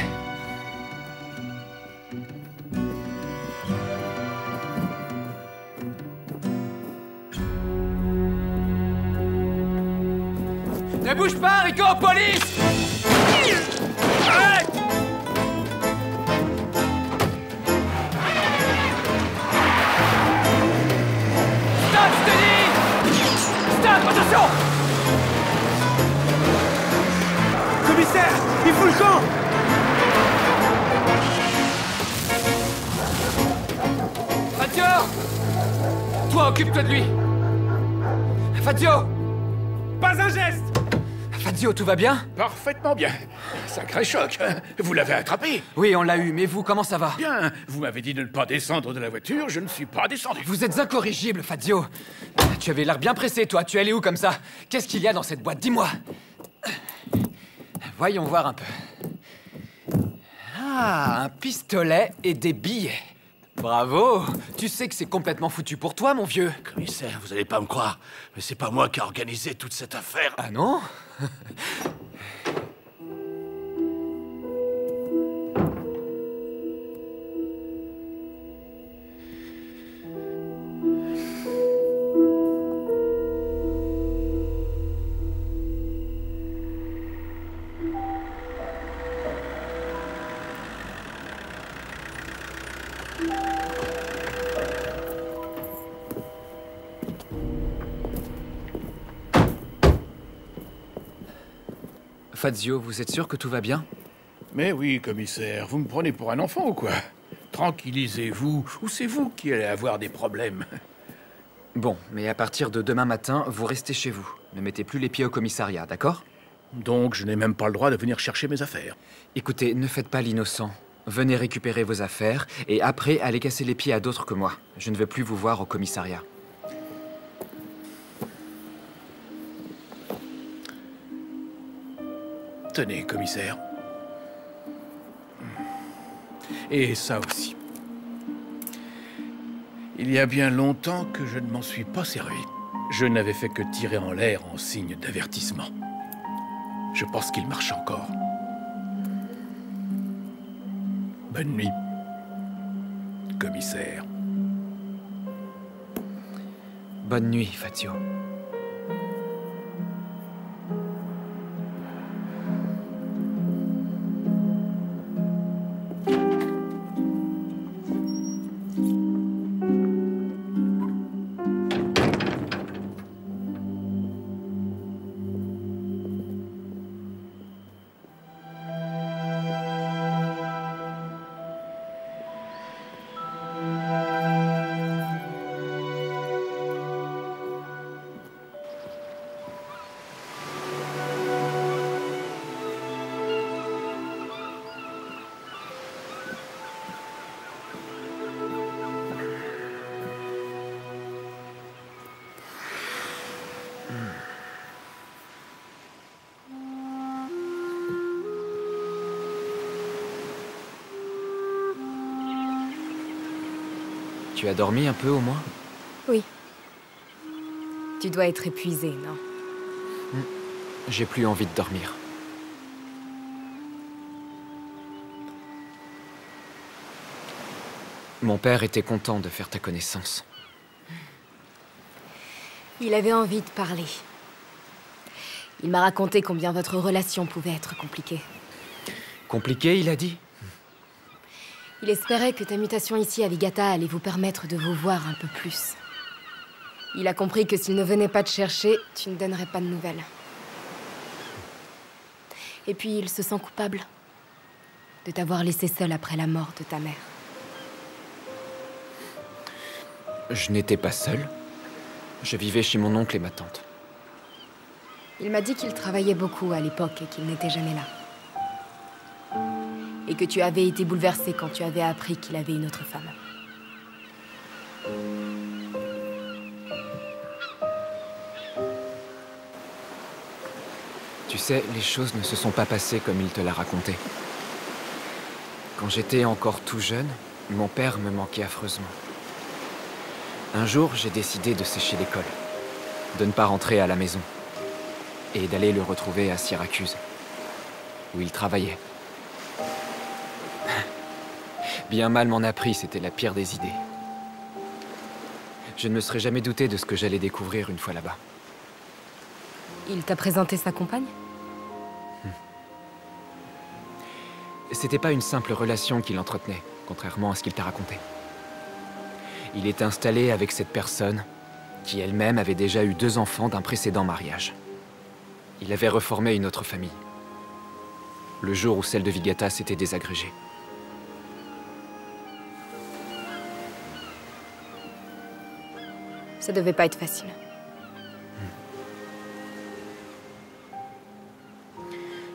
[SPEAKER 3] Ne bouge pas, Rico, police! Arrête! Stop, je te dis! Stop, attention!
[SPEAKER 6] Commissaire, il fout le camp!
[SPEAKER 3] Fazio! Toi, occupe-toi de lui! Fazio!
[SPEAKER 6] Pas un geste!
[SPEAKER 3] Fazio, tout va bien?
[SPEAKER 12] Parfaitement bien. Sacré choc. Vous l'avez attrapé?
[SPEAKER 3] Oui, on l'a eu, mais vous, comment ça va?
[SPEAKER 12] Bien. Vous m'avez dit de ne pas descendre de la voiture, je ne suis pas descendu.
[SPEAKER 3] Vous êtes incorrigible, Fazio. Tu avais l'air bien pressé, toi. Tu es allé où comme ça? Qu'est-ce qu'il y a dans cette boîte? Dis-moi. Voyons voir un peu. Ah, un pistolet et des billets. Bravo! Tu sais que c'est complètement foutu pour toi, mon vieux.
[SPEAKER 13] Commissaire, vous allez pas me croire, mais c'est pas moi qui ai organisé toute cette affaire.
[SPEAKER 3] Ah non? Fazio, vous êtes sûr que tout va bien?
[SPEAKER 12] Mais oui, commissaire, vous me prenez pour un enfant ou quoi? Tranquillisez-vous, ou c'est vous qui allez avoir des problèmes?
[SPEAKER 3] Bon, mais à partir de demain matin, vous restez chez vous. Ne mettez plus les pieds au commissariat, d'accord?
[SPEAKER 12] Donc je n'ai même pas le droit de venir chercher mes affaires.
[SPEAKER 3] Écoutez, ne faites pas l'innocent. Venez récupérer vos affaires, et après, allez casser les pieds à d'autres que moi. Je ne veux plus vous voir au commissariat.
[SPEAKER 12] Tenez, commissaire. Et ça aussi. Il y a bien longtemps que je ne m'en suis pas servi. Je n'avais fait que tirer en l'air en signe d'avertissement. Je pense qu'il marche encore. Bonne nuit, commissaire.
[SPEAKER 3] Bonne nuit, Fazio. Tu as dormi un peu au moins?
[SPEAKER 2] Oui. Tu dois être épuisé, non?
[SPEAKER 3] J'ai plus envie de dormir. Mon père était content de faire ta connaissance.
[SPEAKER 2] Il avait envie de parler. Il m'a raconté combien votre relation pouvait être compliquée.
[SPEAKER 3] Compliqué, il a dit?
[SPEAKER 2] Il espérait que ta mutation ici à Vigata allait vous permettre de vous voir un peu plus. Il a compris que s'il ne venait pas te chercher, tu ne donnerais pas de nouvelles. Et puis il se sent coupable de t'avoir laissé seule après la mort de ta mère.
[SPEAKER 3] Je n'étais pas seule. Je vivais chez mon oncle et ma tante.
[SPEAKER 2] Il m'a dit qu'il travaillait beaucoup à l'époque et qu'il n'était jamais là. Et que tu avais été bouleversée quand tu avais appris qu'il avait une autre femme.
[SPEAKER 3] Tu sais, les choses ne se sont pas passées comme il te l'a raconté. Quand j'étais encore tout jeune, mon père me manquait affreusement. Un jour, j'ai décidé de sécher l'école, de ne pas rentrer à la maison, et d'aller le retrouver à Syracuse, où il travaillait. Bien mal m'en a pris, c'était la pire des idées. Je ne me serais jamais douté de ce que j'allais découvrir une fois là-bas.
[SPEAKER 2] Il t'a présenté sa compagne?
[SPEAKER 3] C'était pas une simple relation qu'il entretenait, contrairement à ce qu'il t'a raconté. Il est installé avec cette personne, qui elle-même avait déjà eu 2 enfants d'un précédent mariage. Il avait reformé une autre famille, le jour où celle de Vigata s'était désagrégée.
[SPEAKER 2] Ça devait pas être facile.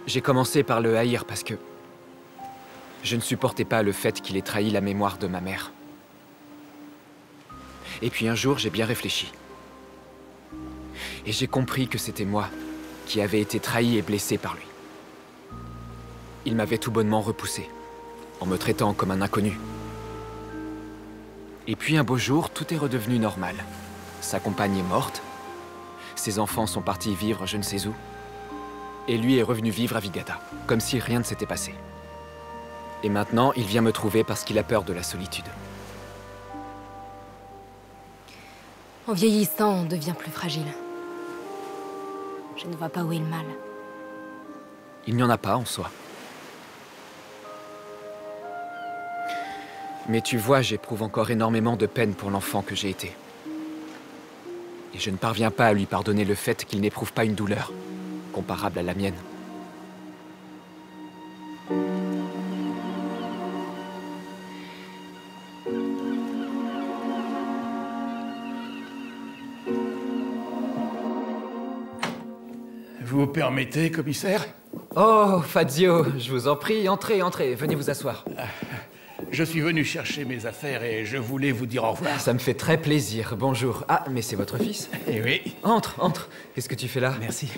[SPEAKER 3] J'ai commencé par le haïr parce que je ne supportais pas le fait qu'il ait trahi la mémoire de ma mère. Et puis un jour, j'ai bien réfléchi. Et j'ai compris que c'était moi qui avais été trahi et blessé par lui. Il m'avait tout bonnement repoussé, en me traitant comme un inconnu. Et puis un beau jour, tout est redevenu normal. Sa compagne est morte, ses enfants sont partis vivre je ne sais où, et lui est revenu vivre à Vigata, comme si rien ne s'était passé. Et maintenant, il vient me trouver parce qu'il a peur de la solitude.
[SPEAKER 2] En vieillissant, on devient plus fragile. Je ne vois pas où est le mal.
[SPEAKER 3] Il n'y en a pas en soi. Mais tu vois, j'éprouve encore énormément de peine pour l'enfant que j'ai été. Et je ne parviens pas à lui pardonner le fait qu'il n'éprouve pas une douleur comparable à la mienne.
[SPEAKER 12] permettez, commissaire?
[SPEAKER 3] Oh, Fazio, je vous en prie, entrez, entrez, venez vous asseoir.
[SPEAKER 12] Je suis venu chercher mes affaires et je voulais vous dire au revoir.
[SPEAKER 3] Ça me fait très plaisir, bonjour. Ah, mais c'est votre fils?
[SPEAKER 12] Eh oui.
[SPEAKER 3] Entre, entre. Qu'est-ce que tu fais là?
[SPEAKER 16] Merci.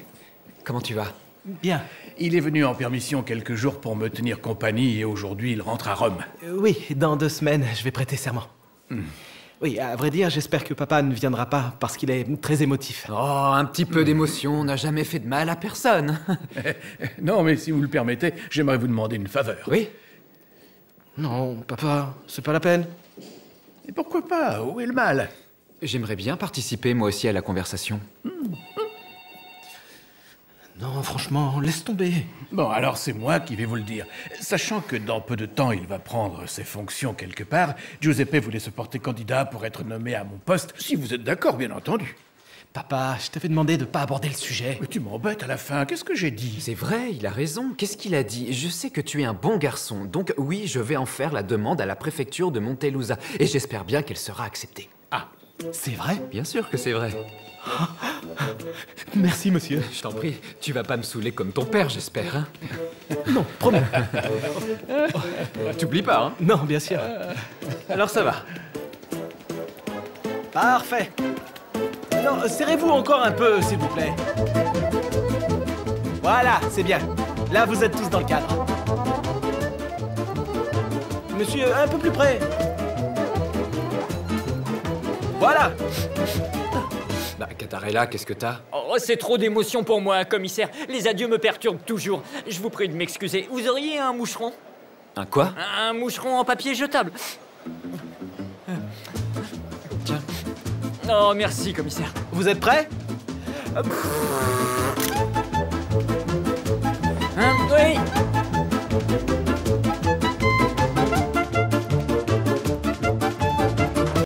[SPEAKER 3] Comment tu vas?
[SPEAKER 16] Bien.
[SPEAKER 12] Il est venu en permission quelques jours pour me tenir compagnie et aujourd'hui il rentre à Rome.
[SPEAKER 16] Oui, dans 2 semaines, je vais prêter serment. Oui, à vrai dire, j'espère que papa ne viendra pas parce qu'il est très émotif.
[SPEAKER 3] Oh, un petit peu d'émotion n'a jamais fait de mal à personne.
[SPEAKER 12] Non, mais si vous le permettez, j'aimerais vous demander une faveur.
[SPEAKER 3] Oui?
[SPEAKER 16] Non, papa, c'est pas la peine.
[SPEAKER 12] Et pourquoi pas? Où est le mal?
[SPEAKER 3] J'aimerais bien participer moi aussi à la conversation.
[SPEAKER 16] Non, franchement, laisse tomber.
[SPEAKER 12] Bon, alors c'est moi qui vais vous le dire. Sachant que dans peu de temps, il va prendre ses fonctions quelque part, Giuseppe voulait se porter candidat pour être nommé à mon poste, si vous êtes d'accord, bien entendu.
[SPEAKER 16] Papa, je t'avais demandé de pas aborder le sujet.
[SPEAKER 12] Mais tu m'embêtes à la fin, qu'est-ce que j'ai dit?
[SPEAKER 3] C'est vrai, il a raison. Qu'est-ce qu'il a dit? Je sais que tu es un bon garçon, donc oui, je vais en faire la demande à la préfecture de Montelusa, et j'espère bien qu'elle sera acceptée.
[SPEAKER 16] Ah, c'est vrai?
[SPEAKER 3] Bien sûr que c'est vrai.
[SPEAKER 16] Merci, monsieur.
[SPEAKER 3] Je t'en prie, tu vas pas me saouler comme ton père, j'espère, hein?
[SPEAKER 16] Non, promis.
[SPEAKER 3] T'oublies pas, hein?
[SPEAKER 16] Non, bien sûr. Alors ça va. Parfait. Non, serrez-vous encore un peu, s'il vous plaît. Voilà, c'est bien. Là, vous êtes tous dans le cadre. Monsieur, un peu plus près. Voilà.
[SPEAKER 3] Bah, Catarella, qu'est-ce que t'as?
[SPEAKER 9] Oh, c'est trop d'émotion pour moi, commissaire. Les adieux me perturbent toujours. Je vous prie de m'excuser. Vous auriez un moucheron?
[SPEAKER 3] Un quoi?
[SPEAKER 9] Un moucheron en papier jetable.
[SPEAKER 3] Tiens.
[SPEAKER 9] Oh, merci, commissaire.
[SPEAKER 16] Vous êtes prêts?
[SPEAKER 9] Oui.